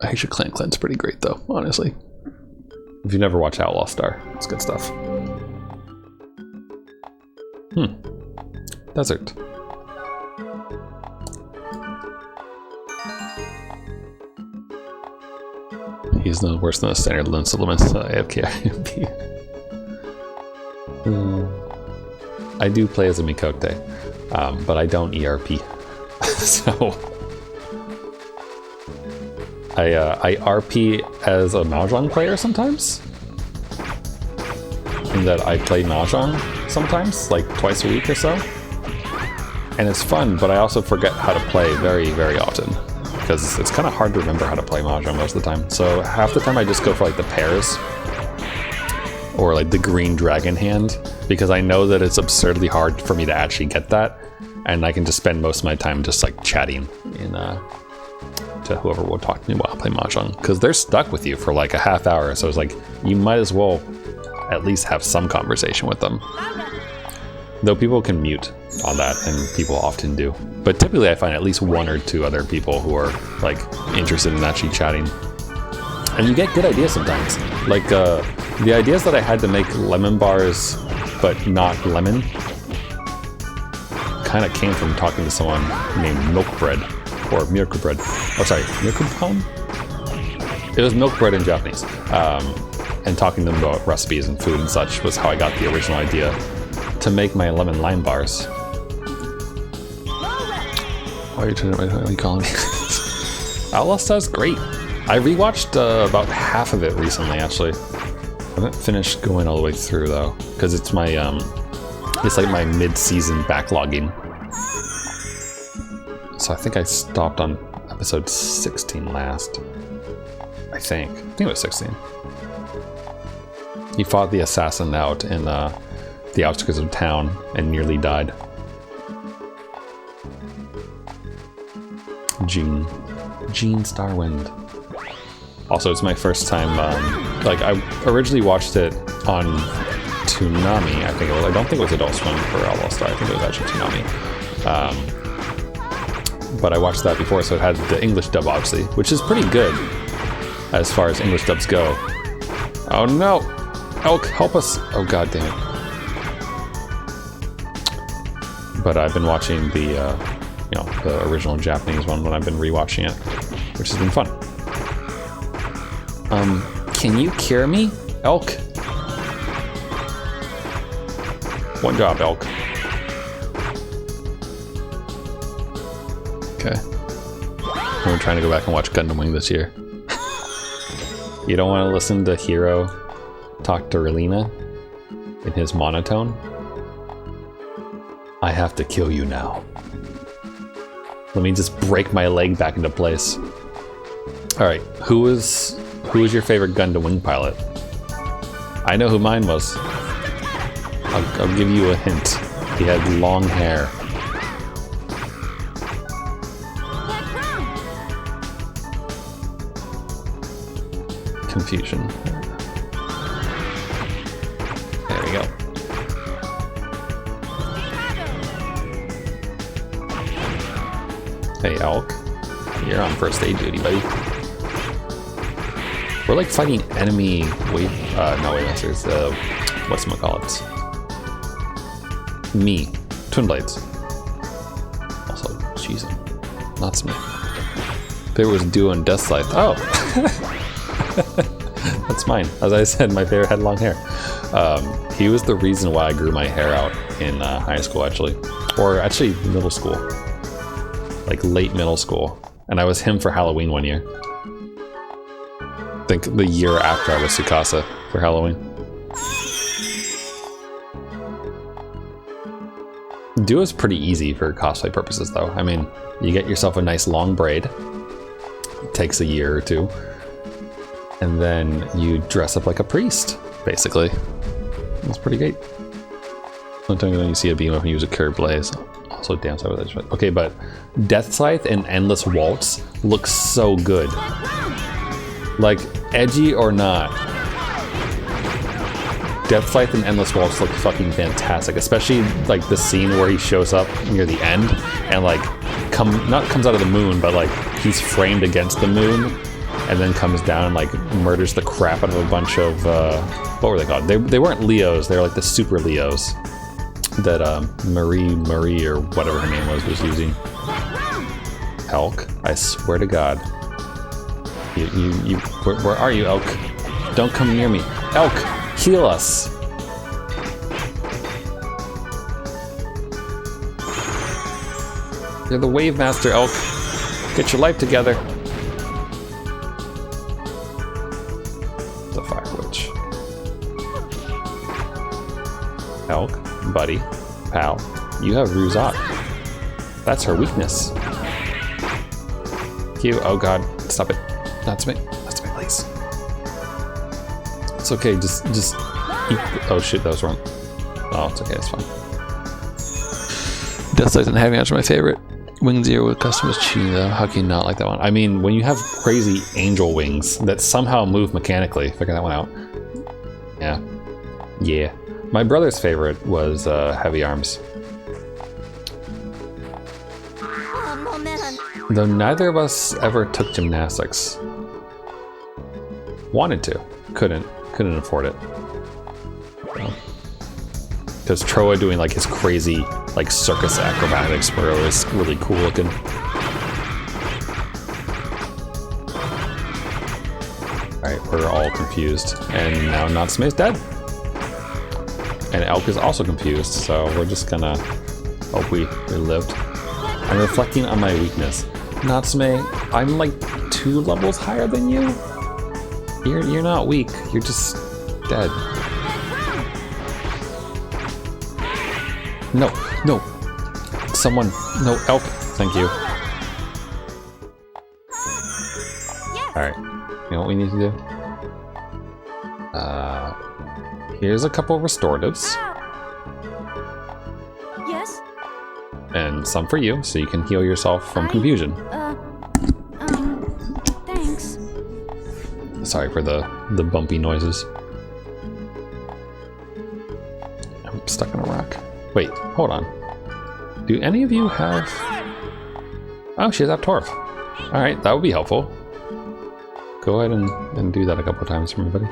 Aisha Clan's pretty great though, honestly. If you never watch Outlaw Star, it's good stuff. Desert. He's no worse than a standard Lin Suleiman AFK. I do play as a Mikote, but I don't ERP. So I RP as a Mahjong player sometimes. In that I play Mahjong sometimes, like twice a week or so. And it's fun, but I also forget how to play very, very often. Because it's kind of hard to remember how to play Mahjong most of the time. So half the time I just go for like the pairs. Or like the green dragon hand. Because I know that it's absurdly hard for me to actually get that. And I can just spend most of my time just like chatting to whoever will talk to me while I play Mahjong. Because they're stuck with you for like a half hour. So it's like, you might as well at least have some conversation with them. Though people can mute on that, and people often do. But typically I find at least one or two other people who are like interested in actually chatting. And you get good ideas sometimes. Like the ideas that I had to make lemon bars, but not lemon, kind of came from talking to someone named Milk Bread, or Miracle Bread. Oh, sorry, Miracle Bread? It was Milk Bread in Japanese. And talking to them about recipes and food and such was how I got the original idea to make my lemon lime bars. Why are you calling me? Outlaw Star's great. I rewatched about half of it recently, actually. I haven't finished going all the way through though, because it's my it's like my mid-season backlogging. So I think I stopped on episode 16 last. I think it was 16. He fought the assassin out in the outskirts of town and nearly died. Gene Starwind. Also, it's my first time, like I originally watched it on Toonami, I think it was. I don't think it was Adult Swim for Outlaw Star, I think it was actually Toonami. But I watched that before, so it had the English dub, obviously, which is pretty good as far as English dubs go. Oh no! Elk, help us! Oh god damn it. But I've been watching the, the original Japanese one when I've been rewatching it, which has been fun. Can you cure me, Elk? One job, Elk. Okay. We're trying to go back and watch Gundam Wing this year. You don't want to listen to Hiro talk to Relina in his monotone? I have to kill you now. Let me just break my leg back into place. Alright, who is your favorite Gundam Wing pilot? I know who mine was. I'll give you a hint. He had long hair. Confusion. There we go. Hey, Elk. You're on first aid duty, buddy. We're like fighting enemy wave masters. Whatchamacallit? Me. Twin Blades. Also, jeez. Not Smith. There was Duo and Death Scythe. Oh! That's mine. As I said, my favorite had long hair. He was the reason why I grew my hair out in high school, actually. Or actually, middle school. Like late middle school. And I was him for Halloween one year. I think the year after I was Tsukasa for Halloween. duo is pretty easy for cosplay purposes, though. I mean, you get yourself a nice long braid. It takes a year or two. And then you dress up like a priest, basically. That's pretty great. Sometimes when you see a beam up and use a curved blaze. Also downside with that. Okay, but Death Scythe and Endless Waltz looks so good. Like, edgy or not, Death Scythe and Endless Waltz look fucking fantastic. Especially like the scene where he shows up near the end and like comes out of the moon, but like he's framed against the moon and then comes down and like murders the crap out of a bunch of what were they called? They weren't Leos. They were like the super Leos that Marie or whatever her name was using. Elk, I swear to God. Where are you, Elk? Don't come near me. Elk, heal us. You're the Wave Master, Elk. Get your life together. The Fire Witch. Elk, buddy, pal, you have Ruzak. That's her weakness. You, oh God, stop it. That's me, please. It's okay, just eat. Oh shit, that was wrong. Oh, it's okay, it's fine. Death Scythe and Heavy Match are my favorite. Wing Zero with customers cheating though. How can you not like that one? I mean, when you have crazy angel wings that somehow move mechanically, figure that one out. Yeah. My brother's favorite was Heavy Arms. Oh, man. Though neither of us ever took gymnastics. Wanted to, couldn't afford it. Because Troa doing like his crazy like circus acrobatics were always really cool looking. Alright, we're all confused. And now Natsume's dead. And Elk is also confused, so we're just gonna hope we lived. I'm reflecting on my weakness. Natsume, I'm like 2 levels higher than you. You're not weak, you're just dead. No. Someone, no, Elk, thank you. Alright, you know what we need to do? Here's a couple of restoratives. Yes? And some for you, so you can heal yourself from confusion. Thanks. Sorry for the bumpy noises. I'm stuck on a rock. Wait, hold on. Do any of you have... Oh, she has that Torf. Alright, that would be helpful. Go ahead and do that a couple times for me, buddy.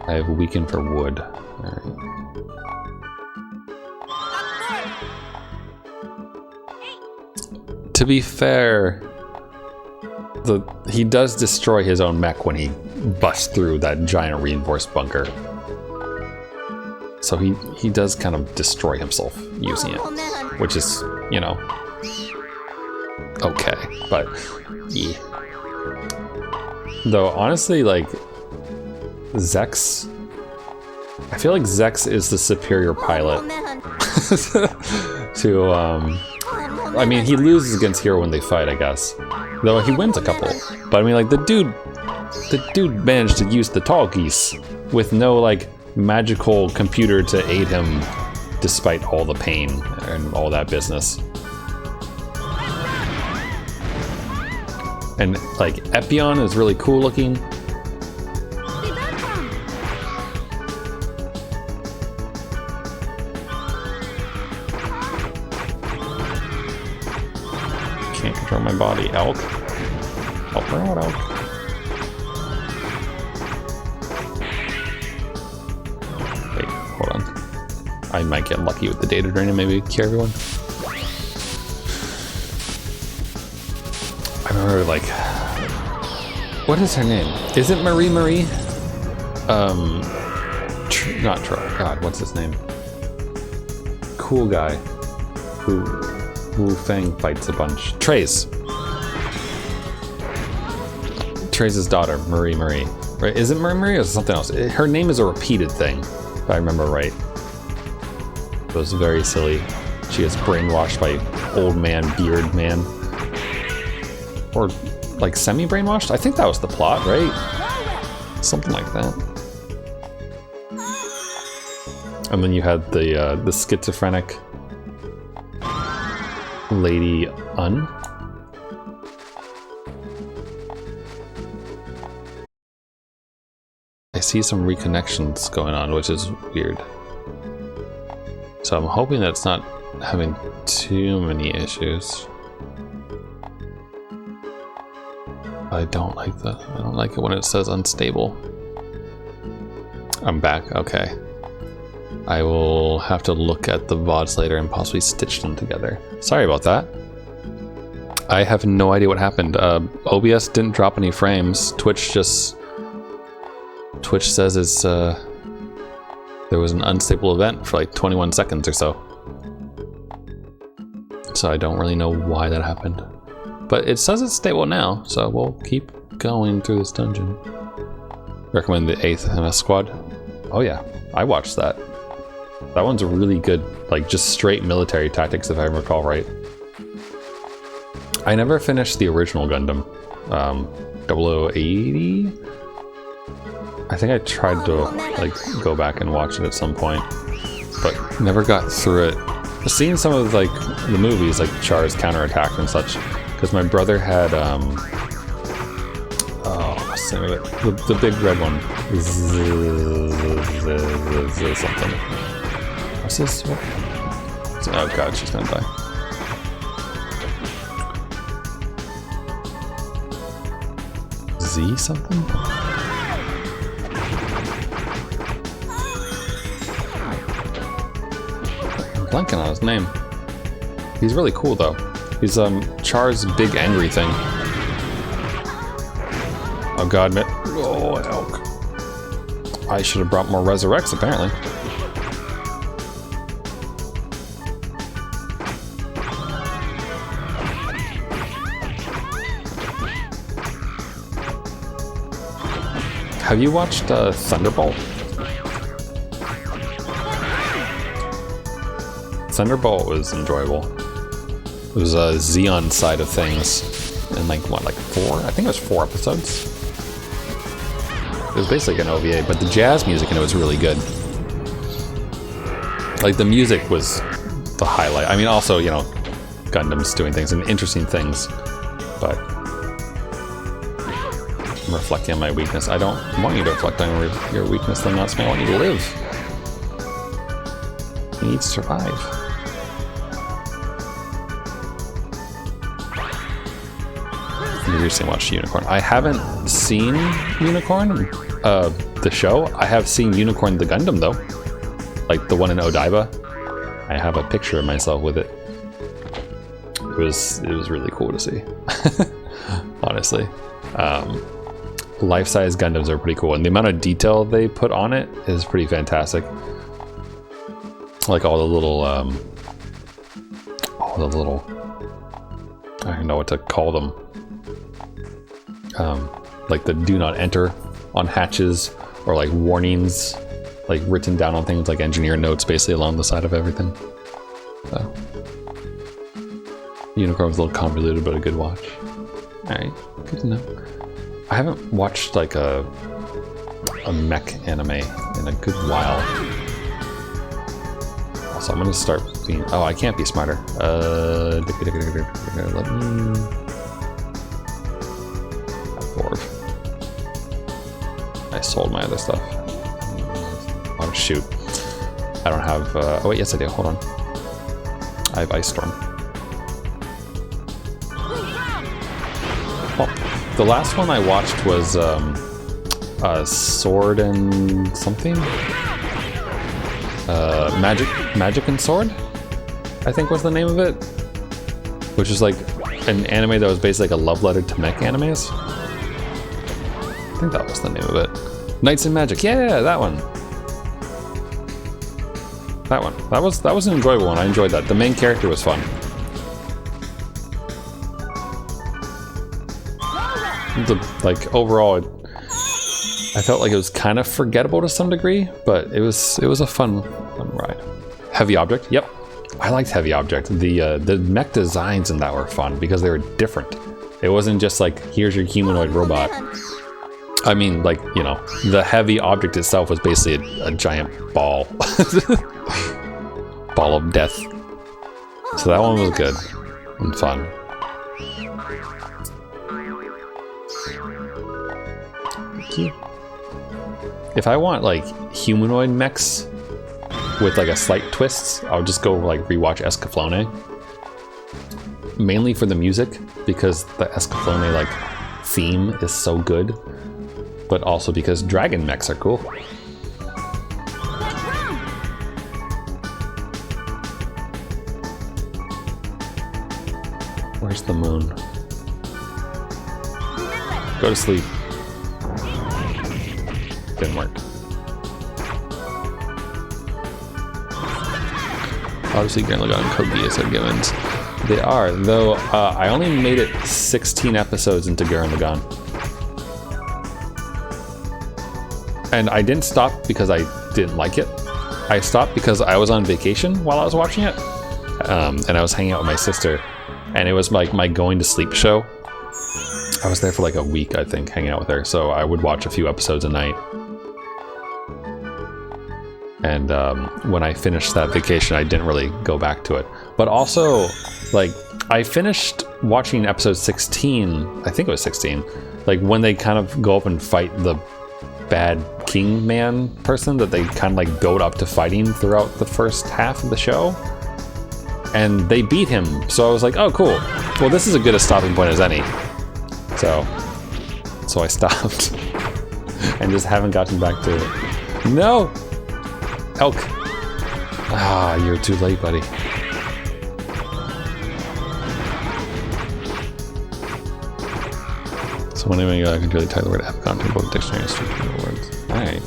I have weakened for wood. Alright. To be fair, he does destroy his own mech when he busts through that giant reinforced bunker. So he does kind of destroy himself using it, which is, you know, okay, but yeah. Though honestly, like Zex, I feel like Zex is the superior pilot to I mean, he loses against Hero when they fight, I guess. Though he wins a couple. But I mean, like the dude managed to use the tall geese with no like magical computer to aid him despite all the pain and all that business. And like Epion is really cool looking. Can't control my body. Elk. Help her out, Elk. Wait, hold on. I might get lucky with the data drain and maybe cure everyone. I remember, like, what is her name? Is it Marie? Not Troy. God, what's his name? Cool guy who Wu Fang fights a bunch. Trace. Trace's daughter, Marie. Right? Is it Marie or is it something else? Her name is a repeated thing, if I remember right. It was very silly. She gets brainwashed by old man, beard man. Or like semi-brainwashed? I think that was the plot, right? Something like that. And then you had the schizophrenic Lady Un. I see some reconnections going on, which is weird. So I'm hoping that it's not having too many issues. I don't like that. I don't like it when it says unstable. I'm back, okay. I will have to look at the VODs later and possibly stitch them together. Sorry about that. I have no idea what happened. OBS didn't drop any frames. Twitch says it's there was an unstable event for like 21 seconds or so. So I don't really know why that happened. But it says it's stable now, so we'll keep going through this dungeon. Recommend the 8th MS Squad. Oh yeah, I watched that. That one's a really good, like just straight military tactics if I recall right. I never finished the original Gundam, 0080. I think I tried to like go back and watch it at some point, but never got through it. I've seen some of like the movies, like Char's Counterattack and such, because my brother had oh, what's the name of it? The big red one. Something. What's this? Oh god, she's gonna die. Z something? I'm blanking on his name. He's really cool though. He's Char's big angry thing. Oh god, oh elk. I should have brought more Resurrects apparently. Have you watched Thunderbolt? Thunderbolt was enjoyable. It was a Xeon side of things, and like what, like 4? I think it was 4 episodes. It was basically an OVA, but the jazz music in it was really good. Like the music was the highlight. I mean, also you know, Gundam's doing things and interesting things, but. I'm reflecting on my weakness. I don't want you to reflect on your weakness, then that's why I want you to live. You need to survive. You recently watched Unicorn. I haven't seen Unicorn, the show. I have seen Unicorn the Gundam though. Like the one in Odaiba. I have a picture of myself with it. It was really cool to see. Honestly. Life-size Gundams are pretty cool, and the amount of detail they put on it is pretty fantastic. Like all the little, I don't know what to call them. Like the do not enter on hatches, or like warnings, like written down on things like engineer notes basically along the side of everything. So, Unicorn was a little convoluted, but a good watch. Alright, good to know. I haven't watched like a mech anime in a good while. So I'm gonna start being, oh, I can't be smarter. Let me, Orb. I sold my other stuff. Oh shoot. I don't have, oh wait, yes I do, hold on. I have Ice Storm. Oh. The last one I watched was Sword and something? Magic and Sword? I think was the name of it. Which is like an anime that was basically like a love letter to mech animes. I think that was the name of it. Knights and Magic, yeah, that one. That one. That was an enjoyable one. I enjoyed that. The main character was fun. Like overall, I felt like it was kind of forgettable to some degree, but it was a fun ride. Heavy Object. Yep. I liked Heavy Object. The mech designs in that were fun because they were different. It wasn't just like, here's your humanoid robot. I mean, like, you know, the Heavy Object itself was basically a giant ball. Ball of death. So that one was good and fun. Thank you. If I want like humanoid mechs with like a slight twist, I'll just go like rewatch Escaflowne. Mainly for the music, because the Escaflowne like theme is so good, but also because dragon mechs are cool. Where's the moon? Go to sleep. Didn't work. Obviously, Gurren Lagann and Code Geass are givens. They are, though I only made it 16 episodes into Gurren Lagann. And I didn't stop because I didn't like it. I stopped because I was on vacation while I was watching it. And I was hanging out with my sister. And it was like my going to sleep show. I was there for like a week, I think, hanging out with her. So I would watch a few episodes a night. And when I finished that vacation, I didn't really go back to it. But also, like, I finished watching episode 16, I think it was 16, like when they kind of go up and fight the bad king man person that they kind of like goad up to fighting throughout the first half of the show. And they beat him. So I was like, oh, cool. Well, this is as good a stopping point as any. So I stopped and just haven't gotten back to it. No! Elk. Ah, you're too late, buddy. So when I can really type the word Epcon to both dictionary and street words. Alright.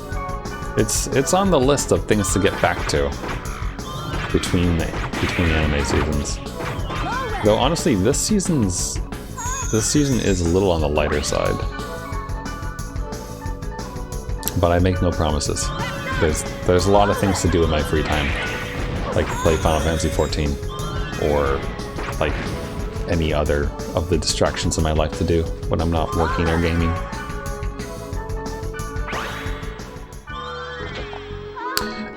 It's on the list of things to get back to between anime seasons. Though honestly, this season is a little on the lighter side. But I make no promises. There's a lot of things to do in my free time, like play Final Fantasy XIV, or like any other of the distractions in my life to do when I'm not working or gaming.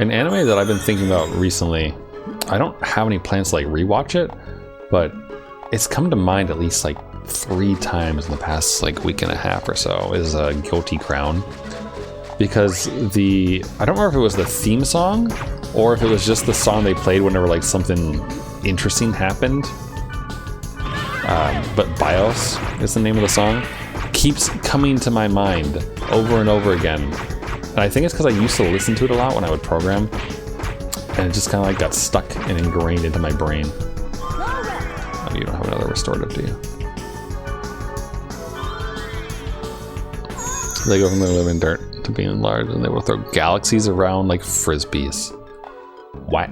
An anime that I've been thinking about recently, I don't have any plans to like rewatch it, but it's come to mind at least like 3 times in the past like week and a half or so, is Guilty Crown. Because I don't remember if it was the theme song or if it was just the song they played whenever like something interesting happened. But BIOS is the name of the song. Keeps coming to my mind over and over again. And I think it's because I used to listen to it a lot when I would program. And it just kind of like got stuck and ingrained into my brain. Oh, you don't have another restorative, do you? They go from the living dirt to being enlarged, and they will throw galaxies around like frisbees. What?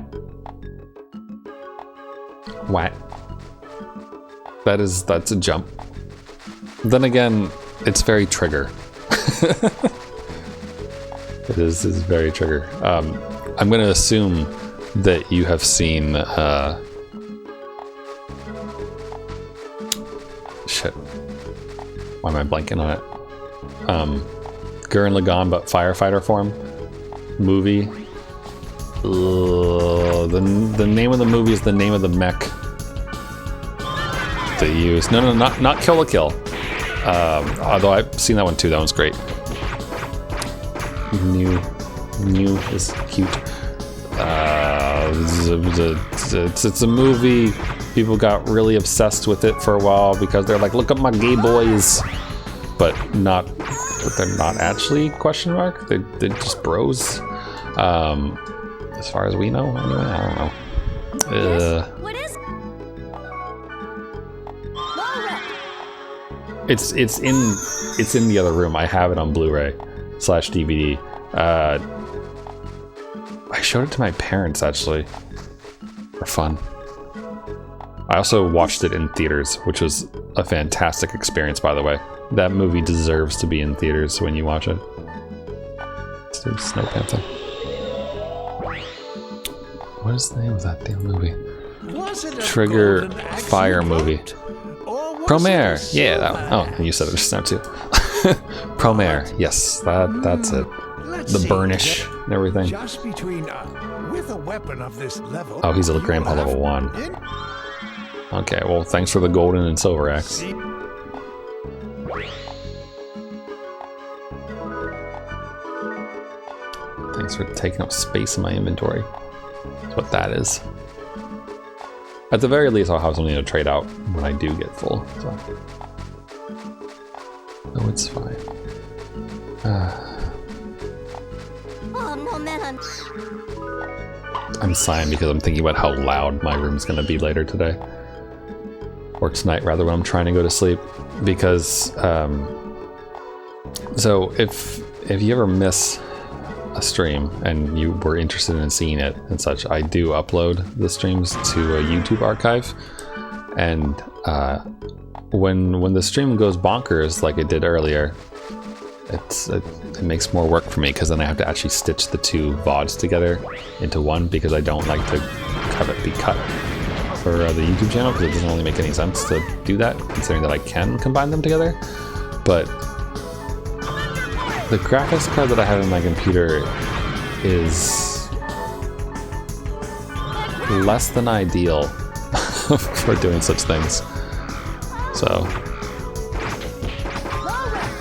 What? That's a jump. Then again, it's very Trigger. It is very Trigger. I'm going to assume that you have seen shit. Why am I blanking on it? Gurren Lagann, but firefighter form movie. The name of the movie is the name of the mech they use. No, not Kill la Kill. Although I've seen that one too. That one's great. New is cute. It's a movie. People got really obsessed with it for a while because they're like, look at my gay boys, but they're not actually ? They're just bros. As far as we know, anyway. I don't know. What is? It's in the other room. I have it on Blu-ray / DVD. I showed it to my parents actually for fun. I also watched it in theaters, which was a fantastic experience, by the way. That movie deserves to be in theaters when you watch it. Snow Panther. What is the name of that damn movie? Was it a Trigger golden axe Fire you movie. brought? Or was Promare. it a Yeah, that silver one. Oh, you said it just now too. Promare. Yes, that's it. Let's The see, burnish that- and everything. Just between with a weapon of this level. Oh, he's a you grandpa have level 1. in- Okay, well, thanks for the golden and silver axe. See- Thanks for taking up space in my inventory. That's what that is. At the very least, I'll have something to trade out when I do get full. So. Oh, it's fine. Oh no, man. I'm sighing because I'm thinking about how loud my room's going to be later today. Or tonight, rather, when I'm trying to go to sleep. Because, so if you ever miss a stream and you were interested in seeing it and such, I do upload the streams to a YouTube archive. And when the stream goes bonkers like it did earlier, it makes more work for me because then I have to actually stitch the two VODs together into one because I don't like to have it be cut for the YouTube channel because it doesn't really make any sense to do that considering that I can combine them together. But the graphics card that I have in my computer is less than ideal for doing such things. So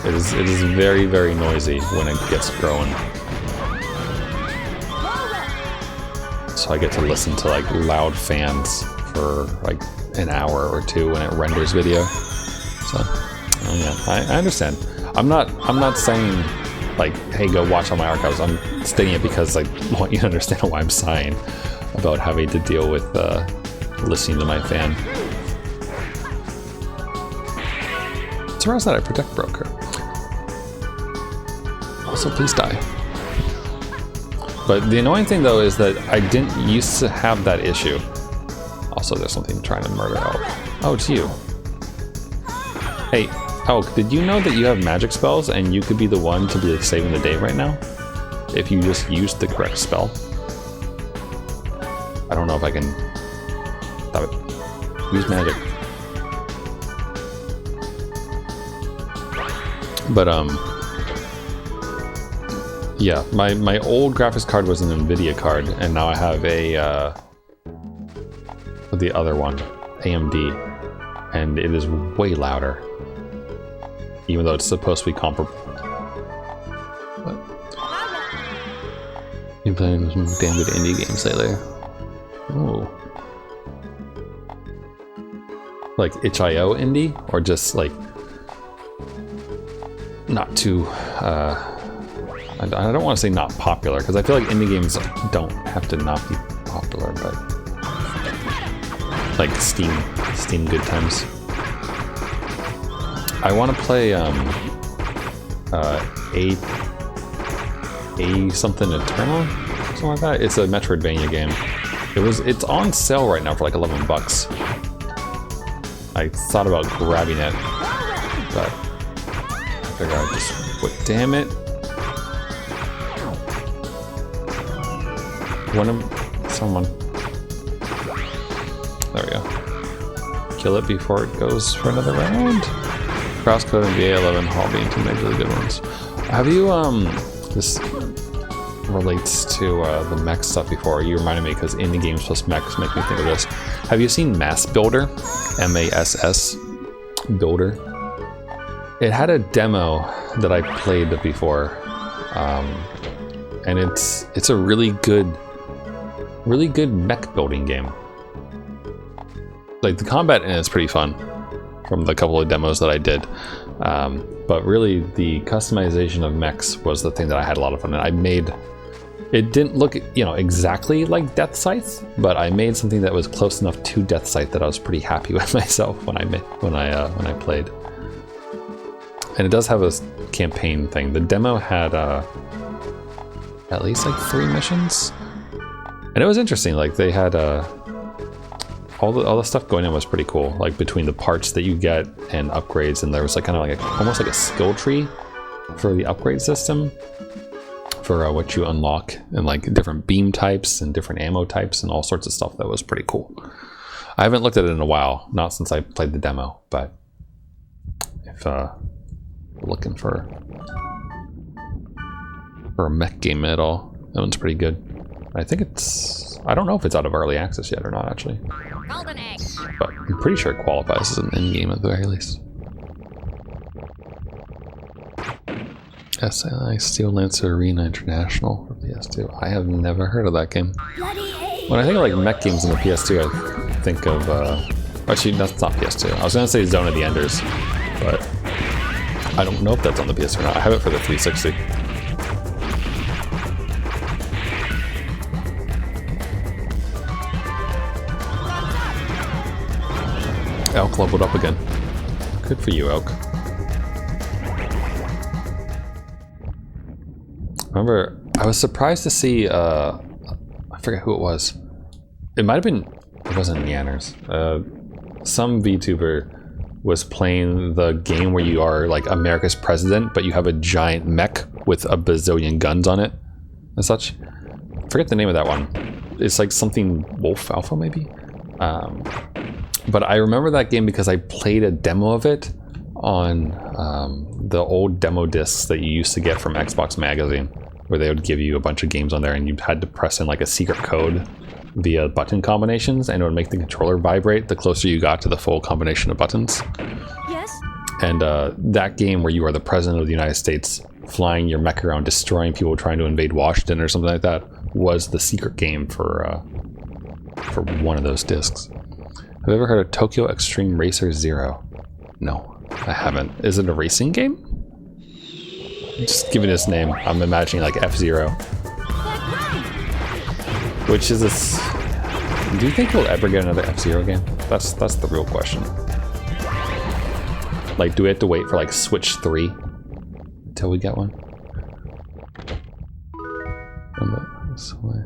it is very, very noisy when it gets growing. So I get to listen to like loud fans for like an hour or two when it renders video. So yeah, I understand. I'm not saying like, hey, go watch all my archives. I'm stating it because I want you to understand why I'm sighing about having to deal with listening to my fan. Surprised that I protect broker. Also, please die. But the annoying thing though is that I didn't used to have that issue. Also, there's something trying to murder. Oh, it's you. Hey. Oh, did you know that you have magic spells and you could be the one to be like saving the day right now? If you just used the correct spell. I don't know if I can... Stop it. Use magic. But, yeah, my old graphics card was an NVIDIA card, and now I have a, the other one, AMD, and it is way louder. Even though it's supposed to be comparable. What? Been playing some damn good indie games lately. Ooh. Like itch.io indie? Or just like not too I don't want to say not popular, because I feel like indie games don't have to not be popular, but like Steam good times. I want to play A something Eternal, something like that. It's a Metroidvania game. It's on sale right now for like $11. I thought about grabbing it, but I figured I'd just damn it. Someone. There we go. Kill it before it goes for another round. Crosscode and VA11 all being two majorly good ones. Have you, this relates to the mech stuff before. You reminded me because indie games plus mechs make me think of this. Have you seen Mass Builder? M-A-S-S Builder? It had a demo that I played before. And it's a really good mech building game. Like the combat in it's pretty fun from the couple of demos that I did. But really the customization of mechs was the thing that I had a lot of fun in. I made, it didn't look, exactly like Death Scythe, but I made something that was close enough to Death Scythe that I was pretty happy with myself when I played. And it does have a campaign thing. The demo had at least like 3 missions, and it was interesting. Like they had all the stuff going in was pretty cool. Like between the parts that you get and upgrades, and there was like kind of like almost like a skill tree for the upgrade system for what you unlock, and like different beam types and different ammo types and all sorts of stuff. That was pretty cool. I haven't looked at it in a while, not since I played the demo, but if looking for a mech game at all, that one's pretty good. I think it's, I don't know if it's out of early access yet or not actually, Golden egg. but I'm pretty sure it qualifies as an end game at the very least. SLI Steel Lancer Arena International for PS2. I have never heard of that game. When I think of like mech games in the PS2, I think of actually that's not PS2. I was gonna say Zone of the Enders, but I don't know if that's on the PS2 or not. I have it for the 360. Elk leveled up again. Good for you, Elk. Remember, I was surprised to see, I forget who it was. It might have been, it wasn't Yanners. Some VTuber was playing the game where you are like America's president, but you have a giant mech with a bazillion guns on it and such. I forget the name of that one. It's like something Wolf Alpha maybe? But I remember that game because I played a demo of it on the old demo discs that you used to get from Xbox Magazine, where they would give you a bunch of games on there and you had to press in like a secret code via button combinations, and it would make the controller vibrate the closer you got to the full combination of buttons. Yes? And that game where you are the president of the United States flying your mech around destroying people trying to invade Washington or something like that was the secret game for one of those discs. Have you ever heard of Tokyo Extreme Racer Zero? No, I haven't. Is it a racing game? Just giving this name, I'm imagining like F-Zero. Which is this... Do you think we'll ever get another F-Zero game? That's the real question. Like, do we have to wait for like Switch 3 until we get one? This way.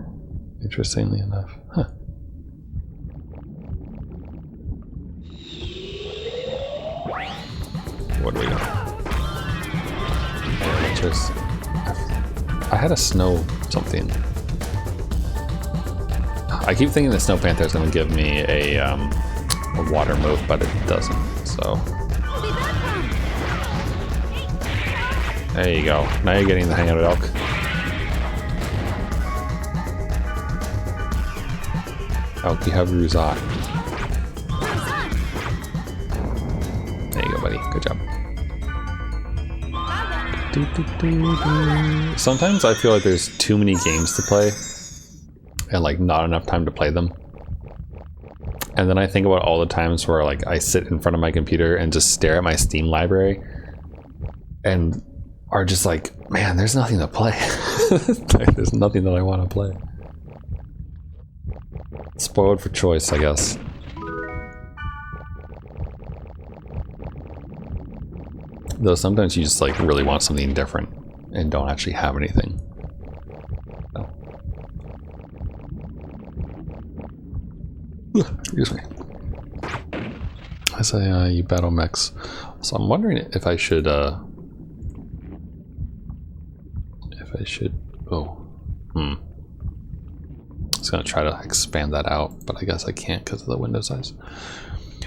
Interestingly enough. Huh. What do we got? I had a snow something. I keep thinking the Snow Panther is going to give me a water move, but it doesn't. So there you go. Now you're getting the hang of it, Elk. Elk, you have Ruzak. There you go, buddy. Good job. Sometimes I feel like there's too many games to play and like not enough time to play them. And then I think about all the times where like I sit in front of my computer and just stare at my Steam library and are just like, man, there's nothing to play. There's nothing that I want to play. Spoiled for choice, I guess. Though sometimes you just like really want something different and don't actually have anything. No. Excuse me. I say you battle mechs. So I'm wondering if I should oh. I was gonna try to expand that out, but I guess I can't because of the window size.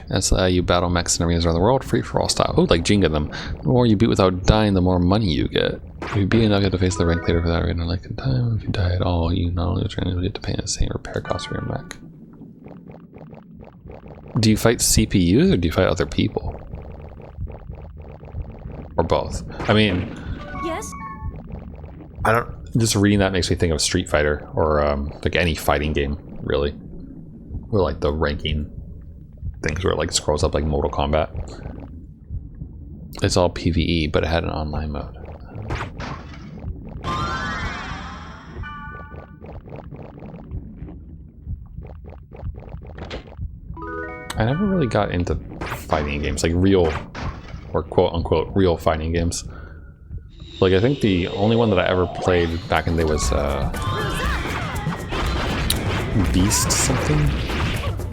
That's you battle mechs in arenas around the world, free for all style. Oh, like Jenga them. The more you beat without dying, the more money you get. If you beat enough, you have to face the rank leader for that arena like in time. If you die at all, you not only you get to pay the same repair costs for your mech. Do you fight CPUs or do you fight other people? Or both? I mean, Yes? I don't. Just reading that makes me think of Street Fighter or like any fighting game, really, where like the ranking things where it like scrolls up like Mortal Kombat. It's all PvE, but it had an online mode. I never really got into fighting games, like real, or quote unquote, real fighting games. Like I think the only one that I ever played back in the day was Beast something?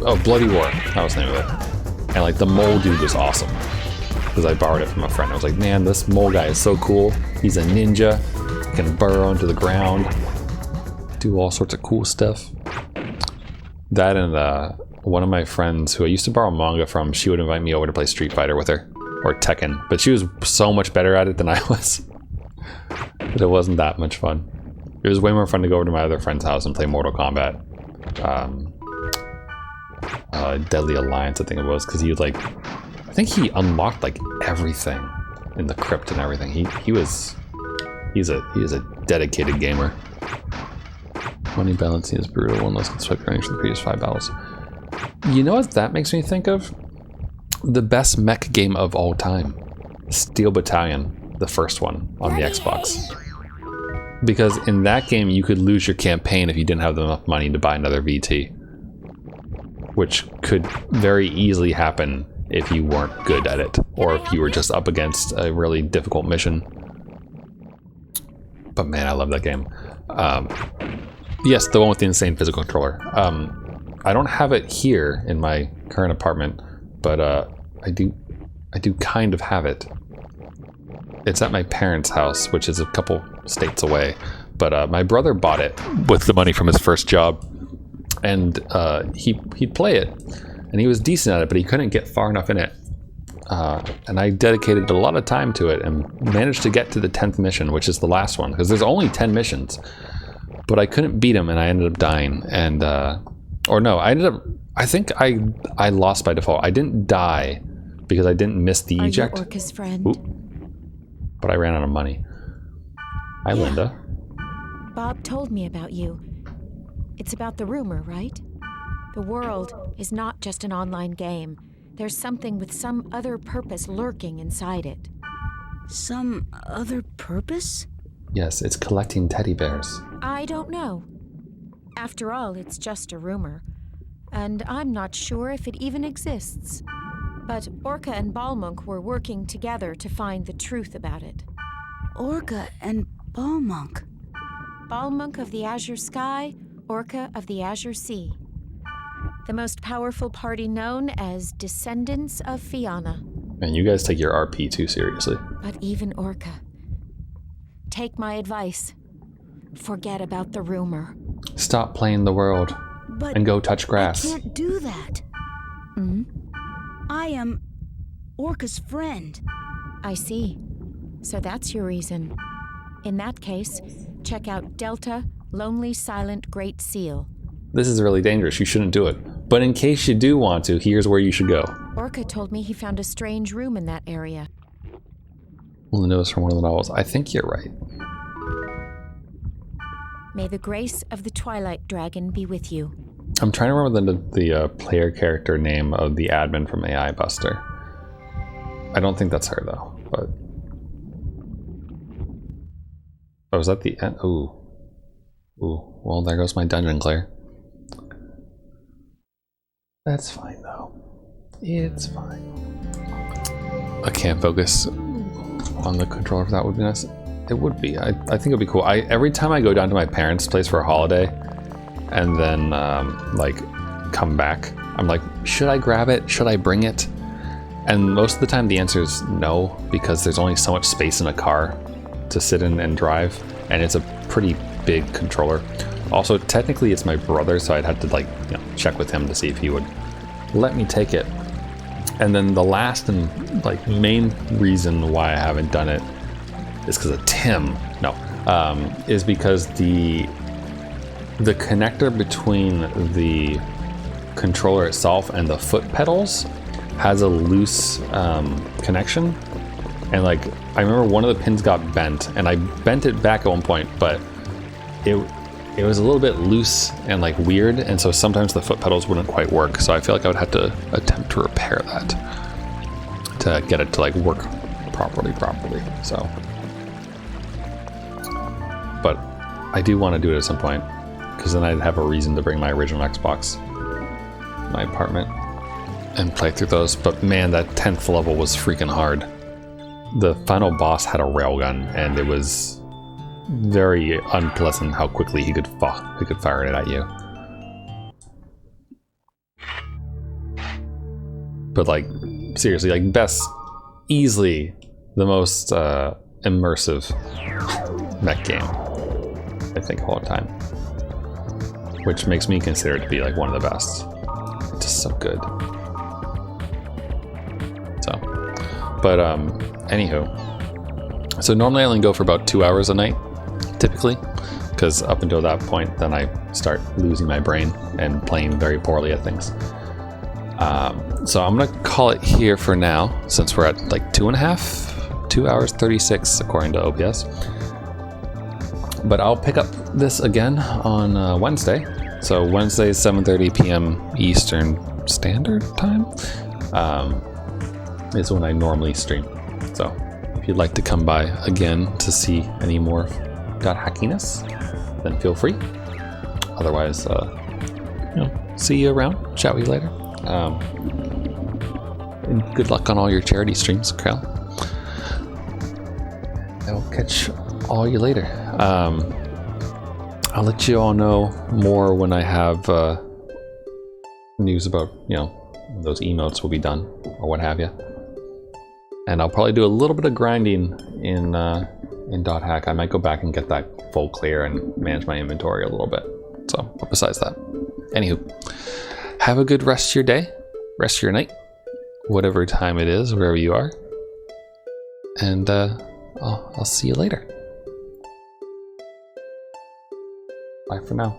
Oh, Bloody War, that was the name of it. And like the mole dude was awesome, because I borrowed it from a friend. I was like, man, this mole guy is so cool. He's a ninja. freaking burrow into the ground, do all sorts of cool stuff. That and one of my friends who I used to borrow manga from, she would invite me over to play Street Fighter with her, or Tekken, but she was so much better at it than I was. But it wasn't that much fun. It was way more fun to go over to my other friend's house and play Mortal Kombat. Deadly Alliance, I think it was, because he would like, I think he unlocked like everything in the crypt and everything. He's a dedicated gamer. Money balancing is brutal. One less can swipe earnings from the previous 5 battles. You know what that makes me think of? The best mech game of all time, Steel Battalion, the first one on the Xbox. Because in that game, you could lose your campaign if you didn't have enough money to buy another VT. Which could very easily happen if you weren't good at it, or if you were just up against a really difficult mission. But man, I love that game. Yes, the one with the insane physical controller. I don't have it here in my current apartment, but I do kind of have it. It's at my parents' house, which is a couple states away. But my brother bought it with the money from his first job, and he'd play it, and he was decent at it, but he couldn't get far enough in it. And I dedicated a lot of time to it and managed to get to the 10th mission, which is the last one, because there's only 10 missions. But I couldn't beat him, and I ended up dying. And or no, I think I lost by default. I didn't die because I didn't miss the eject. Are you Orca's friend? Oop. But I ran out of money. Hi, Yeah. Linda. Bob told me about you. It's about the rumor, right? The world is not just an online game. There's something with some other purpose lurking inside it. Some other purpose? Yes, it's collecting teddy bears. I don't know. After all, it's just a rumor. And I'm not sure if it even exists. But Orca and Balmunk were working together to find the truth about it. Orca and Balmunk. Balmunk of the Azure Sky, Orca of the Azure Sea. The most powerful party known as Descendants of Fianna. And you guys take your RP too seriously. But even Orca. Take my advice. Forget about the rumor. Stop playing the world But and go touch grass. I can't do that. Hmm? I am Orca's friend. I see. So that's your reason. In that case, check out Delta, Lonely Silent Great Seal. This is really dangerous. You shouldn't do it. But in case you do want to, here's where you should go. Orca told me he found a strange room in that area. Well, the from one of the novels. I think you're right. May the grace of the Twilight Dragon be with you. I'm trying to remember the player character name of the admin from AI Buster. I don't think that's her though, but... Oh, is that the end? Ooh. Ooh, well there goes my dungeon, Claire. That's fine though. It's fine. I can't focus on the controller if that would be nice. It would be. I think it'd be cool. Every time I go down to my parents' place for a holiday and then like come back, I'm like, should I grab it? Should I bring it? And most of the time the answer is no, because there's only so much space in a car to sit in and drive, and it's a pretty big controller. Also, technically it's my brother, so I'd have to like, you know, check with him to see if he would let me take it. And then the last and like main reason why I haven't done it is because of Tim. No, is because the connector between the controller itself and the foot pedals has a loose connection, and like I remember one of the pins got bent, and I bent it back at one point, but it was a little bit loose and like weird, and so sometimes the foot pedals wouldn't quite work. So I feel like I would have to attempt to repair that to get it to like work properly. So, but I do want to do it at some point, because then I'd have a reason to bring my original Xbox to my apartment and play through those. But man, that 10th level was freaking hard. The final boss had a railgun, and it was very unpleasant how quickly he could fire it at you. But like, seriously, like easily the most immersive mech game, I think, all the time. Which makes me consider it to be like one of the best. It's just so good. So, but anywho. So normally I only go for about 2 hours a night, typically. Because up until that point, then I start losing my brain and playing very poorly at things. So I'm gonna call it here for now, since we're at like 2 hours 36 according to OBS. But I'll pick up this again on Wednesday. So Wednesday, 7:30 p.m. Eastern Standard Time is when I normally stream. So if you'd like to come by again to see any more .hackiness, then feel free. Otherwise, see you around. Chat with you later. And good luck on all your charity streams, Krell. I will catch all you later. I'll let you all know more when I have news about, those emotes will be done or what have you. And I'll probably do a little bit of grinding in .hack. I might go back and get that full clear and manage my inventory a little bit. So, but besides that, anywho, have a good rest of your day, rest of your night, whatever time it is, wherever you are. And I'll see you later. Bye for now.